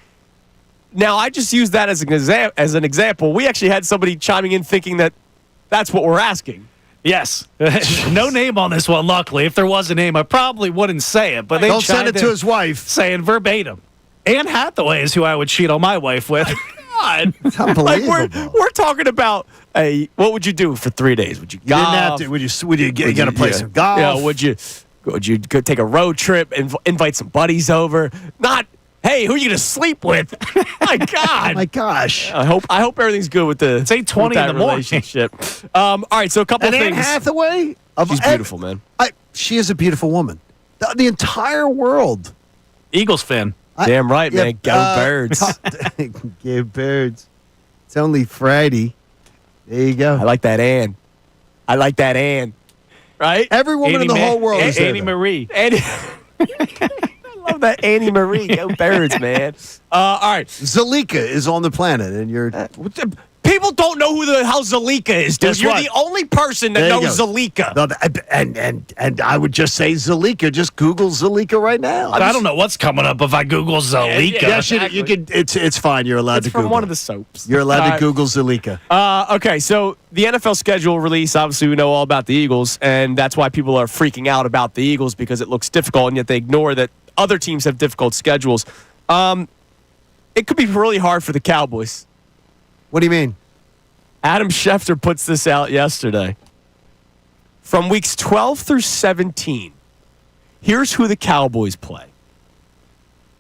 Now, I just use that as an example. We actually had somebody chiming in thinking that that's what we're asking. Yes. No name on this one, luckily. If there was a name, I probably wouldn't say it. But they don't send it to his wife. Saying verbatim. Anne Hathaway is who I would cheat on my wife with. God. It's unbelievable. We're talking about what would you do for 3 days? Would you golf? You didn't have to. Would you got to play some golf? Yeah, would you go take a road trip and invite some buddies over? Not, hey, who are you going to sleep with? My God. Oh my gosh. I hope everything's good with the. It's 8:20 in the morning. Relationship. All right, so a couple And of things. Anne Hathaway? She's beautiful, man. She is a beautiful woman. The entire world. Eagles fan. Damn right, man. Go Birds. Go Birds. It's only Friday. There you go. I like that Ann. Right? Every woman in the whole world is Annie Marie. Annie. I love that Annie Marie. Go Birds, man. All right. Zalika is on the planet, and you're... People don't know who the hell Zalika is, dude. Guess You're what? the only person that knows Zalika. No, and I would just say Zalika. Just Google Zalika right now. I don't know what's coming up if I Google Zalika. Yeah, you can. It's fine. You're allowed It's to from Google. one of the soaps. You're allowed to Google Zalika. Okay, so the NFL schedule release, obviously we know all about the Eagles, and that's why people are freaking out about the Eagles because it looks difficult, and yet they ignore that other teams have difficult schedules. It could be really hard for the Cowboys. What do you mean? Adam Schefter puts this out yesterday. From weeks 12 through 17, here's who the Cowboys play.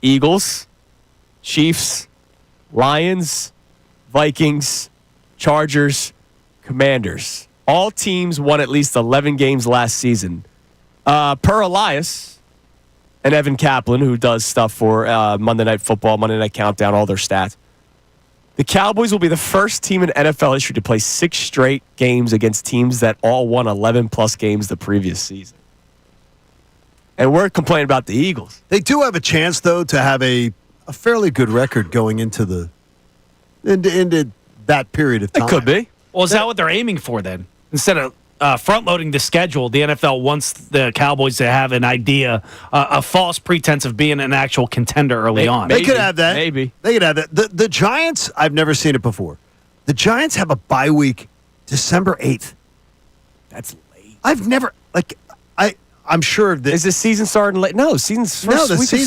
Eagles, Chiefs, Lions, Vikings, Chargers, Commanders. All teams won at least 11 games last season. Per Elias and Evan Kaplan, who does stuff for Monday Night Football, Monday Night Countdown, all their stats. The Cowboys will be the first team in NFL history to play 6 straight games against teams that all won 11-plus games the previous season. And we're complaining about the Eagles. They do have a chance, though, to have a fairly good record going into that period of time. It could be. Well, is that what they're aiming for then? Instead of front-loading the schedule, the NFL wants the Cowboys to have an idea, a false pretense of being an actual contender early on. They could have that. Maybe. They could have that. The Giants, I've never seen it before. The Giants have a bye week December 8th. That's late. I've never, I'm sure that. Is the season starting late? No, the season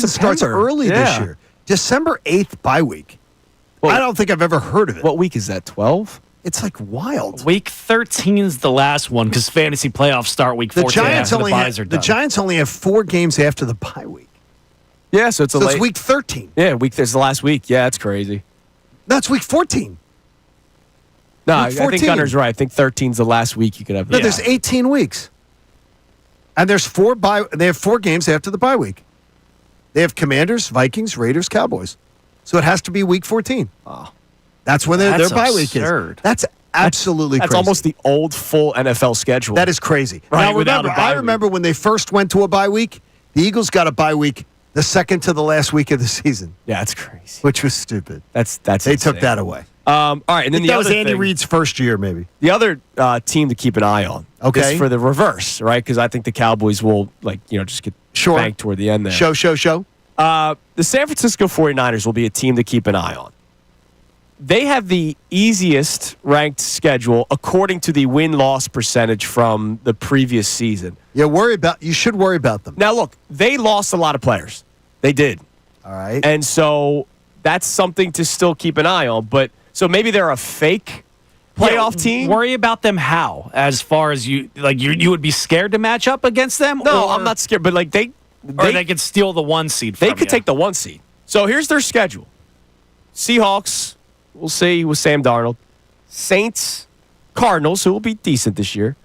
starts early this year. December 8th bye week. Well, I don't think I've ever heard of it. What week is that, 12? It's like wild. Week 13 is the last one because fantasy playoffs start week 14 after the buys are done. The Giants only have 4 games after the bye week. Yeah, so it's it's week 13. Yeah, there's the last week. Yeah, that's crazy. That's week 14. No, I think Gunner's right. I think 13's the last week you could have. No, there's 18 weeks. And there's they have 4 games after the bye week. They have Commanders, Vikings, Raiders, Cowboys. So it has to be week 14. Oh. That's when their bye week is. That's absolutely crazy. That's almost the old full NFL schedule. That is crazy. Right, now, I remember when they first went to a bye week, the Eagles got a bye week the second to the last week of the season. Yeah, that's crazy. Which was stupid. They insane. Took that away. All right, and then that was Andy Reid's first year, maybe. The other team to keep an eye on is for the reverse, right? Because I think the Cowboys will, just get banked toward the end there. Show. The San Francisco 49ers will be a team to keep an eye on. They have the easiest ranked schedule according to the win-loss percentage from the previous season. You should worry about them. Now, look, they lost a lot of players. They did. All right. And so that's something to still keep an eye on. But so maybe they're a fake playoff team. Worry about them how? As far as you would be scared to match up against them? No, I'm not scared. But like they could steal the 1 seed from They could take the 1 seed. So here's their schedule. Seahawks, we'll see with Sam Darnold. Saints, Cardinals, who will be decent this year.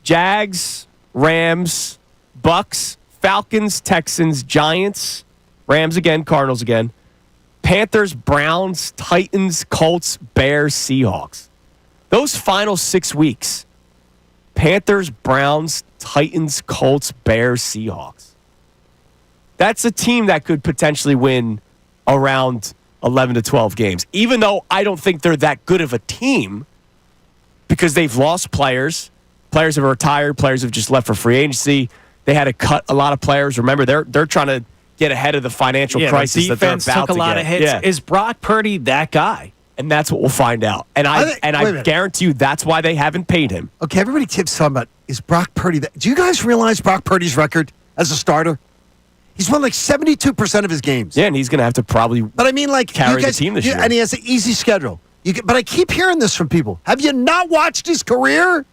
Jags, Rams, Bucks, Falcons, Texans, Giants, Rams again, Cardinals again. Panthers, Browns, Titans, Colts, Bears, Seahawks. Those final 6 weeks, Panthers, Browns, Titans, Colts, Bears, Seahawks. That's a team that could potentially win around 11 to 12 games, even though I don't think they're that good of a team because they've lost players. Players have retired. Players have just left for free agency. They had to cut a lot of players. Remember, they're trying to get ahead of the financial crisis that they're about to get. Defense took a lot of hits. Yeah. Is Brock Purdy that guy? And that's what we'll find out. And I guarantee you that's why they haven't paid him. Okay, everybody keeps talking about, is Brock Purdy that? Do you guys realize Brock Purdy's record as a starter? He's won like 72% of his games. Yeah, and he's going to have to probably carry the team this year. And he has an easy schedule. But I keep hearing this from people. Have you not watched his career?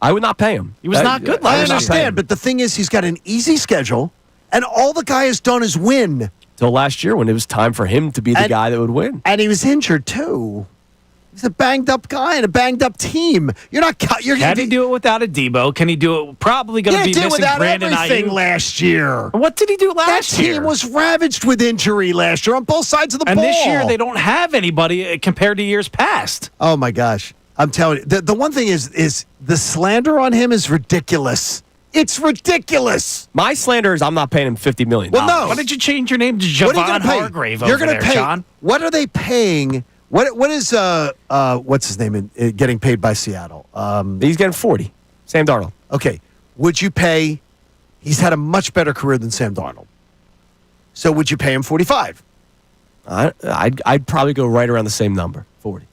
I would not pay him. He was not good last year. I understand, but the thing is, he's got an easy schedule, and all the guy has done is win. Till last year when it was time for him to be the guy that would win. And he was injured, too. He's a banged-up guy and a banged-up team. Can he do it without a Debo? Can he do it? Probably going to be missing without Brandon everything Ayuk last year. What did he do last year? That team was ravaged with injury last year on both sides of the ball. And this year they don't have anybody compared to years past. Oh, my gosh. I'm telling you. The one thing is the slander on him is ridiculous. It's ridiculous. My slander is I'm not paying him $50 million. Well, no. Why did you change your name to Javon Hargrave over there, John? What are they paying? What is what's his name getting paid by Seattle? He's getting 40. Sam Darnold. Okay. Would you pay? He's had a much better career than Sam Darnold. So would you pay him 45? I'd probably go right around the same number, 40.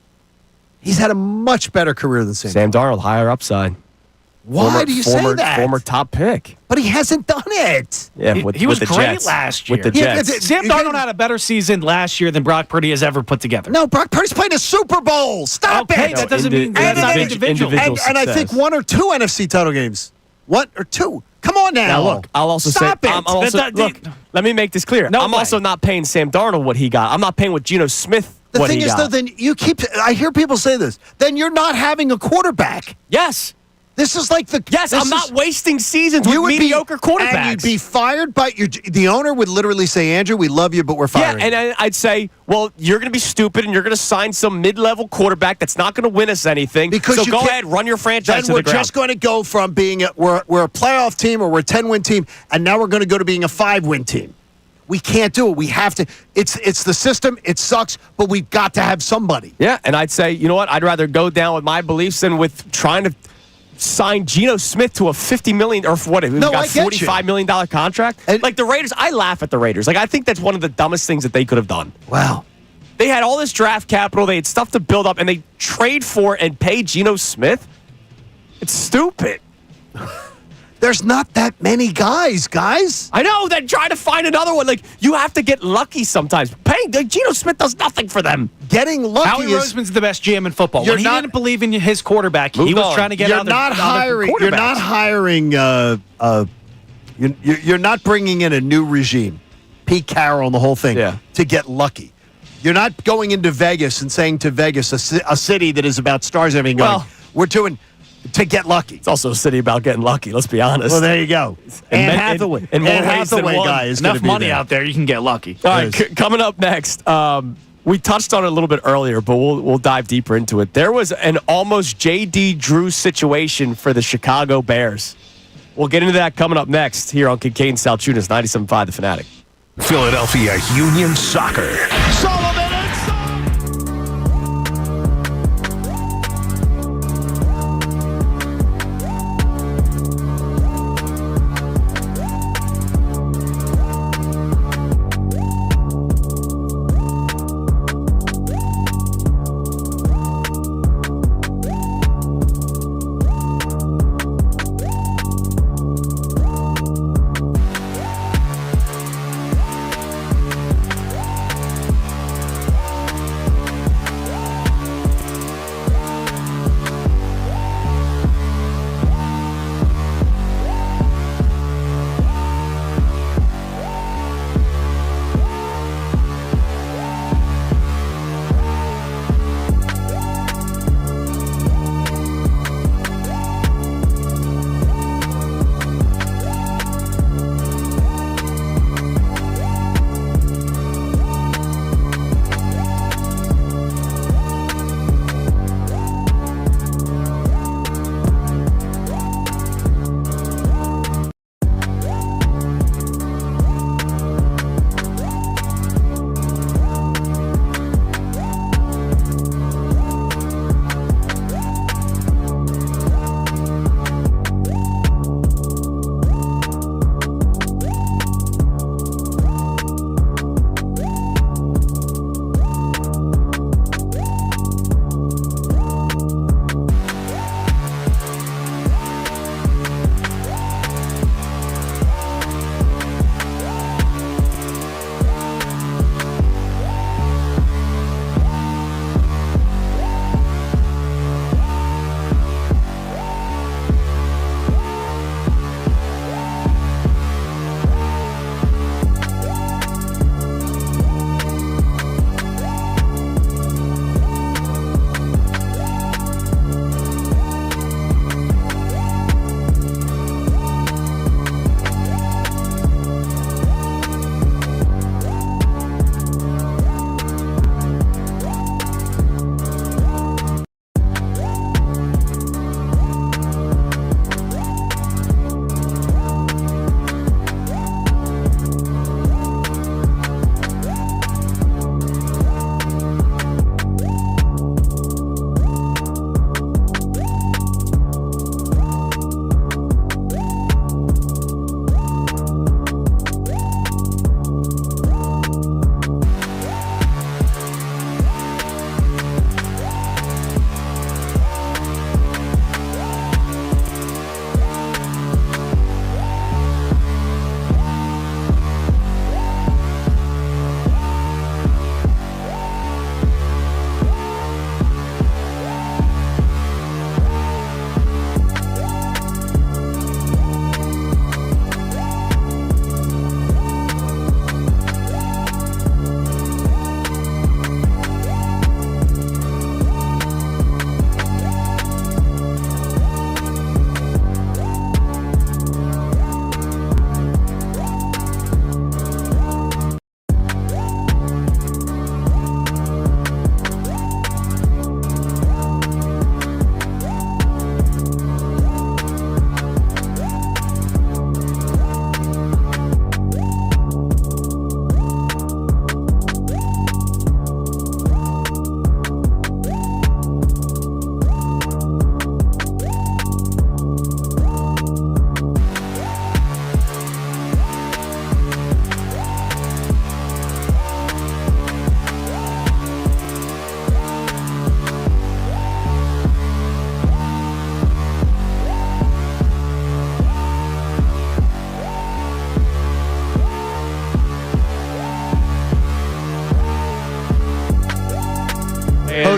He's had a much better career than Sam Darnold, higher upside. Why do you say that? Former top pick. But he hasn't done it. Yeah, he was the great Jets. last year. With the Jets. Sam Darnold had a better season last year than Brock Purdy has ever put together. No, Brock Purdy's played a Super Bowl. Stop it. That doesn't mean that's not individual. And I think 1 or 2 NFC title games. 1 or 2. Come on now. Now look, I'll also Stop say. Look, let me make this clear. I'm also not paying Sam Darnold what he got. I'm not paying with Geno Smith. The thing is, though, then I hear people say this. Then you're not having a quarterback. Yes. This is like the. Yes, I'm not wasting seasons with mediocre quarterbacks. And you'd be fired by the owner would literally say, Andrew, we love you, but we're firing. Yeah, and I'd say, well, you're going to be stupid and you're going to sign some mid-level quarterback that's not going to win us anything. So go ahead, run your franchise to the ground. Then we're just going to go from being we're a playoff team or we're a 10-win team, and now we're going to go to being a 5-win team. We can't do it. We have to. It's the system. It sucks, but we've got to have somebody. Yeah, and I'd say, you know what? I'd rather go down with my beliefs than with trying to sign Geno Smith to a $50 million or what? We've got $45 million contract. Like the Raiders, I laugh at the Raiders. Like I think that's one of the dumbest things that they could have done. Wow. They had all this draft capital. They had stuff to build up, and they trade for and pay Geno Smith. It's stupid. There's not that many guys. I know. Then try to find another one. Like, you have to get lucky sometimes. Geno Smith does nothing for them. Getting lucky Howie Roseman's the best GM in football. When he didn't believe in his quarterback, he was trying to get other quarterbacks. You're not hiring. You're not bringing in a new regime, Pete Carroll and the whole thing, to get lucky. You're not going into Vegas and saying to Vegas, a city that is about stars and everything, going, we're doing to get lucky. It's also a city about getting lucky, let's be honest. Well, there you go. Anne Hathaway. And Anne Hathaway guy is enough money out there, you can get lucky. All right, coming up next, we touched on it a little bit earlier, but we'll dive deeper into it. There was an almost J.D. Drew situation for the Chicago Bears. We'll get into that coming up next here on Kincade Salciunas, 97.5 The Fanatic. Philadelphia Union Soccer.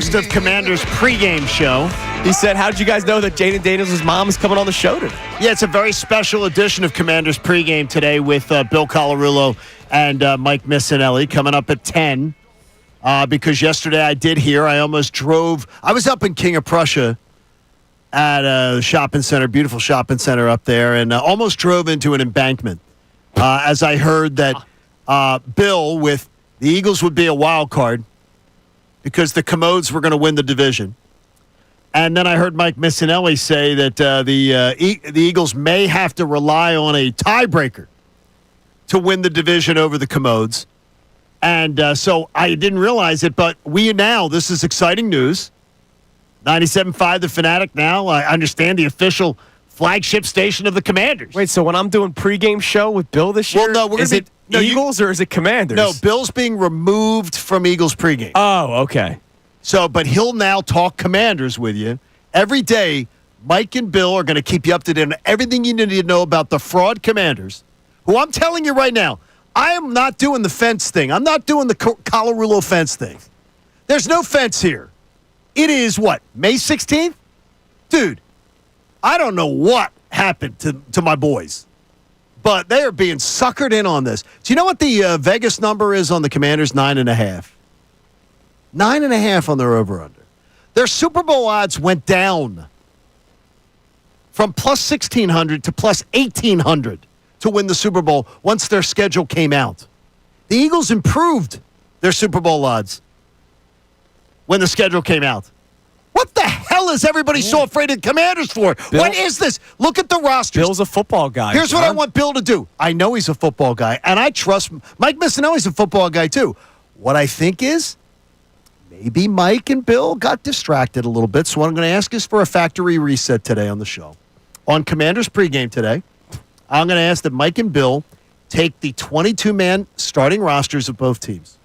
host of Commander's pregame show. He said, how'd you guys know that Jaden Daniels' mom is coming on the show today? Yeah, it's a very special edition of Commander's pregame today with Bill Colarulo and Mike Missanelli coming up at 10. Because yesterday I did hear, I almost drove. I was up in King of Prussia at a shopping center, beautiful shopping center up there, and almost drove into an embankment as I heard that Bill with the Eagles would be a wild card because the Commodes were going to win the division. And then I heard Mike Missanelli say that the Eagles may have to rely on a tiebreaker to win the division over the Commodes. And so I didn't realize it, but this is exciting news. 97.5 The Fanatic now, I understand, the official flagship station of the Commanders. Wait, so when I'm doing pregame show with Bill this year, is it Eagles or is it Commanders? No, Bill's being removed from Eagles pregame. Oh, okay. So, but he'll now talk Commanders with you. Every day, Mike and Bill are going to keep you up to date on everything you need to know about the fraud Commanders, who I'm telling you right now, I am not doing the fence thing. I'm not doing the Colarulo fence thing. There's no fence here. It is what, May 16th? Dude, I don't know what happened to my boys, but they are being suckered in on this. Do you know what the Vegas number is on the Commanders? 9.5. 9.5 on their over-under. Their Super Bowl odds went down from plus 1,600 to plus 1,800 to win the Super Bowl once their schedule came out. The Eagles improved their Super Bowl odds when the schedule came out. What the hell is everybody so afraid of Commanders for? Bill, what is this? Look at the rosters. Bill's a football guy. Here's what I want Bill to do. I know he's a football guy, and I trust Mike Missanelli's a football guy too. What I think is maybe Mike and Bill got distracted a little bit, so what I'm going to ask is for a factory reset today on the show. On Commanders pregame today, I'm going to ask that Mike and Bill take the 22-man starting rosters of both teams.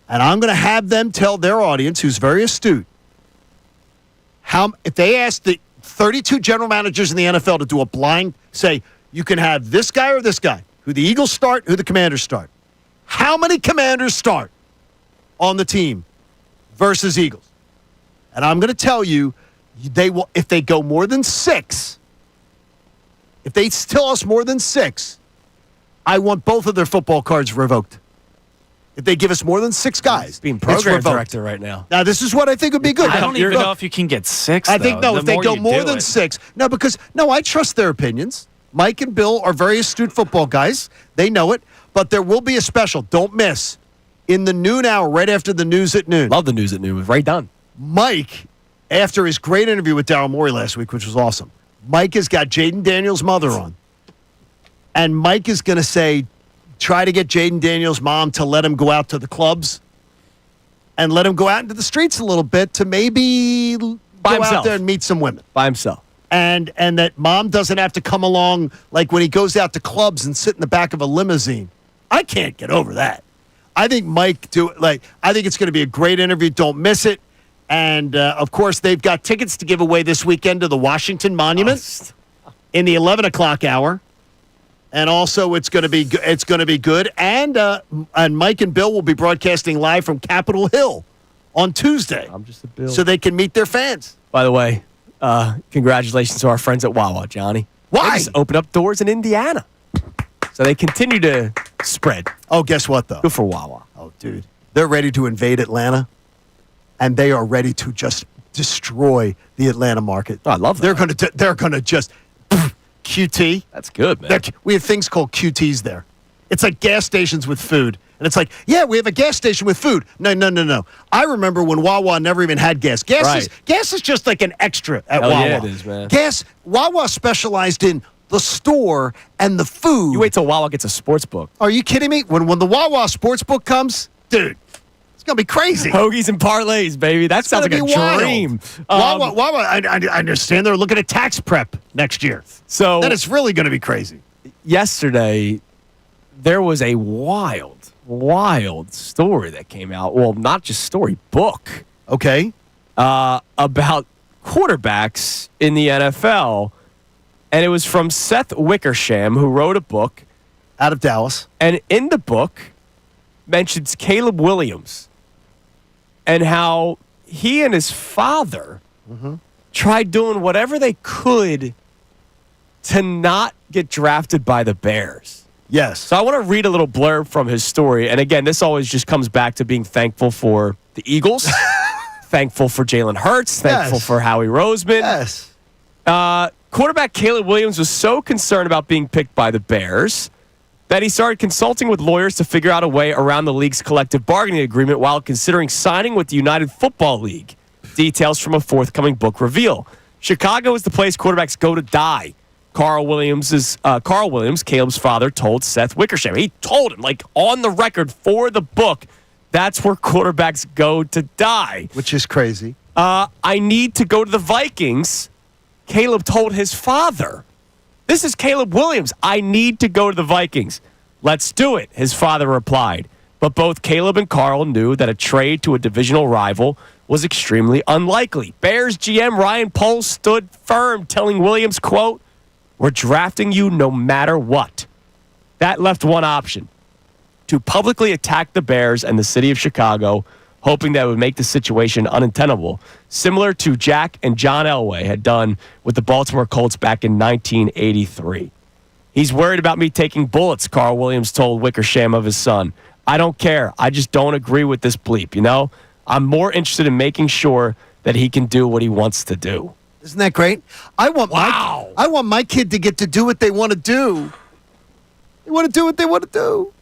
And I'm going to have them tell their audience, who's very astute, if they ask the 32 general managers in the NFL to do a blind, say, you can have this guy or this guy, who the Eagles start, who the Commanders start. How many Commanders start on the team versus Eagles? And I'm going to tell you, they will, if they go more than 6, if they tell us more than 6, I want both of their football cards revoked. If they give us more than 6 guys, being program director right now. Now, this is what I think would be good. I don't even know if you can get 6. I think, though. if they go more than 6. No, because, I trust their opinions. Mike and Bill are very astute football guys. They know it. But there will be a special. Don't miss. In the noon hour, right after the news at noon. Love the news at noon. Right done. Mike, after his great interview with Daryl Morey last week, which was awesome, Mike has got Jaden Daniels' mother on. And Mike is going to try to get Jaden Daniels' mom to let him go out to the clubs and let him go out into the streets a little bit to maybe go out there and meet some women. By himself. And that mom doesn't have to come along like when he goes out to clubs and sit in the back of a limousine. I can't get over that. I think I think it's going to be a great interview. Don't miss it. And, of course, they've got tickets to give away this weekend to the Washington Monument in the 11 o'clock hour. And also, it's going to be good. And Mike and Bill will be broadcasting live from Capitol Hill on Tuesday. I'm just a Bill. So they can meet their fans. By the way, congratulations to our friends at Wawa, Johnny. Why? They just opened up doors in Indiana. So they continue to spread. Oh, guess what, though? Good for Wawa. Oh, dude. They're ready to invade Atlanta, and they are ready to just destroy the Atlanta market. Oh, I love that. They're going to just QT. That's good, man. We have things called QTs there. It's like gas stations with food. And it's like, yeah, we have a gas station with food. No. I remember when Wawa never even had gas. Gas is just like an extra at Wawa. Yeah, it is, man. Wawa specialized in the store and the food. You wait till Wawa gets a sports book. Are you kidding me? When the Wawa sports book comes, dude, it's going to be crazy. Hoagies and parlays, baby. That sounds like a dream. Wawa, I understand they're looking at tax prep next year. So then it's really going to be crazy. Yesterday, there was a wild story that came out. Well, not just story, book. Okay. About quarterbacks in the NFL. And it was from Seth Wickersham, who wrote a book. Out of Dallas. And in the book mentions Caleb Williams and how he and his father tried doing whatever they could to not get drafted by the Bears. Yes. So I want to read a little blurb from his story. And again, this always just comes back to being thankful for the Eagles, thankful for Jalen Hurts, thankful for Howie Roseman. Yes. Quarterback Caleb Williams was so concerned about being picked by the Bears that he started consulting with lawyers to figure out a way around the league's collective bargaining agreement while considering signing with the United Football League. Details from a forthcoming book reveal. Chicago is the place quarterbacks go to die. Carl Williams, Caleb's father, told Seth Wickersham. He told him, like, on the record for the book, that's where quarterbacks go to die. Which is crazy. I need to go to the Vikings, Caleb told his father. This is Caleb Williams. I need to go to the Vikings. Let's do it, his father replied. But both Caleb and Carl knew that a trade to a divisional rival was extremely unlikely. Bears GM Ryan Poles stood firm, telling Williams, quote, "We're drafting you no matter what." That left one option: to publicly attack the Bears and the city of Chicago, hoping that it would make the situation untenable, similar to Jack and John Elway had done with the Baltimore Colts back in 1983. He's worried about me taking bullets, Carl Williams told Wickersham of his son. I don't care. I just don't agree with this bleep, you know? I'm more interested in making sure that he can do what he wants to do. Isn't that great? I want my kid to get to do what they want to do. They want to do what they want to do.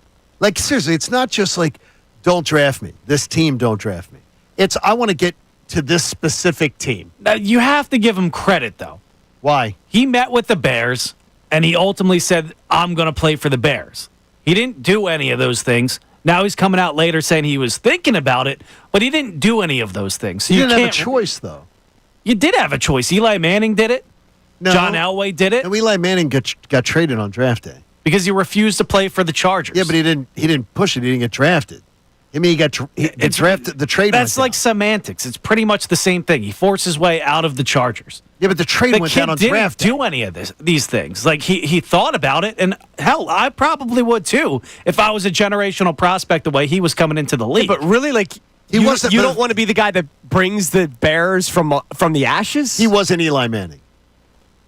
Like, seriously, it's not just like, don't draft me. This team don't draft me. It's, I want to get to this specific team. Now, you have to give him credit, though. Why? He met with the Bears, and he ultimately said, I'm going to play for the Bears. He didn't do any of those things. Now he's coming out later saying he was thinking about it, but he didn't do any of those things. So you didn't have a choice, though. You did have a choice. Eli Manning did it. No. John Elway did it. No, Eli Manning got traded on draft day. Because he refused to play for the Chargers. Yeah, but he didn't push it. He didn't get drafted. I mean, he drafted the trade. That's like semantics. It's pretty much the same thing. He forced his way out of the Chargers. Yeah, but the trade went down on draft day. He didn't do any of these things. Like, he thought about it, and hell, I probably would too if I was a generational prospect the way he was coming into the league. Yeah, but really, like, you don't want to be the guy that brings the Bears from the ashes? He wasn't Eli Manning.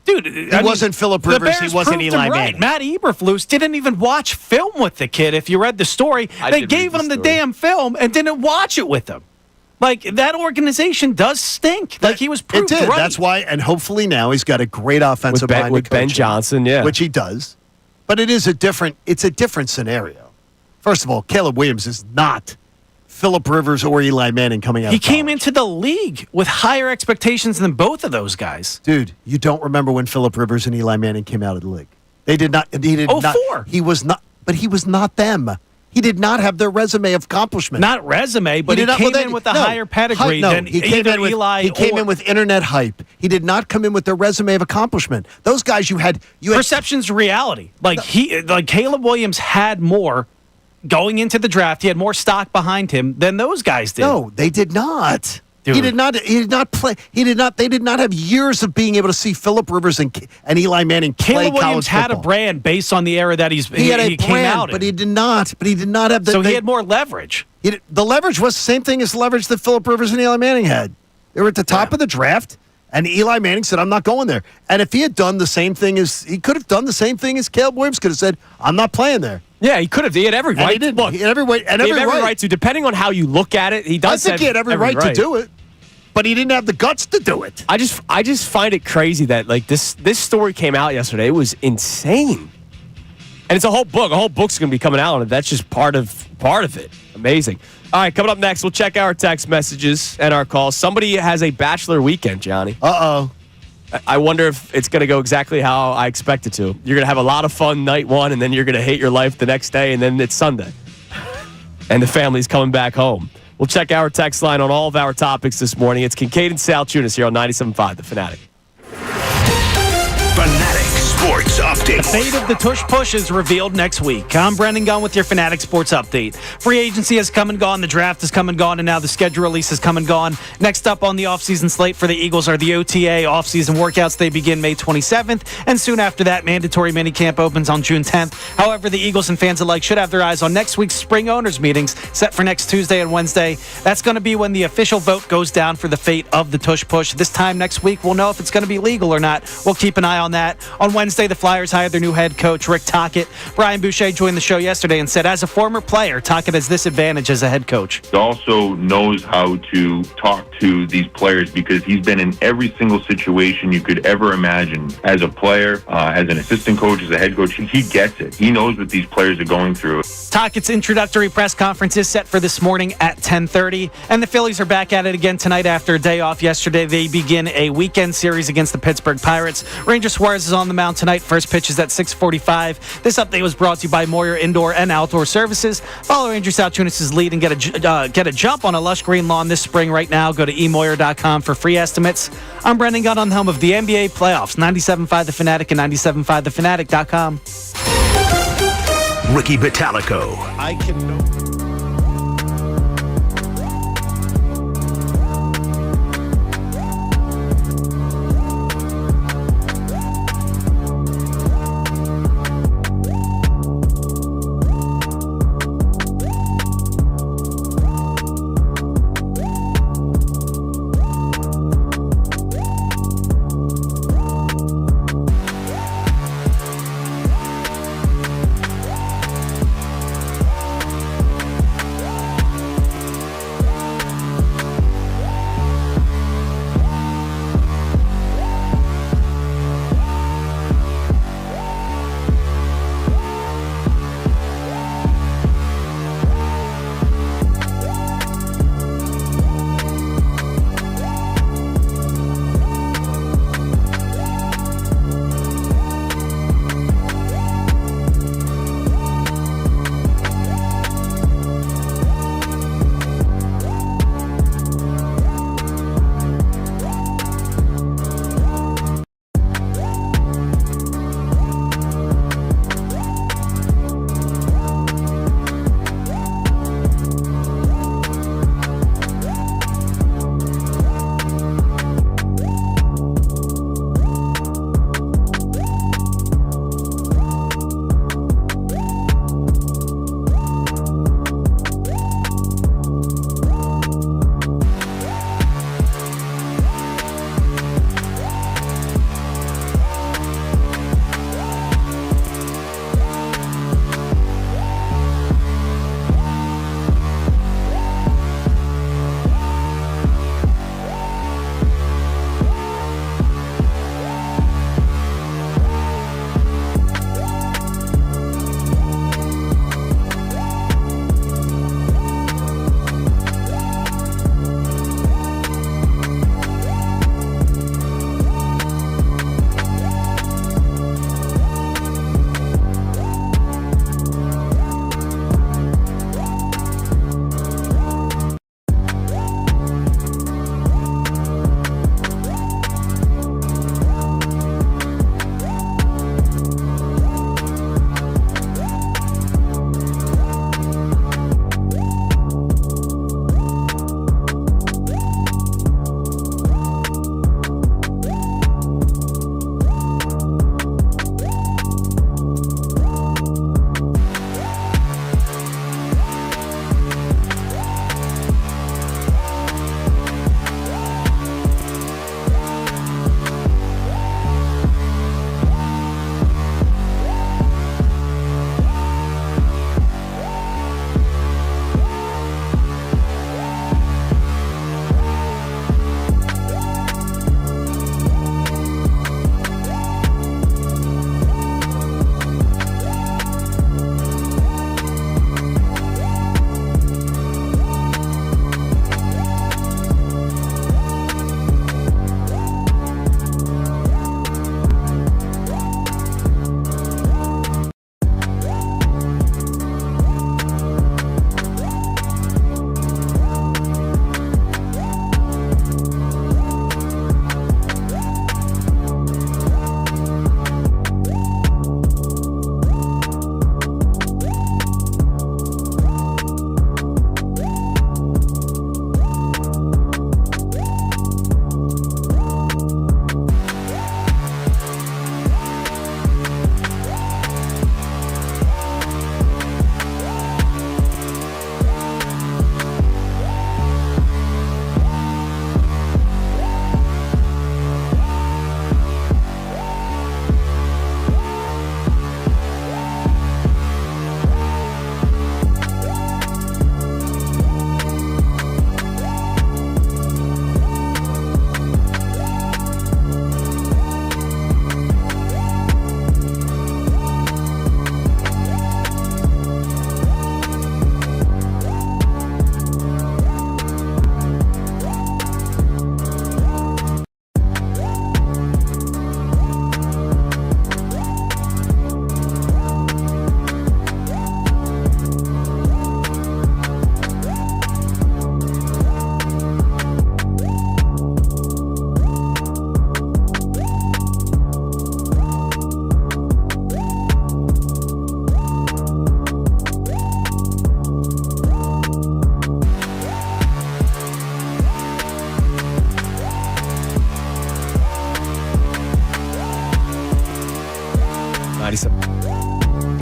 Dude, he wasn't Phillip Rivers. He wasn't Eli Manning. Matt Eberflus didn't even watch film with the kid. If you read the story, they gave him the damn film and didn't watch it with him. Like, that organization does stink. Like, he was proved It did. right. That's why, and hopefully now he's got a great offensive mind with Ben Johnson, yeah, which he does. But it's a different scenario. First of all, Caleb Williams is not Phillip Rivers or Eli Manning coming out. He came into the league with higher expectations than both of those guys. Dude, you don't remember when Phillip Rivers and Eli Manning came out of the league? They did not. He did not. He was not. But he was not them. He did not have their resume of accomplishment. Not resume, but he came in with a higher pedigree than either Eli. He came in with internet hype. He did not come in with their resume of accomplishment. Those guys you had perception's reality. Like Caleb Williams had more. Going into the draft, he had more stock behind him than those guys did. No, they did not. Dude. He did not play. They did not have years of being able to see Phillip Rivers and Eli Manning play Caleb Williams college had football. a brand based on the era that he had a came brand, out but in. he did not. But he did not have the. So he had more leverage. The leverage was the same thing as the leverage that Phillip Rivers and Eli Manning had. They were at the top of the draft, and Eli Manning said, "I'm not going there." And if he had done the same thing he could have done the same thing as Caleb Williams could have said, "I'm not playing there." Yeah, he could have. He had every right. And he did. Look, he had every right to. Depending on how you look at it, he does. I think he had every right to do it, but he didn't have the guts to do it. I just find it crazy that like this story came out yesterday. It was insane, and it's a whole book. A whole book's going to be coming out on it. That's just part of it. Amazing. All right, coming up next, we'll check our text messages and our calls. Somebody has a bachelor weekend, Johnny. Uh-oh. I wonder if it's going to go exactly how I expect it to. You're going to have a lot of fun night one, and then you're going to hate your life the next day, and then it's Sunday. And the family's coming back home. We'll check our text line on all of our topics this morning. It's Kincade Salciunas here on 97.5, The Fanatic. Fanatic Sports Update. Fate of the tush push is revealed next week. I'm Brendan Gunn with your Fanatic Sports Update. Free agency has come and gone, the draft has come and gone, and now the schedule release has come and gone. Next up on the offseason slate for the Eagles are the OTA offseason workouts. They begin May 27th, and soon after that, mandatory minicamp opens on June 10th. However, the Eagles and fans alike should have their eyes on next week's spring owners meetings set for next Tuesday and Wednesday. That's going to be when the official vote goes down for the fate of the tush push. This time next week, we'll know if it's going to be legal or not. We'll keep an eye on that. On Wednesday, the Flyers hired their new head coach, Rick Tocchet. Brian Boucher joined the show yesterday and said, as a former player, Tocchet has this advantage as a head coach. He also knows how to talk to these players because he's been in every single situation you could ever imagine. As a player, as an assistant coach, as a head coach, he gets it. He knows what these players are going through. Tocchet's introductory press conference is set for this morning at 10:30, and the Phillies are back at it again tonight after a day off yesterday. They begin a weekend series against the Pittsburgh Pirates. Ranger Suarez is on the mound tonight. First pitch is at 6:45. This update was brought to you by Moyer Indoor and Outdoor Services. Follow Ranger Salciunas' lead and get a jump on a lush green lawn this spring right now. Go to eMoyer.com for free estimates. I'm Brendan Gunn on the home of the NBA playoffs. 97.5 The Fanatic and 97.5thefanatic.com. Ricky Vitalico. I can.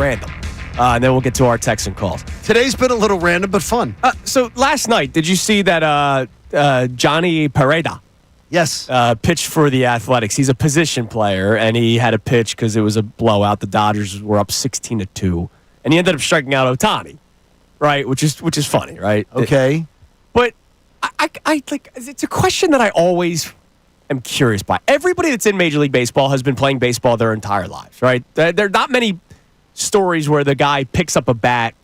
random. And then we'll get to our texts and calls. Today's been a little random, but fun. So last night, did you see that Johnny Pereda? Yes. Pitched for the Athletics. He's a position player, and he had a pitch because it was a blowout. The Dodgers were up 16-2, and he ended up striking out Ohtani, right? Which is funny, right? Okay. But I like it's a question that I always am curious by. Everybody that's in Major League Baseball has been playing baseball their entire lives, right? There are not many stories where the guy picks up a bat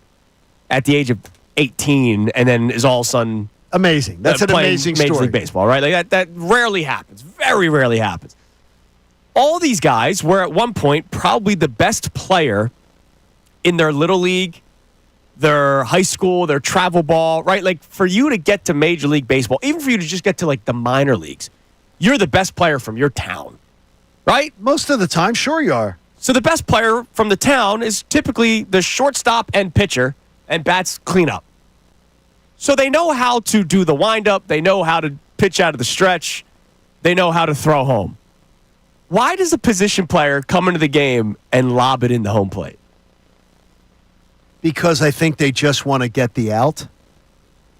at the age of 18 and then is all of a sudden amazing. That's an amazing story. Major League Baseball, right? Like that rarely happens. Very rarely happens. All these guys were at one point probably the best player in their little league, their high school, their travel ball, right? Like for you to get to Major League Baseball, even for you to just get to like the minor leagues, you're the best player from your town, right? Most of the time, sure you are. So the best player from the town is typically the shortstop and pitcher, and bats cleanup. So they know how to do the windup. They know how to pitch out of the stretch. They know how to throw home. Why does a position player come into the game and lob it in the home plate? Because I think they just want to get the out.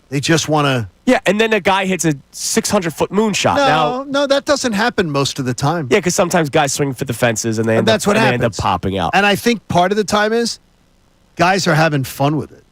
They just want to. Yeah, and then a guy hits a 600-foot moonshot. No, that doesn't happen most of the time. Yeah, because sometimes guys swing for the fences and they end up popping out. And I think part of the time is guys are having fun with it.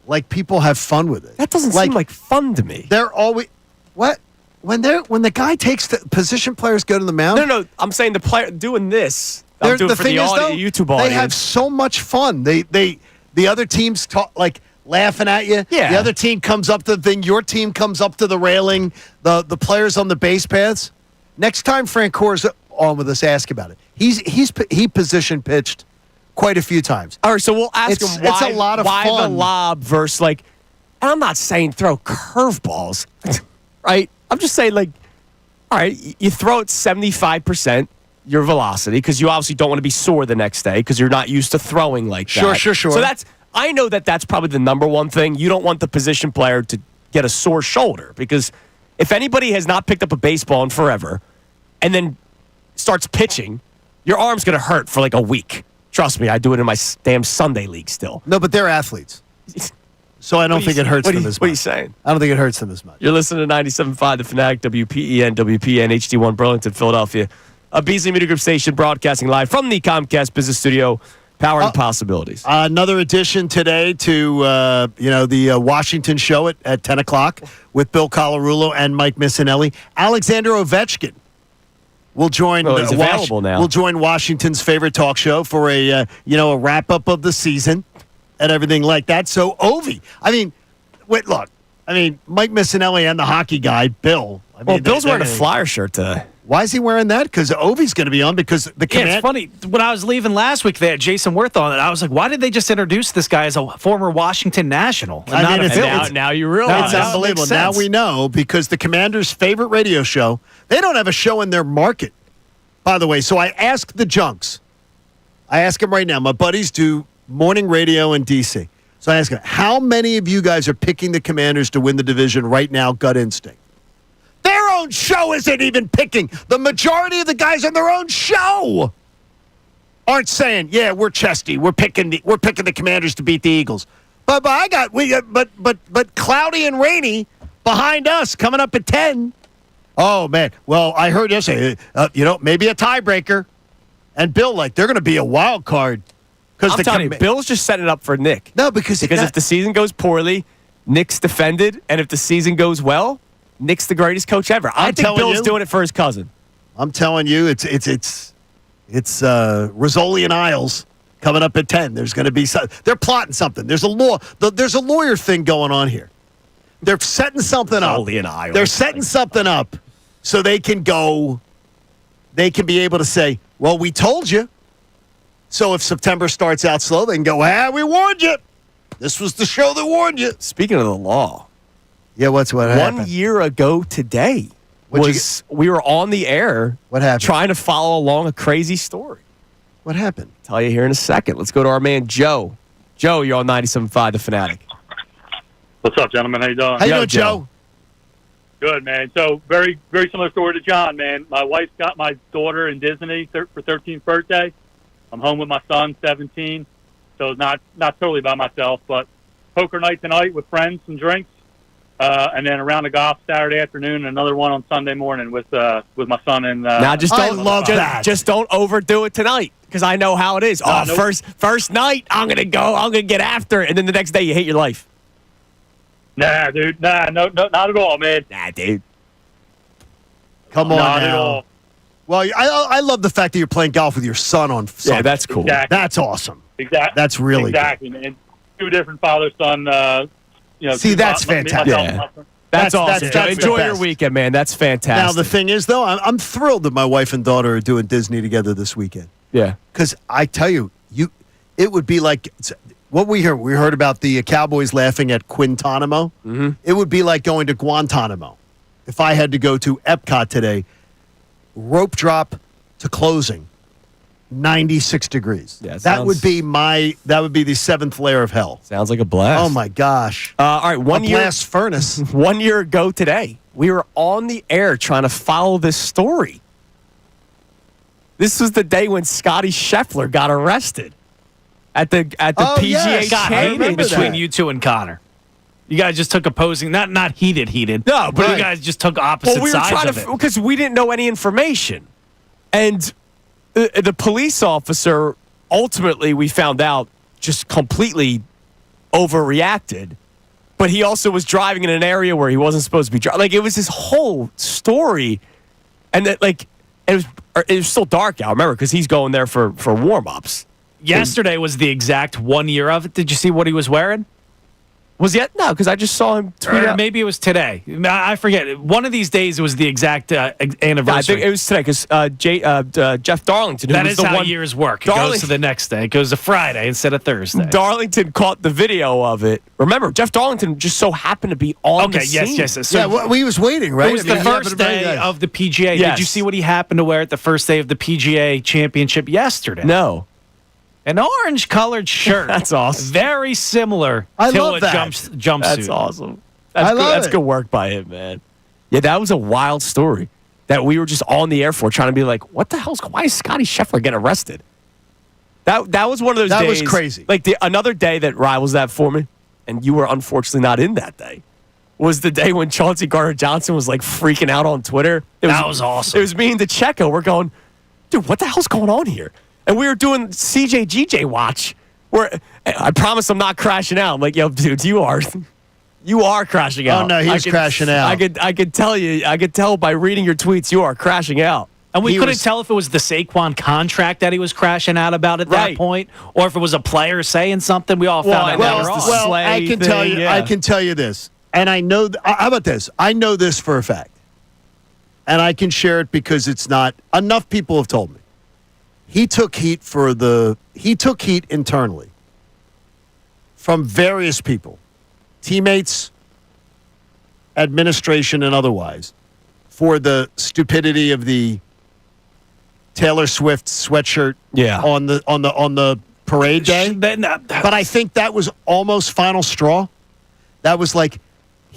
Like people have fun with it. That doesn't seem like fun to me. They're always what when the guy takes the position players go to the mound. No, I'm saying the player doing this. I'm doing the for thing the is, though, YouTube audience. they have so much fun. The other teams talk like laughing at you. Yeah. The other team comes up to the thing. Your team comes up to the railing. The players on the base paths. Next time Francor's on with us, ask about it. He position pitched quite a few times. All right, so we'll ask him why, it's a lot of why fun. the lob versus like, and I'm not saying throw curveballs, right? I'm just saying like, all right, you throw it 75% your velocity because you obviously don't want to be sore the next day because you're not used to throwing like that. Sure. So I know that's probably the number one thing. You don't want the position player to get a sore shoulder because if anybody has not picked up a baseball in forever and then starts pitching, your arm's going to hurt for like a week. Trust me, I do it in my damn Sunday league still. No, but they're athletes. So I don't think it hurts them as much. What are you saying? I don't think it hurts them as much. You're listening to 97.5 The Fanatic, WPEN, HD1 Burlington, Philadelphia. A Beasley Media Group station broadcasting live from the Comcast Business Studio, powering possibilities. Another edition today to the Washington show at 10 o'clock with Bill Colarulo and Mike Missanelli. Alexander Ovechkin will join. He's available now. Will join Washington's favorite talk show for a wrap up of the season and everything like that. So Ovi, Mike Missanelli and the hockey guy Bill. Bill's wearing a Flyer shirt today. Why is he wearing that? Because Ovi's going to be on because the command. Yeah, it's funny. When I was leaving last week, they had Jason Wirth on it. I was like, why did they just introduce this guy as a former Washington National? Now you realize. It's unbelievable. Now we know because the Commanders' favorite radio show, they don't have a show in their market, by the way. So I asked the Junks. I ask them right now. My buddies do morning radio in D.C. So I ask them, how many of you guys are picking the Commanders to win the division right now, gut instinct? Their own show isn't even picking. The majority of the guys on their own show aren't saying, "Yeah, we're chesty. We're picking the Commanders to beat the Eagles." But cloudy and rainy behind us coming up at 10. Oh man. Well, I heard yesterday, maybe a tiebreaker. And Bill, they're going to be a wild card I'm telling you, Bill's just setting it up for Nick. No, because if the season goes poorly, Nick's defended, and if the season goes well, Nick's the greatest coach ever. I think Bill's doing it for his cousin. I'm telling you, it's Rizzoli and Isles coming up at 10. There's going to be they're plotting something. There's a lawyer thing going on here. They're setting something up. Rizzoli and Isles. They're setting something up so they can go. They can be able to say, "Well, we told you." So if September starts out slow, they can go, we warned you. This was the show that warned you. Speaking of the law. Yeah, what happened? 1 year ago today we were on the air. What happened? Trying to follow along a crazy story. What happened? Tell you here in a second. Let's go to our man Joe. Joe, you're on 97.5 The Fanatic. What's up, gentlemen? How you doing? How you doing, Joe? Good, man. So very, very similar story to John, man. My wife got my daughter in Disney for 13th birthday. I'm home with my son, 17, so not totally by myself. But poker night tonight with friends and drinks, and then around the golf Saturday afternoon, and another one on Sunday morning with my son and. Now, just don't that. Just don't overdo it tonight, because I know how it is. First night, I'm gonna get after it, and then the next day you hate your life. Nah, dude, no, not at all, man. Nah, dude. Come on Not now. at all. Well, I love the fact that you're playing golf with your son on Sunday. Yeah, that's cool. Exactly. That's awesome. Exactly. That's really exactly, man. Two different father-son. See, that's fantastic. Yeah. That's awesome. that's Enjoy the your best. weekend, man. That's fantastic. Now, the thing is, though, I'm thrilled that my wife and daughter are doing Disney together this weekend. Yeah. Because I tell you, it would be like what we heard. We heard about the Cowboys laughing at Guantanamo. Mm-hmm. It would be like going to Guantanamo. If I had to go to Epcot today, rope drop to closing, 96 degrees. Yeah, that would be the seventh layer of hell. Sounds like a blast. Oh my gosh! All right, blast furnace. 1 year ago today, we were on the air trying to follow this story. This was the day when Scotty Scheffler got arrested at the PGA yes. God, I remember Championship. between you two and Connor. You guys just took opposing, not heated. No, but you guys just took opposite we were sides trying of it. because we didn't know any information, and the police officer ultimately we found out just completely overreacted. But he also was driving in an area where he wasn't supposed to be driving. Like, it was this whole story, and that it was still dark out. Remember, because he's going there for warm ups. Yesterday was the exact 1 year of it. Did you see what he was wearing? Was it? No, because I just saw him tweet out. Maybe it was today. I forget. One of these days it was the exact anniversary. I think it was today because Jeff Darlington, who that was is the how one, years work. It goes to the next day. It goes to Friday instead of Thursday. Darlington caught the video of it. Remember, Jeff Darlington just so happened to be on the scene. Yes. So Yeah, well, he was waiting, right? It was the first day of the PGA. Yes. Did you see what he happened to wear at the first day of the PGA Championship yesterday? No. An orange-colored shirt. That's awesome. Very similar I to love a that. jumpsuit. That's awesome. I love That's it. good work by him, man. Yeah, that was a wild story that we were just on the air for, trying to be like, what the hell's, why is Scotty Scheffler getting arrested? That was one of those That days. was crazy. Like, another day that rivals that for me, and you were unfortunately not in that day, was the day when Chauncey Gardner-Johnson was, like, freaking out on Twitter. That was awesome. It was me and DeCecco. We're going, dude, what the hell's going on here? And we were doing CJGJ watch, where I promise I'm not crashing out. I'm like, yo, dude, you are crashing out. Oh no, he's crashing out. I could tell by reading your tweets you are crashing out. And we couldn't tell if it was the Saquon contract that he was crashing out about at that point, or if it was a player saying something. We all found out later on. Well, I can tell you. I can tell you this, and I know. How about this? I know this for a fact, and I can share it because it's not enough people have told me. He took heat internally from various people, teammates, administration, and otherwise, for the stupidity of the Taylor Swift sweatshirt on the parade day. But I think that was almost final straw. That was like.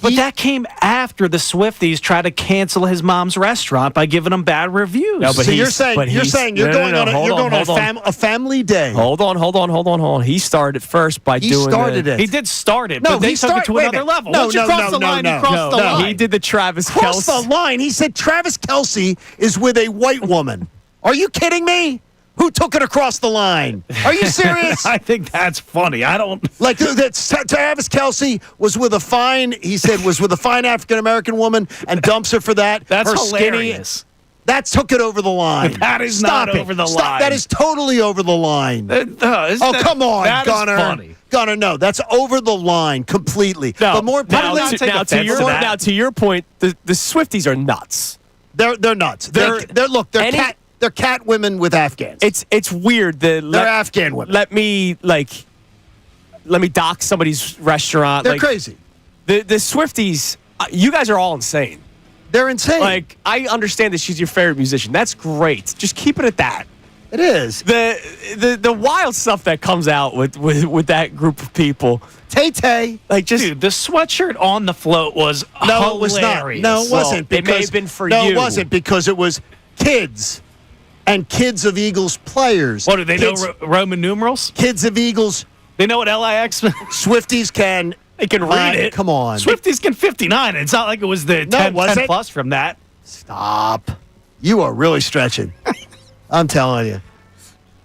But that came after the Swifties tried to cancel his mom's restaurant by giving him bad reviews. No, but so you're saying you're going on a family day. Hold on. He started first by doing. He started it. He did start it, No, but they he took it to wait a another minute. level. No, Once you cross the line, you cross the line. He did the Travis Cross Kelce. the line. He said Travis Kelce is with a white woman. Are you kidding me? Who took it across the line? Are you serious? I think that's funny. I don't like that. Travis Kelce was with a fine. He said was with a fine African American woman and dumps her for that. That's her hilarious. Skinny, that took it over the line. That is not over the line. That is totally over the line. Come on, that Gunner. is funny. Gunner, no, that's over the line completely. No, but more importantly, to your point, the Swifties are nuts. They're nuts. They're cat women with Afghans. It's weird. They're Afghan women. Let me dock somebody's restaurant. They're crazy. The Swifties, you guys are all insane. They're insane. Like, I understand that she's your favorite musician. That's great. Just keep it at that. It is. The wild stuff that comes out with that group of people. Tay-Tay. Like, just dude, the sweatshirt on the float was no, hilarious. it was not. No, it wasn't. It may have been for no, you. No, it wasn't because it was kids and kids of Eagles players. What, do they know Roman numerals? Kids of Eagles. They know what LIX means? Swifties can. They can read it. Come on. Swifties can 59. It's not like it was the 10 plus from that. Stop. You are really stretching. I'm telling you.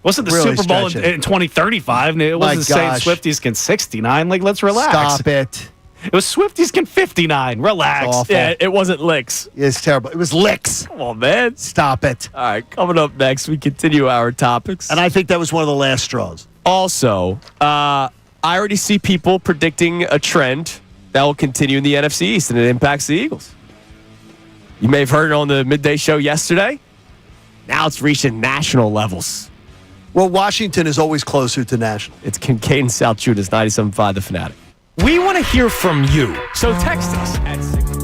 Wasn't the Really Super Bowl stretching. in 2035? It wasn't saying Swifties can 69. Like, let's relax. Stop it. It was Swifties can 59. Relax. It's awful. Yeah, it wasn't licks. It's terrible. It was licks. Come on, man. Stop it. All right, coming up next, we continue our topics. And I think that was one of the last straws. Also, I already see people predicting a trend that will continue in the NFC East, and it impacts the Eagles. You may have heard it on the midday show yesterday. Now it's reaching national levels. Well, Washington is always closer to national. It's Kincade Salciunas, 97.5 The Fanatic. We want to hear from you. So text us at 6.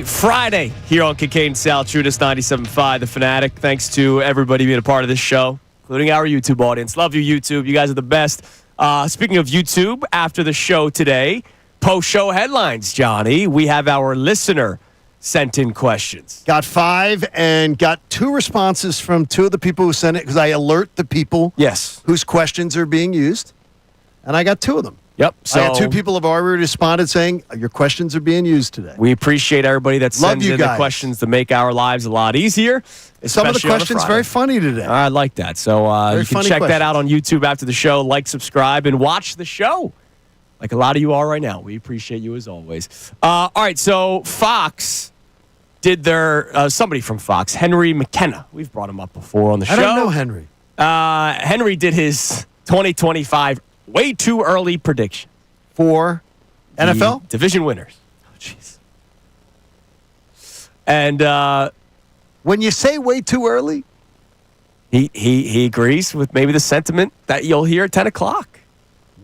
Friday here on Kincade Salciunas, 97.5 The Fanatic. Thanks to everybody being a part of this show, including our YouTube audience. Love you, YouTube. You guys are the best. Speaking of YouTube, after the show today, post-show headlines, Johnny. We have our listener sent in questions. Got 5 and got 2 responses from 2 of the people who sent it because I alert the people whose questions are being used. And I got 2 of them. Yep. I got 2 people have already responded saying your questions are being used today. We appreciate everybody that sends in the questions to make our lives a lot easier. Some of the questions very funny today. I like that. So you can check that out on YouTube after the show. Like, subscribe, and watch the show. Like a lot of you are right now. We appreciate you as always. All right, so Fox did their somebody from Fox, Henry McKenna. We've brought him up before on the show. I don't know Henry. Henry did his 2025 way too early prediction for NFL division winners. Oh, jeez. And when you say way too early, he agrees with maybe the sentiment that you'll hear at 10 o'clock.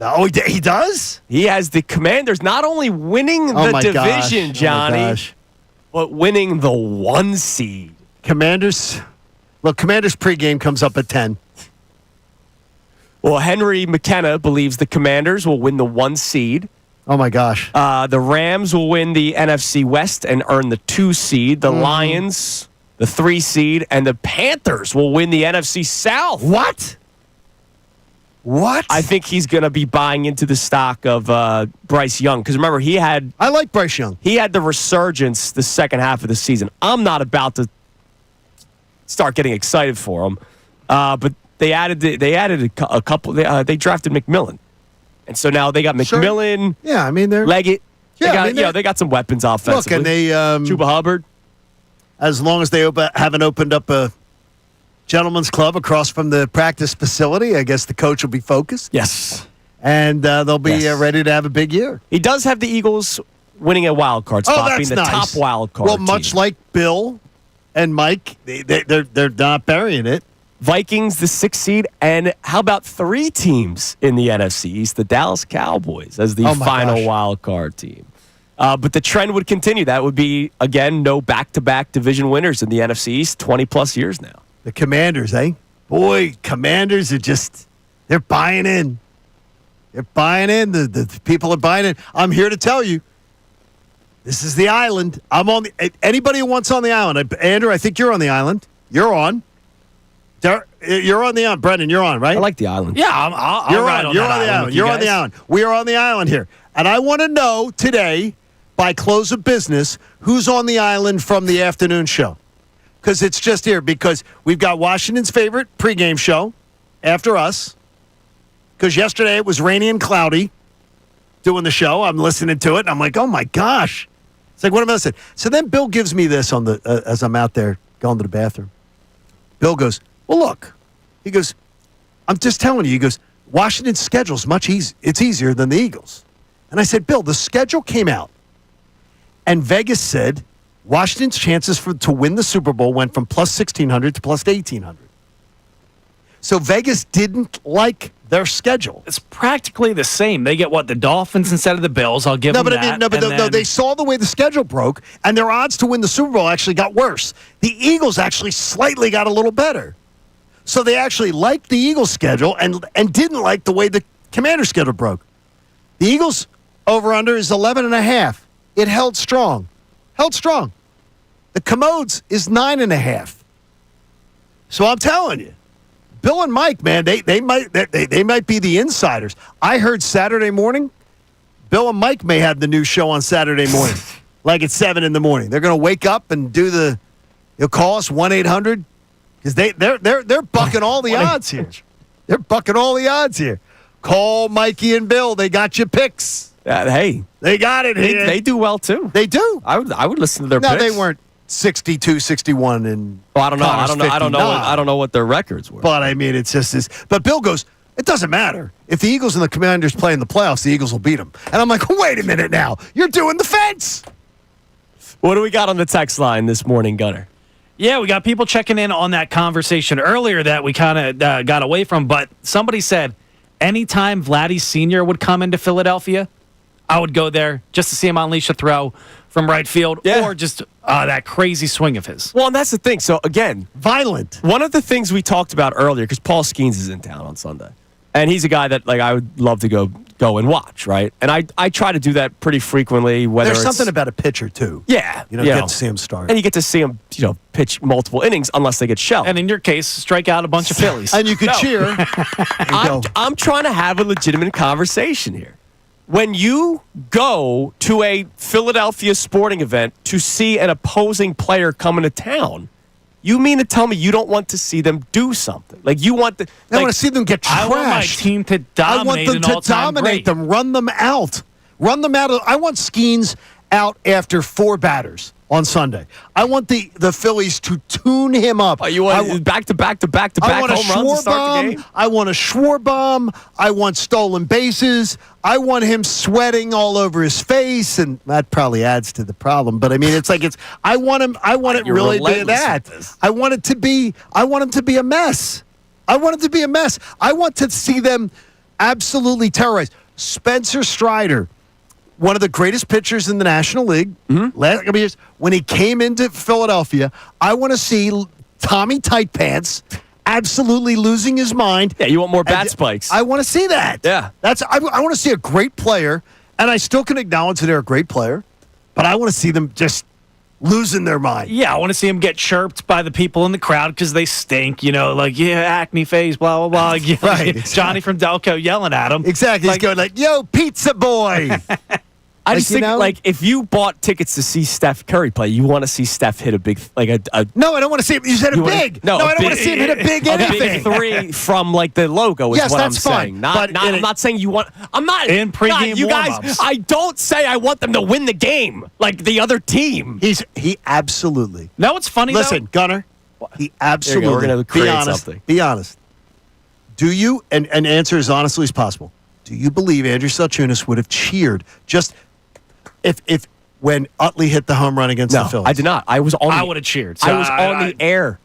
No, he does? He has the Commanders not only winning the division, Johnny, but winning the 1 seed. Commanders pregame comes up at 10. Well, Henry McKenna believes the Commanders will win the 1 seed. Oh, my gosh. The Rams will win the NFC West and earn the 2 seed. The Lions, the 3 seed. And the Panthers will win the NFC South. What? I think he's going to be buying into the stock of Bryce Young. Because remember, I like Bryce Young. He had the resurgence the second half of the season. I'm not about to start getting excited for him. But they added a couple. They drafted McMillan. And so now they got McMillan. Sure. Yeah, I mean, they're Leggett. Yeah, they got some weapons offensively. Look, and they Chuba Hubbard. As long as they haven't opened up a gentleman's club across from the practice facility, I guess the coach will be focused. Yes, and they'll be ready to have a big year. He does have the Eagles winning a wild card spot, being the top wild card. Well, much like Bill and Mike, they're not burying it. Vikings, the 6th seed, and how about 3 teams in the NFC East? The Dallas Cowboys as the final wild card team. But the trend would continue. That would be, again, no back-to-back division winners in the NFC East, 20-plus years now. The Commanders, eh? Boy, Commanders are they're buying in. They're buying in. The people are buying in. I'm here to tell you, this is the island. Anybody who wants on the island. Andrew, I think you're on the island. You're on. You're on the island. Brendan, you're on, right? I like the island. Yeah, I'll you're ride on. on You're that on the island. you You're guys. on the island. We are on the island here. And I want to know today, by close of business, who's on the island from the afternoon show. Because it's just here. Because we've got Washington's favorite pregame show after us. Because yesterday it was rainy and cloudy doing the show. I'm listening to it, and I'm like, oh, my gosh. It's like, what am I listening? So then Bill gives me this on the as I'm out there going to the bathroom. Bill goes, well, look. He goes, I'm just telling you. He goes, Washington's schedule is it's easier than the Eagles. And I said, Bill, the schedule came out. And Vegas said Washington's chances to win the Super Bowl went from plus 1,600 to plus 1,800. So Vegas didn't like their schedule. It's practically the same. They get the Dolphins instead of the Bills. I'll give them that. They saw the way the schedule broke, and their odds to win the Super Bowl actually got worse. The Eagles actually slightly got a little better. So they actually liked the Eagles' schedule and didn't like the way the Commanders' schedule broke. The Eagles' over-under is 11.5. It held strong. The Commodes is 9.5. So I'm telling you, Bill and Mike, man, they might be the insiders. I heard Saturday morning, Bill and Mike may have the new show on Saturday morning, like at 7 in the morning. They're going to wake up and do you'll call us 1-800 because they're bucking all the odds here. They're bucking all the odds here. Call Mikey and Bill. They got your picks. Hey, they got it here. They do well too. They do. I would listen to their picks. No, they weren't 62, 61, and I don't know. I don't know what their records were. But I mean, it's just this. But Bill goes, it doesn't matter if the Eagles and the Commanders play in the playoffs. The Eagles will beat them. And I'm like, wait a minute now. You're doing the fence. What do we got on the text line this morning, Gunner? Yeah, we got people checking in on that conversation earlier that we kind of got away from. But somebody said, anytime Vladdy Sr. would come into Philadelphia, I would go there just to see him unleash a throw from right field or just that crazy swing of his. Well, and that's the thing. So, again, violent. One of the things we talked about earlier, because Paul Skeens is in town on Sunday, and he's a guy that I would love to go and watch, right? And I try to do that pretty frequently. There's something about a pitcher, too. Yeah. You get to see him start. And you get to see him, pitch multiple innings unless they get shelled. And in your case, strike out a bunch of Phillies. And you could cheer. I'm trying to have a legitimate conversation here. When you go to a Philadelphia sporting event to see an opposing player come into town, you mean to tell me you don't want to see them do something? You want I want to see them get trashed. I want my team to dominate. I want them to dominate them, run them out. I want Skeens out after 4 batters on Sunday. I want the Phillies to tune him up. Oh, you want back-to-back home runs to start the game? I want a Schwarber. I want stolen bases. I want him sweating all over his face, and that probably adds to the problem. But I mean, I want him. I want it You're really to be relentless that. with this. I want him to be a mess. I want to see them absolutely terrorized. Spencer Strider, one of the greatest pitchers in the National League, last couple years, when he came into Philadelphia, I want to see Tommy Tight Pants absolutely losing his mind. Yeah, you want more bat spikes. I want to see that. Yeah. I want to see a great player, and I still can acknowledge that they're a great player, but I want to see them just losing their mind. Yeah, I want to see him get chirped by the people in the crowd because they stink, acne face, blah, blah, blah. Right, Johnny from Delco yelling at him. Exactly. He's going yo, pizza boy. I just think, if you bought tickets to see Steph Curry play, you want to see Steph hit a big, No, I don't want to see him. You said a big. No, I don't want to see him hit a big anything. A big 3 from, the logo is what I'm saying. Fine. I'm not saying you want... I'm not... In pregame you guys, warm-ups. I don't say I want them to win the game like the other team. He absolutely... No, it's funny, Listen, Gunner, he absolutely... We're going to create something. Be honest. Do you, and answer as honestly as possible, do you believe Andrew Salciunas would have cheered just... If when Utley hit the home run against the Phillies? I did not. I was on. I would have cheered. I was on the air.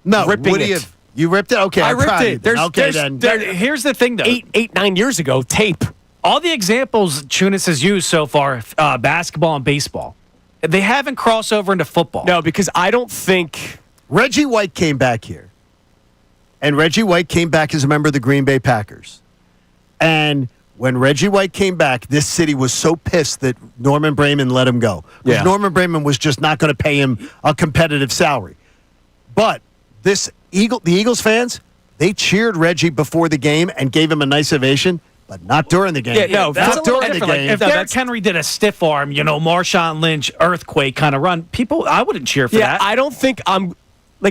No, ripping would it. he have? You ripped it? Okay, I ripped it. Here's the thing, though. 8-9 years ago, tape. All the examples Chunas has used so far, basketball and baseball, they haven't crossed over into football. No, because I don't think Reggie White came back here, and Reggie White came back as a member of the Green Bay Packers, and when Reggie White came back, this city was so pissed that Norman Brayman let him go. Because Norman Brayman was just not going to pay him a competitive salary. But the Eagles fans, they cheered Reggie before the game and gave him a nice ovation, but not during the game. Yeah, no, that's not a little during the different. game. If Derrick Henry did a stiff arm, Marshawn Lynch earthquake kind of run, I wouldn't cheer for that. I don't think I'm.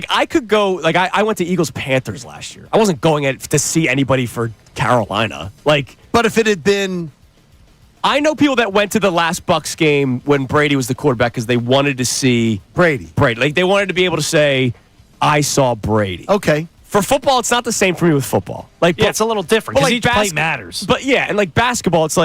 I could go. I went to Eagles Panthers last year. I wasn't going to see anybody for Carolina. But if it had been... I know people that went to the last Bucs game when Brady was the quarterback because they wanted to see Brady. They wanted to be able to say, I saw Brady. Okay. For football, it's not the same for me with football. It's a little different because each play matters. But and basketball, it's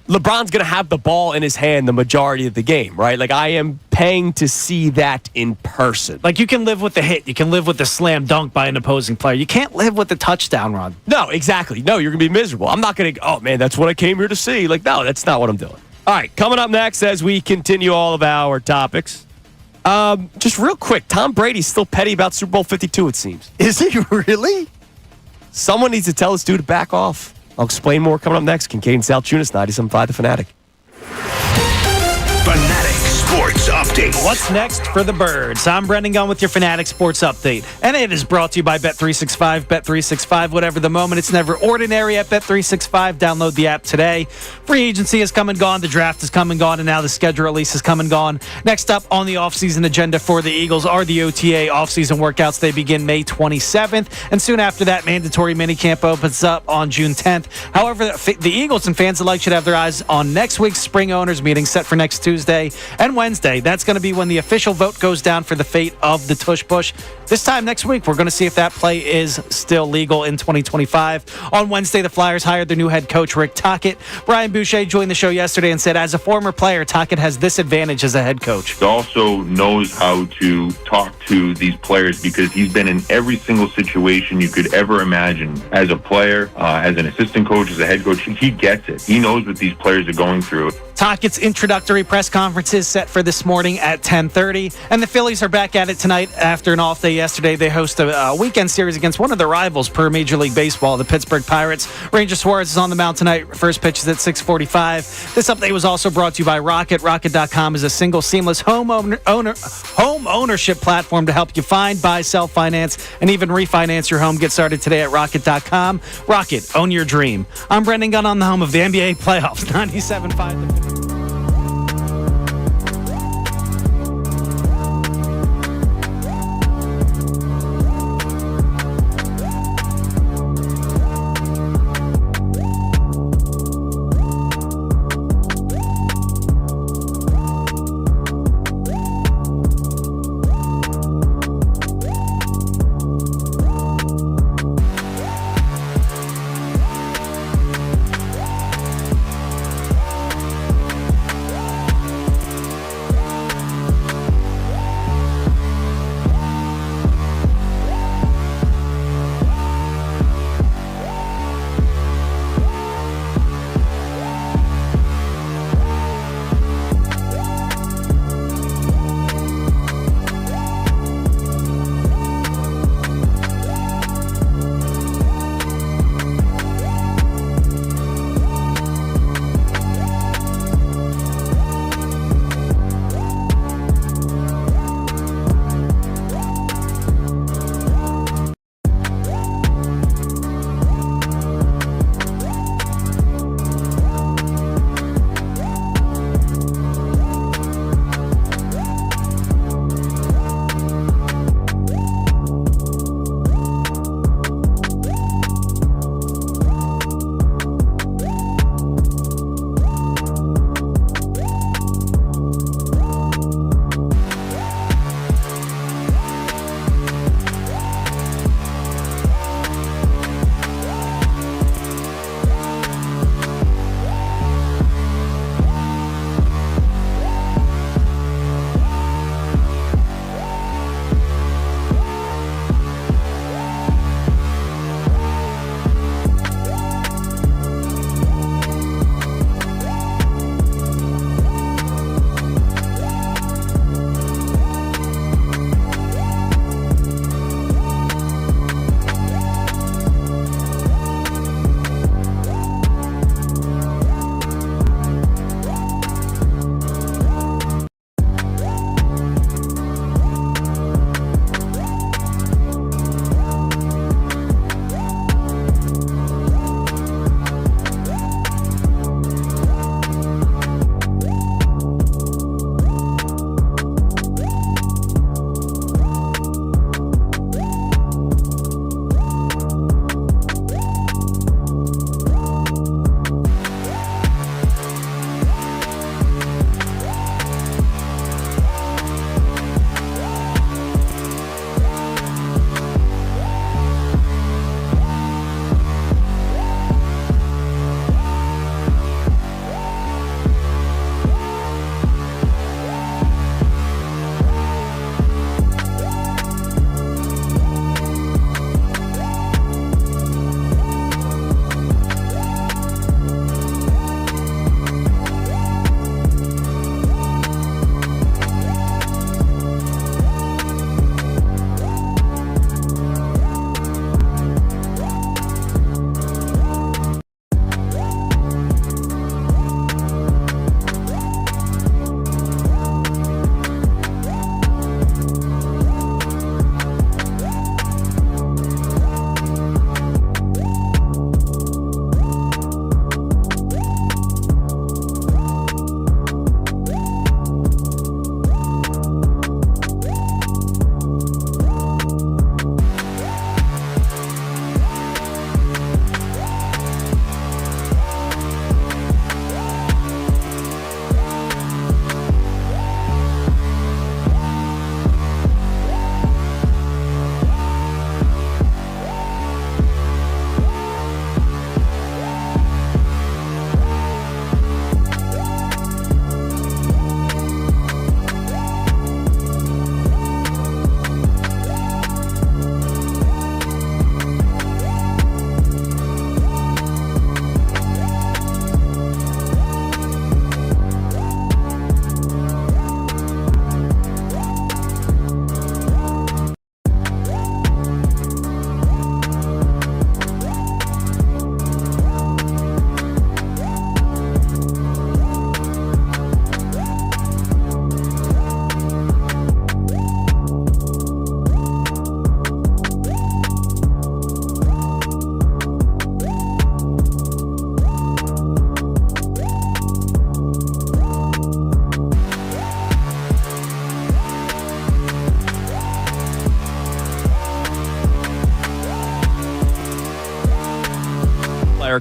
LeBron's going to have the ball in his hand the majority of the game, right? I am paying to see that in person. You can live with the hit. You can live with the slam dunk by an opposing player. You can't live with the touchdown run. No, exactly. No, you're going to be miserable. I'm not going to, oh, man, that's what I came here to see. No, that's not what I'm doing. All right, coming up next as we continue all of our topics. Just real quick, Tom Brady's still petty about Super Bowl 52, it seems. Is he really? Someone needs to tell this dude to back off. I'll explain more coming up next. Kincade Salciunas, 97.5 The Fanatic. Fanatic Sports Update. What's next for the Birds? I'm Brendan Gunn with your Fanatic Sports Update. And it is brought to you by Bet365. Bet365, whatever the moment, it's never ordinary at Bet365. Download the app today. Free agency has come and gone. The draft has come and gone. And now the schedule release has come and gone. Next up on the offseason agenda for the Eagles are the OTA offseason workouts. They begin May 27th. And soon after that, mandatory minicamp opens up on June 10th. However, the Eagles and fans alike should have their eyes on next week's spring owners meeting set for next Tuesday and Wednesday. That's going to be when the official vote goes down for the fate of the tush push. This time next week, we're going to see if that play is still legal in 2025. On Wednesday, the Flyers hired their new head coach, Rick Tocchet. Brian Boucher joined the show yesterday and said, as a former player, Tocchet has this advantage as a head coach. He also knows how to talk to these players because he's been in every single situation you could ever imagine. As a player, as an assistant coach, as a head coach, he gets it. He knows what these players are going through. Tocchet's introductory press conference is set for this morning at 10:30, and the Phillies are back at it tonight after an off day yesterday. They host a weekend series against one of their rivals per Major League Baseball, the Pittsburgh Pirates. Ranger Suarez is on the mound tonight. First pitch is at 6:45. This update was also brought to you by Rocket. Rocket.com is a single, seamless home ownership platform to help you find, buy, sell, finance, and even refinance your home. Get started today at Rocket.com. Rocket, own your dream. I'm Brendan Gunn on the home of the NBA playoffs, 97.5.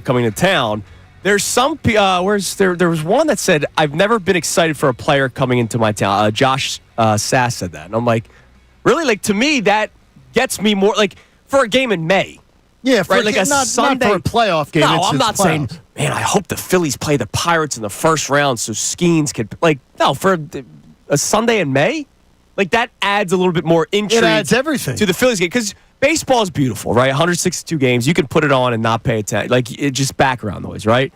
player coming to town. There's some there was one that said, I've never been excited for a player coming into my town. Josh Sass said that. And I'm like, really? Like, to me, that gets me more, like, for a game in May. Yeah, for right? Like a not Sunday. for a playoff game. No, it's I'm not saying, playoffs. man, I hope the Phillies play the Pirates in the first round so Skeens could, like, no, for a Sunday in May, like, that adds a little bit more intrigue. It adds everything to the Phillies game, because baseball is beautiful, right? 162 games, you can put it on and not pay attention, like, it's just background noise, right?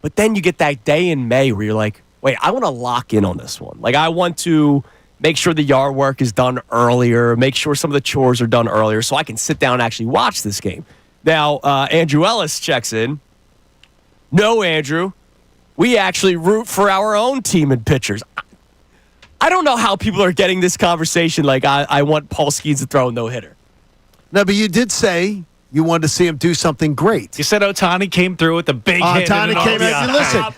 But then you get that day in May where you're like, wait, I want to lock in on this one. Like, I want to make sure the yard work is done earlier, make sure some of the chores are done earlier, so I can sit down and actually watch this game. Now, Andrew Ellis checks in. No, Andrew. We actually root for our own team and pitchers. I don't know how people are getting this conversation like I want Paul Skeens to throw a no-hitter. No, but you did say you wanted to see him do something great. You said Ohtani came through with a big hit. Ohtani came in.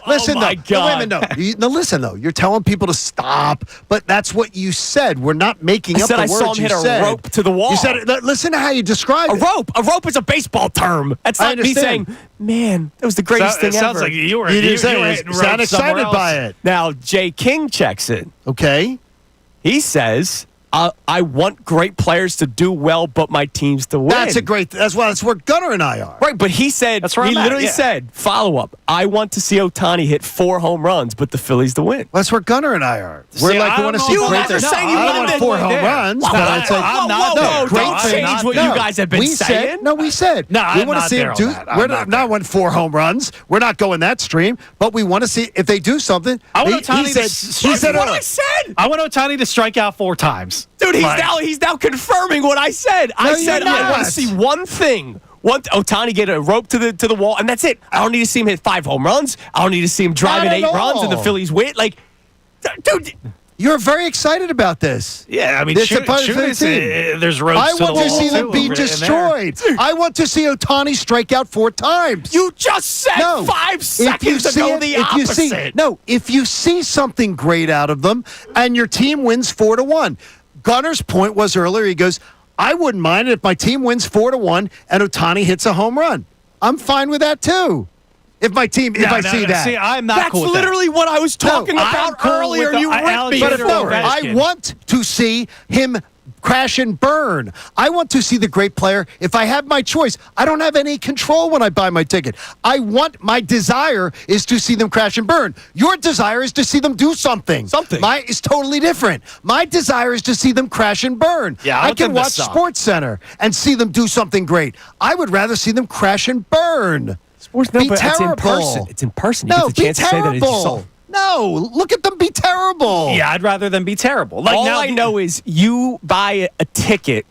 Listen, oh my though. God. No, wait a minute, no. Listen, though. You're telling people to stop, but that's what you said. We're not making I up said the I words saw him you hit a said. rope to the wall. You said, listen to how you describe it. A rope. A rope is a baseball term. That's not me saying, man, that was the greatest thing It sounds ever. like you were You didn't you say were it. hitting Sound ropes somewhere excited else. by it. Now, Jay King checks in. Okay. He says, I want great players to do well, but my teams to win. That's where Gunnar and I are. Right, but he said, That's where he I'm at, literally yeah. said, follow up, I want to see Ohtani hit 4 home runs, but the Phillies to win. That's where Gunnar and I are. See, We're like, I we want to don't see know great guys are things. saying you I don't want wanted 4 right home there. runs, Whoa, but whoa, I'd say, I'm not there. Don't I'm change not what there. you guys have been we saying. said, no, we said. No, we I'm want to not see there him on do. that. I'm We're not not want 4 home runs. We're not going that stream, but we want to see if they do something. I want He Ohtani to said, he That's said, what I said. I want Ohtani to strike out 4 times. Dude, he's Like- now confirming what I said. I said you're I want not. to see one thing. Ohtani get a rope to the wall, and that's it. I don't need to see him hit 5 home runs. I don't need to see him driving Not 8 at runs and the all. Phillies win. Like, dude, You're very excited about this. Yeah, I mean, This shoot, is part of shoot the is, team. there's ropes I to the want wall to see them too, be over in there. destroyed. I want to see Ohtani strike out 4 times. you just said 5 seconds ago the opposite. If you see something great out of them and your team wins 4-1. Gunner's point was earlier, he goes, I wouldn't mind it if my team wins 4-1 and Ohtani hits a home run. I'm fine with that too. If I see that. See, I'm not That's cool with literally what I was talking I'm about cool earlier. with the You ripped me alligator for it. Ovechkin. I want to see him crash and burn. I want to see the great player. If I have my choice, I don't have any control when I buy my ticket. My desire is to see them crash and burn. Your desire is to see them do something. Mine is totally different. My desire is to see them crash and burn. Yeah, I I want can them to watch suck. Sports Center and see them do something great. I would rather see them crash and burn. Sports, Be but terrible. it's in person. It's in person. You No, get the be chance to say that it's terrible. yourself. No, look at them be terrible. Yeah, I'd rather them be terrible. Like All now, I know is you buy a ticket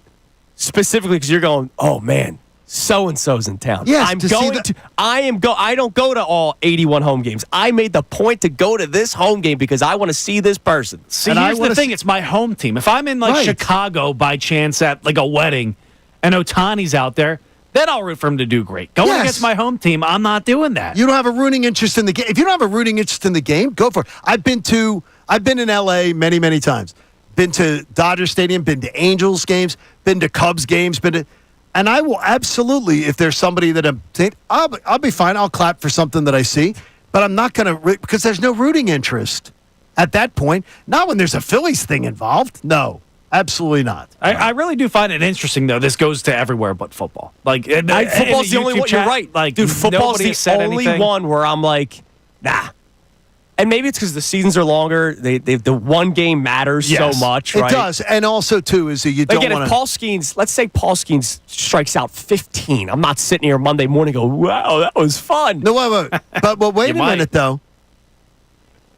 specifically because you're going, oh man, so and so's in town. Yes, I'm to see going the- to. I don't go to all 81 home games. I made the point to go to this home game because I want to see this person. See, And I here's the wanna thing. It's my home team. If I'm in like Right. Chicago by chance at like a wedding and Ohtani's out there, then I'll root for him to do great. Going Yes. against my home team, I'm not doing that. You don't have a rooting interest in the game. If you don't have a rooting interest in the game, go for it. I've been in LA many, many times. Been to Dodger Stadium, been to Angels games, been to Cubs games, and I will absolutely, if there's somebody that I'm saying, I'll be fine. I'll clap for something that I see, but I'm not going to, because there's no rooting interest at that point. Not when there's a Phillies thing involved. No, absolutely not. I really do find it interesting, though. This goes to everywhere but football. Like Football's the only one. You're right. Like, Dude, football's nobody the has said only anything. one where I'm like, nah. And maybe it's because the seasons are longer. The one game matters Yes, so much, it right? does. And also, too, is that you don't Again, want if to. Paul Skeens, let's say Paul Skeens strikes out 15. I'm not sitting here Monday morning and go, wow, that was fun. No, wait. But wait a might. minute, though.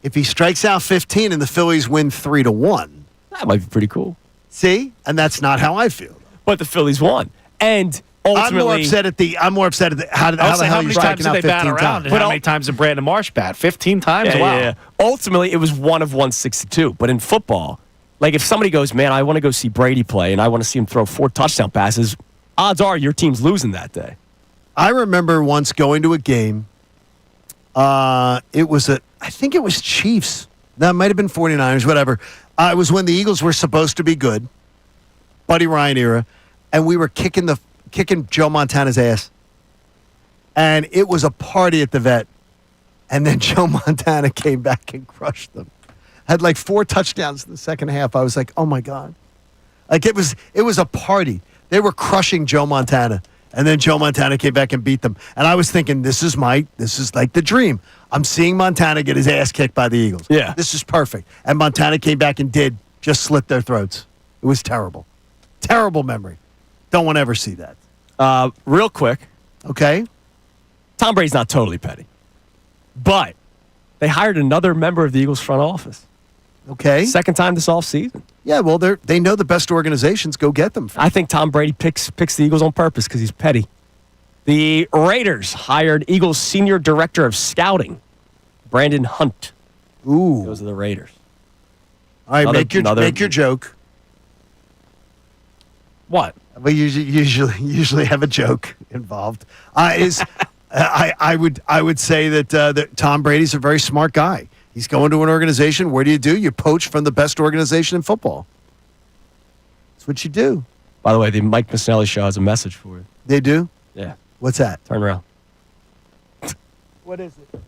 If he strikes out 15 and the Phillies win 3-1, That might be pretty cool. see, and that's not how I feel. But the Phillies won. And ultimately, I'm more upset at the. how the Also, hell how you many striking times out did they 15 bat around? times? And how many times did Brandon Marsh bat? 15 times? Yeah, Wow. yeah. Ultimately, it was 1 of 162. But in football, like if somebody goes, man, I want to go see Brady play and I want to see him throw 4 touchdown passes, odds are your team's losing that day. I remember once going to a game. I think it was Chiefs. That might have been 49ers, whatever. It was when the Eagles were supposed to be good, Buddy Ryan era, and we were kicking Joe Montana's ass. and it was a party at the vet. And then Joe Montana came back and crushed them. Had like 4 touchdowns in the second half. I was like, oh my God. Like it was a party. They were crushing Joe Montana. And then Joe Montana came back and beat them. And I was thinking, this is like the dream. I'm seeing Montana get his ass kicked by the Eagles. Yeah. This is perfect. And Montana came back and just slit their throats. It was terrible. Terrible memory. Don't want to ever see that. Real quick. Okay. Tom Brady's not totally petty. But they hired another member of the Eagles front office. Okay. Second time this offseason. Yeah, well, they know the best organizations. Go get them. I think Tom Brady picks the Eagles on purpose because he's petty. The Raiders hired Eagles Senior Director of Scouting, Brandon Hunt. Ooh. Those are the Raiders. All right, make your joke. What? We usually have a joke involved. I would say that Tom Brady's a very smart guy. He's going to an organization. What do? You poach from the best organization in football. That's what you do. By the way, the Mike Missanelli show has a message for you. They do? Yeah. What's that? Turn around. What is it?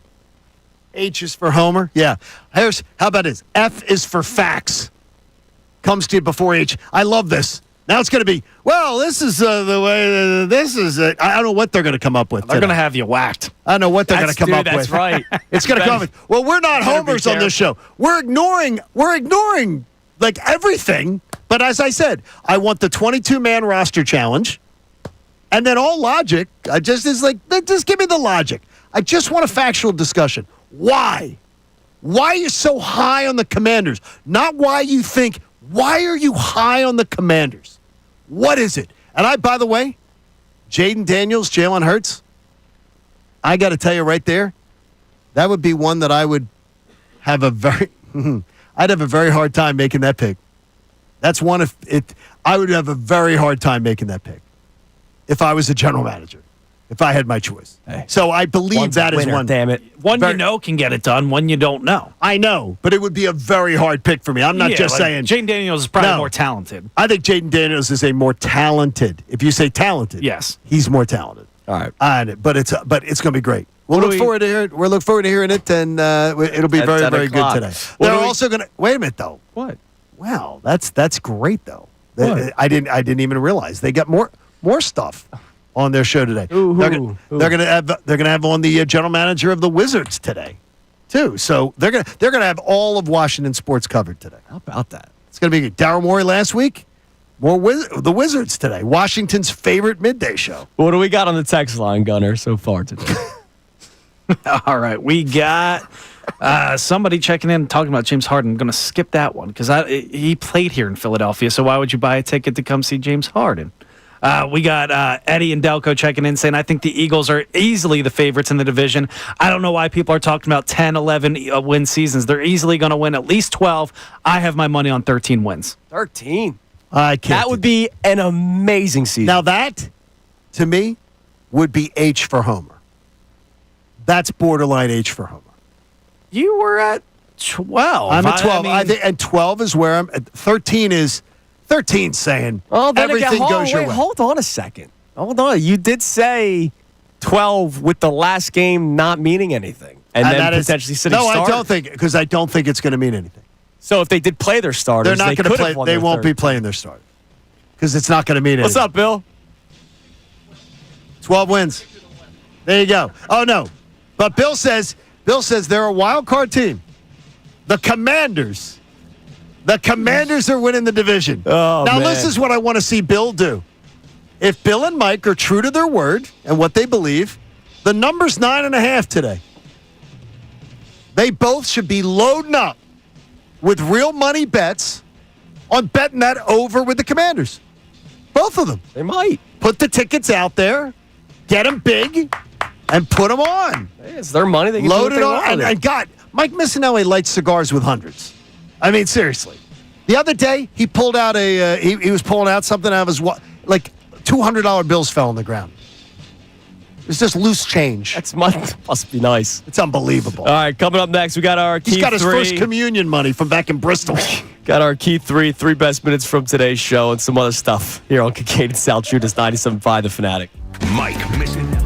H is for Homer? Yeah. How about this? F is for facts. Comes to you before H. I love this. Now it's going to be, well, this is the way, this is it. I don't know what they're going to come up with. They're going to have you whacked. I don't know what they're going to come up with. That's right. It's going to come with, well, we're not homers on this show. We're ignoring like everything. But as I said, I want the 22-man roster challenge. And then all logic, just give me the logic. I just want a factual discussion. Why? Why are you so high on the Commanders? Not why you think, why are you high on the Commanders? What is it? And by the way, Jaden Daniels, Jalen Hurts, I got to tell you right there, that would be one that I would have I'd have a very hard time making that pick. That's one I would have a very hard time making that pick if I was the general manager, if I had my choice. Hey, so I believe that is one. Damn it. One you know can get it done, one you don't know. I know, but it would be a very hard pick for me. I'm not just saying. Jaden Daniels is probably more talented. I think Jaden Daniels is a more talented. If you say talented, yes, he's more talented. All right. But it's going to be great. We'll look forward to hearing it, and it'll be very, very good today. They're also going to wait a minute though. What? Wow, that's great though. I didn't even realize they got more stuff on their show today. They're gonna have on the general manager of the Wizards today, too. So they're gonna have all of Washington sports covered today. How about that? It's gonna be good. Daryl Morey last week. The Wizards today. Washington's favorite midday show. What do we got on the text line, Gunner, so far today? All right, we got somebody checking in talking about James Harden. I'm going to skip that one because he played here in Philadelphia, so why would you buy a ticket to come see James Harden? We got Eddie and Delco checking in saying, I think the Eagles are easily the favorites in the division. I don't know why people are talking about 10, 11 win seasons. They're easily going to win at least 12. I have my money on 13 wins. 13? I can't. That would be an amazing season. Now that, to me, would be H for Homer. That's borderline H for Homer. You were at 12. I'm at 12. I think, and 12 is where I'm at. 13 is 13 saying everything goes your way. Hold on a second. Hold on. You did say 12 with the last game not meaning anything. And then potentially sitting starters. No, I don't think, because I don't think it's going to mean anything. So if they did play their starters, they're not going to play. They won't be playing their starters because it's not going to mean anything. What's up, Bill? 12 wins. There you go. Oh no, but Bill says they're a wild card team. The Commanders are winning the division. Oh, now man. this is what I want to see Bill do. If Bill and Mike are true to their word and what they believe, the number's 9.5 today. They both should be loading up with real money bets on betting that over with the Commanders. Both of them. They might. Put the tickets out there, get them big, and put them on. Hey, it's their money. They can load do it what they on. want. And God, Mike Missanelli lights cigars with hundreds. I mean, seriously. The other day, he pulled out he was pulling out something out of his like $200 bills fell on the ground. It's just loose change. That must be nice. It's unbelievable. All right, coming up next, we got our key 3. He's got his first communion money from back in Bristol. Got our key 3 best minutes from today's show and some other stuff here on Kincade Salciunas 97.5 The Fanatic. Mike Missanelli.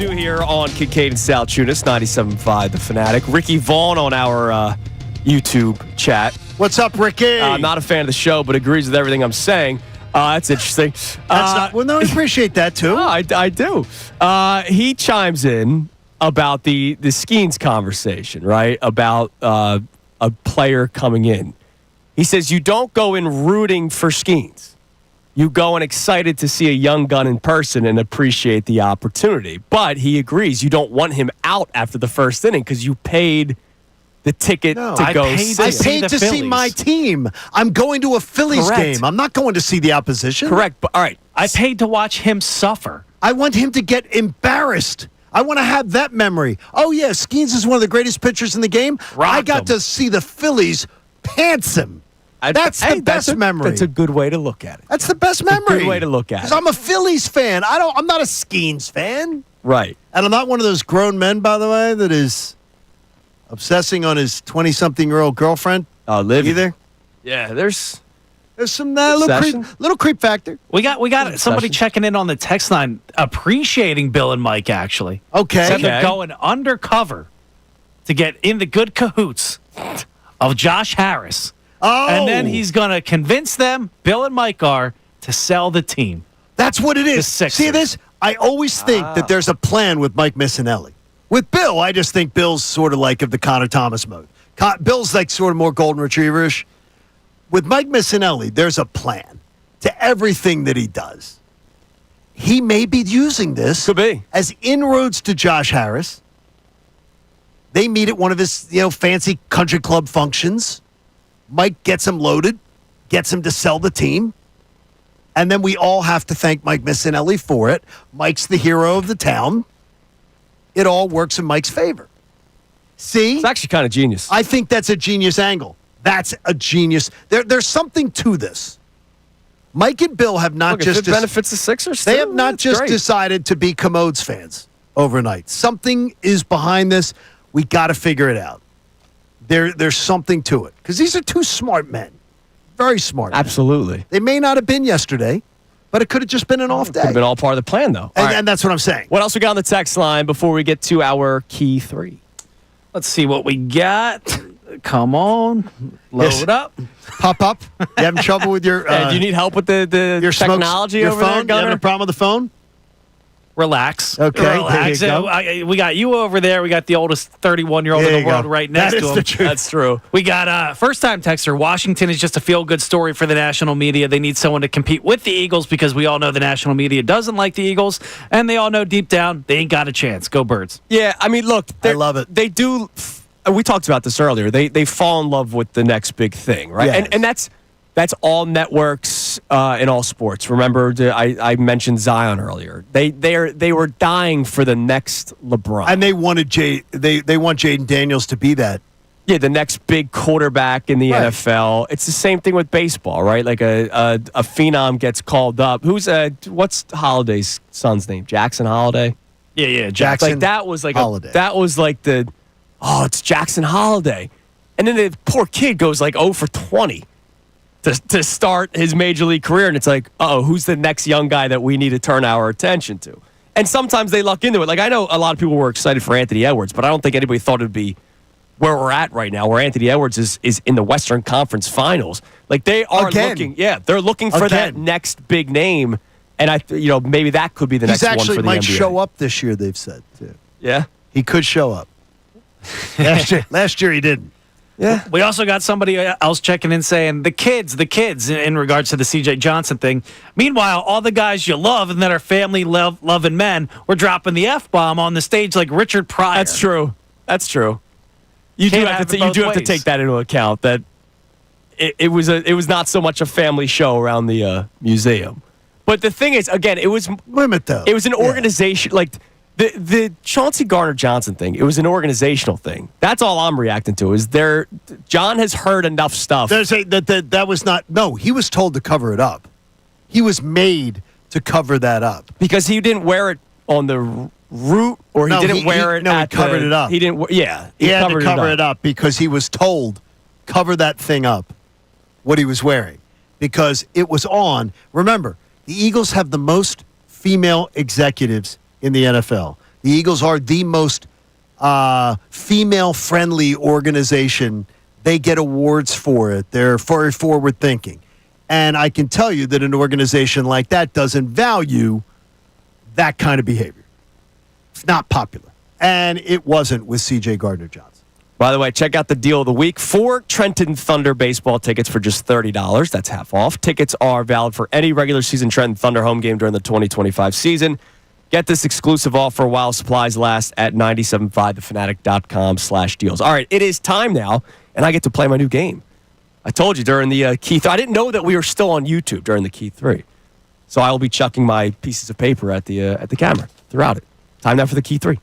2 here on Kincade Salciunas, 97.5 The Fanatic. Ricky Vaughn on our YouTube chat. What's up, Ricky? Not a fan of the show, but agrees with everything I'm saying. That's interesting. Well, no, I appreciate that, too. I do. He chimes in about the Skeens conversation, right? About a player coming in. He says, you don't go in rooting for Skeens. You go in excited to see a young gun in person and appreciate the opportunity. But he agrees you don't want him out after the first inning because you paid the ticket to go see him. I paid to see my team. I'm going to a Phillies game. I'm not going to see the opposition. Correct. But all right. I paid to watch him suffer. I want him to get embarrassed. I want to have that memory. Oh, yeah, Skeens is one of the greatest pitchers in the game. I got to see the Phillies pants him. That's the best memory. That's a good way to look at it. That's the best memory. Good way to look at it. Because I'm a Phillies fan. I'm not a Skeens fan. Right. And I'm not one of those grown men, by the way, that is obsessing on his 20-something-year-old girlfriend. Liv. Either. Yeah, there's some little creep factor. We got somebody checking in on the text line appreciating Bill and Mike, actually. Okay. Said they're going undercover to get in the good cahoots of Josh Harris. Oh. And then he's going to convince them, Bill and Mike are, to sell the team. That's what it is. The See this? I always think that there's a plan with Mike Missanelli. With Bill, I just think Bill's sort of like of the Connor Thomas mode. Bill's like sort of more golden retriever-ish. With Mike Missanelli, there's a plan to everything that he does. He may be using this as inroads to Josh Harris. They meet at one of his, fancy country club functions. Mike gets him loaded, gets him to sell the team. And then we all have to thank Mike Missanelli for it. Mike's the hero of the town. It all works in Mike's favor. See? It's actually kind of genius. I think that's a genius angle. That's a genius. There's something to this. Mike and Bill have not Look, if it benefits the Sixers. They have not just decided to be Commodes fans overnight. Something is behind this. We got to figure it out. There's something to it. Because these are two smart men. Very smart. Absolutely. Men. They may not have been yesterday, but it could have just been an off day. Could have been all part of the plan, though. And that's what I'm saying. What else we got on the text line before we get to our key three? Let's see what we got. Come on. Load up. Pop up. You having trouble with your... do you need help with the your technology your over phone? there, Gunner? You having a problem with the phone? Relax. Okay, Relax. there you go. We got you over there. We got the oldest 31-year-old in the world right next to him. The truth. That's true. We got first-time texter. Washington is just a feel-good story for the national media. They need someone to compete with the Eagles because we all know the national media doesn't like the Eagles, and they all know deep down they ain't got a chance. Go Birds. Yeah, I mean, look. I love it. They do. We talked about this earlier. They fall in love with the next big thing, right? Yes. And that's all networks in all sports. Remember, I mentioned Zion earlier. They were dying for the next LeBron, And they wanted they want Jaden Daniels to be that. Yeah, the next big quarterback in the NFL. It's the same thing with baseball, right? Like a phenom gets called up. What's Holiday's son's name? Jackson Holiday. Yeah, Jackson. Like that was like Holiday. it's Jackson Holiday, and then the poor kid goes like 0 for 20 to start his major league career, and it's like, who's the next young guy that we need to turn our attention to? And sometimes they luck into it. Like I know a lot of people were excited for Anthony Edwards, but I don't think anybody thought it'd be where we're at right now, where Anthony Edwards is in the Western Conference Finals. Like they are they're looking for that next big name, and maybe that could be the next one for the NBA. He actually might show up this year. They've said too. Yeah, he could show up. Last year he didn't. Yeah. We also got somebody else checking in saying the kids in regards to the C.J. Johnson thing. Meanwhile, all the guys you love and that are family loving men were dropping the F-bomb on the stage like Richard Pryor. That's true. You do have to take that into account that it was not so much a family show around the museum. But the thing is, again, it was limit though. It was an organization like the Chauncey Gardner-Johnson thing. It was an organizational thing. That's all I'm reacting to. John has heard enough stuff. That was not. No, he was told to cover it up. He was made to cover that up because he didn't wear it on the route, or he didn't wear it. No, he covered it up. He didn't. Yeah, he had to cover it up because he was told cover that thing up. What he was wearing, because it was on. Remember, the Eagles have the most female executives in the NFL. The Eagles are the most female-friendly organization. They get awards for it. They're very forward-thinking. And I can tell you that an organization like that doesn't value that kind of behavior. It's not popular. And it wasn't with C.J. Gardner-Johnson. By the way, check out the deal of the week. 4 Trenton Thunder baseball tickets for just $30. That's half off. Tickets are valid for any regular season Trenton Thunder home game during the 2025 season. Get this exclusive offer while supplies last at 975thefanatic.com/deals. All right, it is time now, and I get to play my new game. I told you during the Key 3. I didn't know that we were still on YouTube during the Key 3. So I will be chucking my pieces of paper at the camera throughout it. Time now for the Key 3.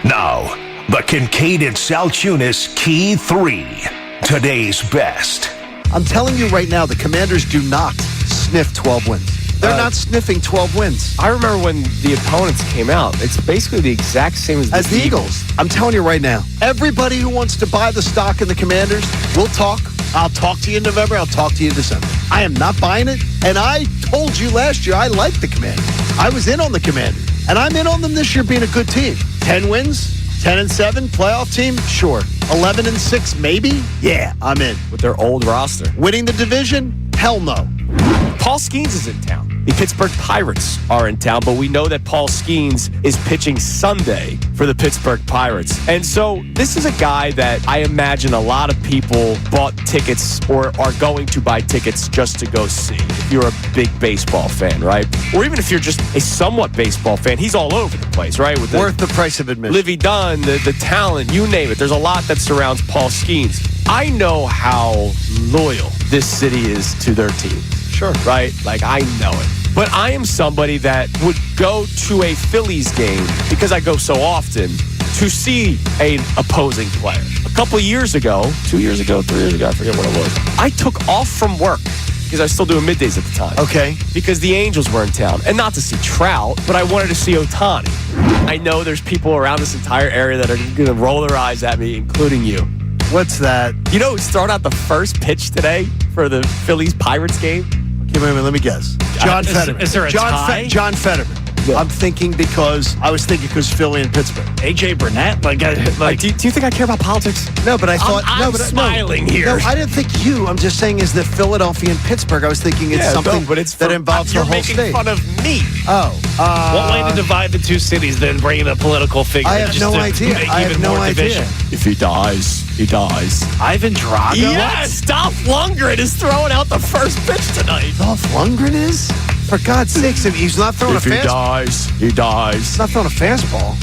Now, the Kincade Salciunas Key 3. Today's best. I'm telling you right now, the Commanders do not sniff 12 wins. They're not sniffing 12 wins. I remember when the opponents came out. It's basically the exact same as the Eagles. I'm telling you right now, everybody who wants to buy the stock in the Commanders, we'll talk. I'll talk to you in November. I'll talk to you in December. I am not buying it. And I told you last year I liked the Commanders. I was in on the Commanders. And I'm in on them this year being a good team. 10 wins, 10-7, playoff team, sure. 11-6, maybe? Yeah, I'm in. With their old roster. Winning the division? Hell no. Paul Skeens is in town. The Pittsburgh Pirates are in town, but we know that Paul Skeens is pitching Sunday for the Pittsburgh Pirates. And so this is a guy that I imagine a lot of people bought tickets or are going to buy tickets just to go see. If you're a big baseball fan, right? Or even if you're just a somewhat baseball fan, he's all over the place, right? With worth the price of admission. Livy Dunn, the talent, you name it. There's a lot that surrounds Paul Skeens. I know how loyal this city is to their team. Sure. Right? Like, I know it. But I am somebody that would go to a Phillies game because I go so often to see an opposing player. A couple of years ago, 2 years ago, 3 years ago, I forget what it was, I took off from work because I was still doing middays at the time. Okay. Because the Angels were in town. And not to see Trout, but I wanted to see Ohtani. I know there's people around this entire area that are going to roll their eyes at me, including you. What's that? You know who's throwing out the first pitch today for the Phillies-Pirates game? Okay, wait a minute, let me guess. John Fetterman. Is there a tie? John Fetterman. Yeah. I'm thinking because Philly and Pittsburgh. AJ Burnett? Do you think I care about politics? No, but I thought. I'm smiling here. No, I didn't think you. I'm just saying, is that Philadelphia and Pittsburgh? I was thinking it's something that involves the whole state. You're making fun of me. Oh. What way to divide the two cities than bringing a political figure? I have no idea. I have no idea. If he dies, he dies. Ivan Drago? Yes, Dolph Lundgren is throwing out the first pitch tonight. Dolph Lundgren is? For God's sakes, he's not throwing a fastball. He dies. He's not throwing a fastball.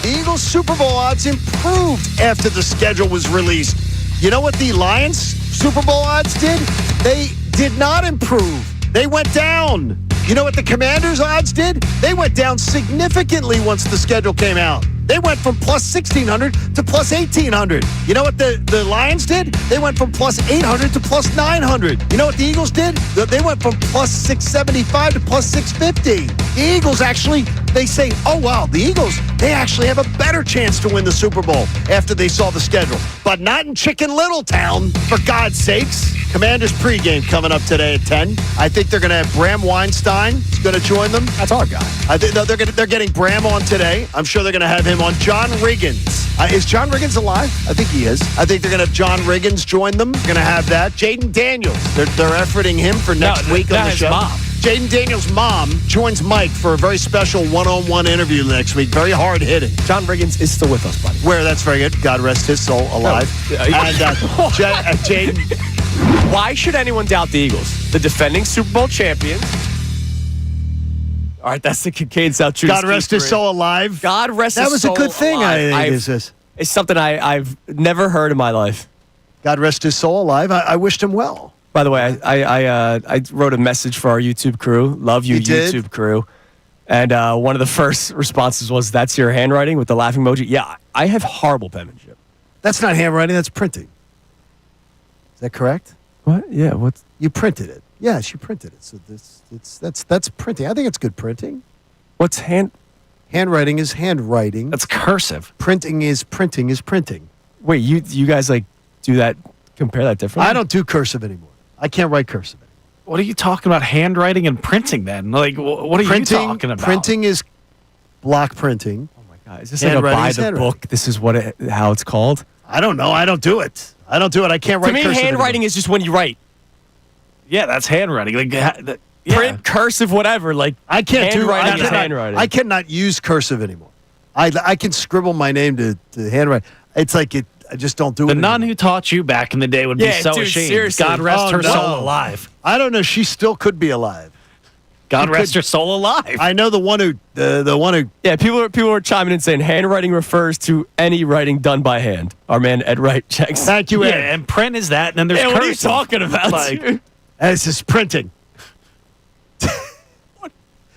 The Eagles' Super Bowl odds improved after the schedule was released. You know what the Lions' Super Bowl odds did? They did not improve. They went down. You know what the Commanders' odds did? They went down significantly once the schedule came out. They went from plus 1,600 to plus 1,800. You know what the Lions did? They went from plus 800 to plus 900. You know what the Eagles did? They went from plus 675 to plus 650. The Eagles actually, they say, oh, wow, the Eagles, they actually have a better chance to win the Super Bowl after they saw the schedule. But not in Chicken Little Town, for God's sakes. Commanders pregame coming up today at 10. I think they're going to have Bram Weinstein. He's going to join them. That's our guy. They're getting Bram on today. I'm sure they're going to have him on. John Riggins. Is John Riggins alive? I think he is. I think they're going to have John Riggins join them. They're going to have that. Jaden Daniels. They're efforting him for next week on the show. Mom. Jaden Daniels' mom joins Mike for a very special one-on-one interview next week. Very hard-hitting. John Riggins is still with us, buddy. Where? That's very good. God rest his soul alive. No. And Jaden. Why should anyone doubt the Eagles? The defending Super Bowl champions. All right, that's the Kincade Salciunas. God rest his soul alive. God rest his soul. That was a good thing, alive. I think. It's something I've never heard in my life. God rest his soul alive. I wished him well. By the way, I wrote a message for our YouTube crew. Love you YouTube crew. And one of the first responses was, that's your handwriting with the laughing emoji? Yeah, I have horrible penmanship. That's not handwriting, that's printing. Is that correct? What? Yeah, what's... You printed it. Yes, you printed it. So that's printing. I think it's good printing. What's handwriting is handwriting. That's cursive. Printing is printing. Wait, you guys do that, compare that differently? I don't do cursive anymore. I can't write cursive anymore. What are you talking about, handwriting and printing then? Like, what are you talking about? Printing is block printing. Oh my God, is this like a buy the book? This is how it's called? I don't know. I don't do it. I can't write. To me, cursive handwriting anymore. is just when you write. Yeah, that's handwriting. Like, Print, cursive, whatever. Like I can't do handwriting is handwriting. I cannot use cursive anymore. I can scribble my name to handwrite. It's like it. I just don't do it. The nun who taught you back in the day would be so ashamed. Seriously. God rest her soul alive. I don't know. She still could be alive. God rest her soul alive. I know the one who. Yeah, people are chiming in saying handwriting refers to any writing done by hand. Our man Ed Wright checks. Thank you, Ed. Yeah, and print is that, and then there's cursive. What are you talking about? Like, this is printing.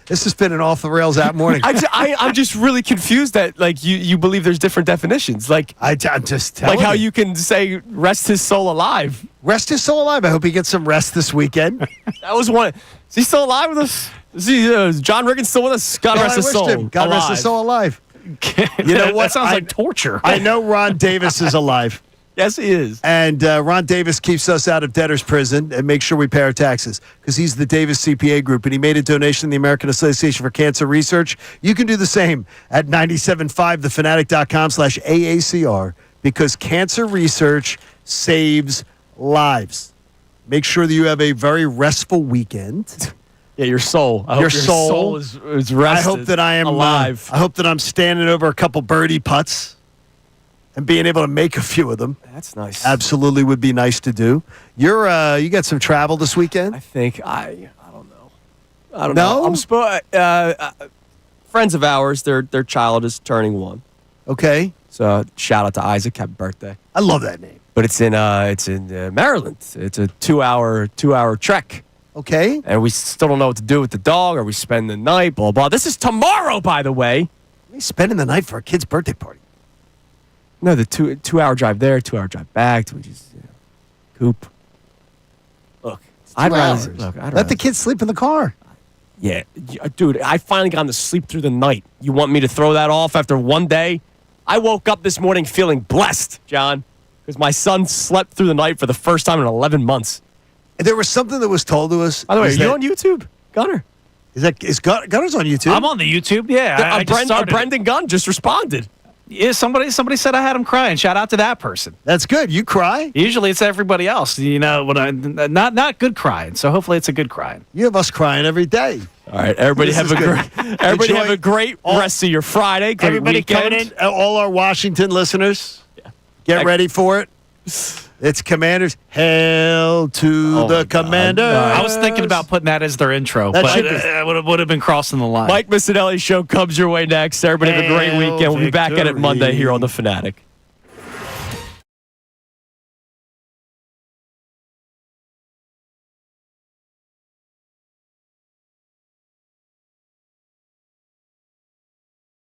This has been an off the rails that morning. I'm just really confused that like you believe there's different definitions. Like I'm just telling like how you. you can say rest his soul alive. Rest his soul alive. I hope he gets some rest this weekend. That was one. Is he still alive with us? Is John Riggins still with us? God rest his soul. God rest his soul alive. You know what? That sounds like torture. I know Ron Davis is alive. Yes, he is. And Ron Davis keeps us out of debtor's prison and makes sure we pay our taxes because he's the Davis CPA Group, and he made a donation to the American Association for Cancer Research. You can do the same at 975thefanatic.com/AACR because cancer research saves lives. Make sure that you have a very restful weekend. Yeah, your soul. I hope your soul is rested. I hope that I am alive. I hope that I'm standing over a couple birdie putts and being able to make a few of them. That's nice. Absolutely would be nice to do. You got some travel this weekend? I think I don't know. I don't know. I'm friends of ours, their child is turning 1. Okay. So shout out to Isaac, happy birthday. I love that name. But it's in Maryland. It's a 2-hour trek. Okay. And we still don't know what to do with the dog. Or we spend the night? Blah blah. This is tomorrow, by the way. We're spending the night for a kid's birthday party. No, the 2-hour drive there, 2-hour drive back. We just coop. Look, I'd Let the kids sleep in the car. Yeah, dude, I finally got to sleep through the night. You want me to throw that off after one day? I woke up this morning feeling blessed, John, because my son slept through the night for the first time in 11 months. There was something that was told to us. By the way, are you on YouTube, Gunner? Is Gunner's on YouTube? I'm on the YouTube. Yeah, Brendan Gunn just responded. Yeah, somebody said I had him crying. Shout out to that person. That's good. You cry? Usually it's everybody else. You know, when not good crying. So hopefully it's a good crying. You have us crying every day. All right, everybody have a great rest of your Friday. Great everybody weekend. coming in, all our Washington listeners, get ready for it. It's Commanders. Hail to the Commanders. I was thinking about putting that as their intro, but it would have been crossing the line. Mike Missanelli Show comes your way next. Everybody have a great weekend. We'll be back at it Monday here on The Fanatic.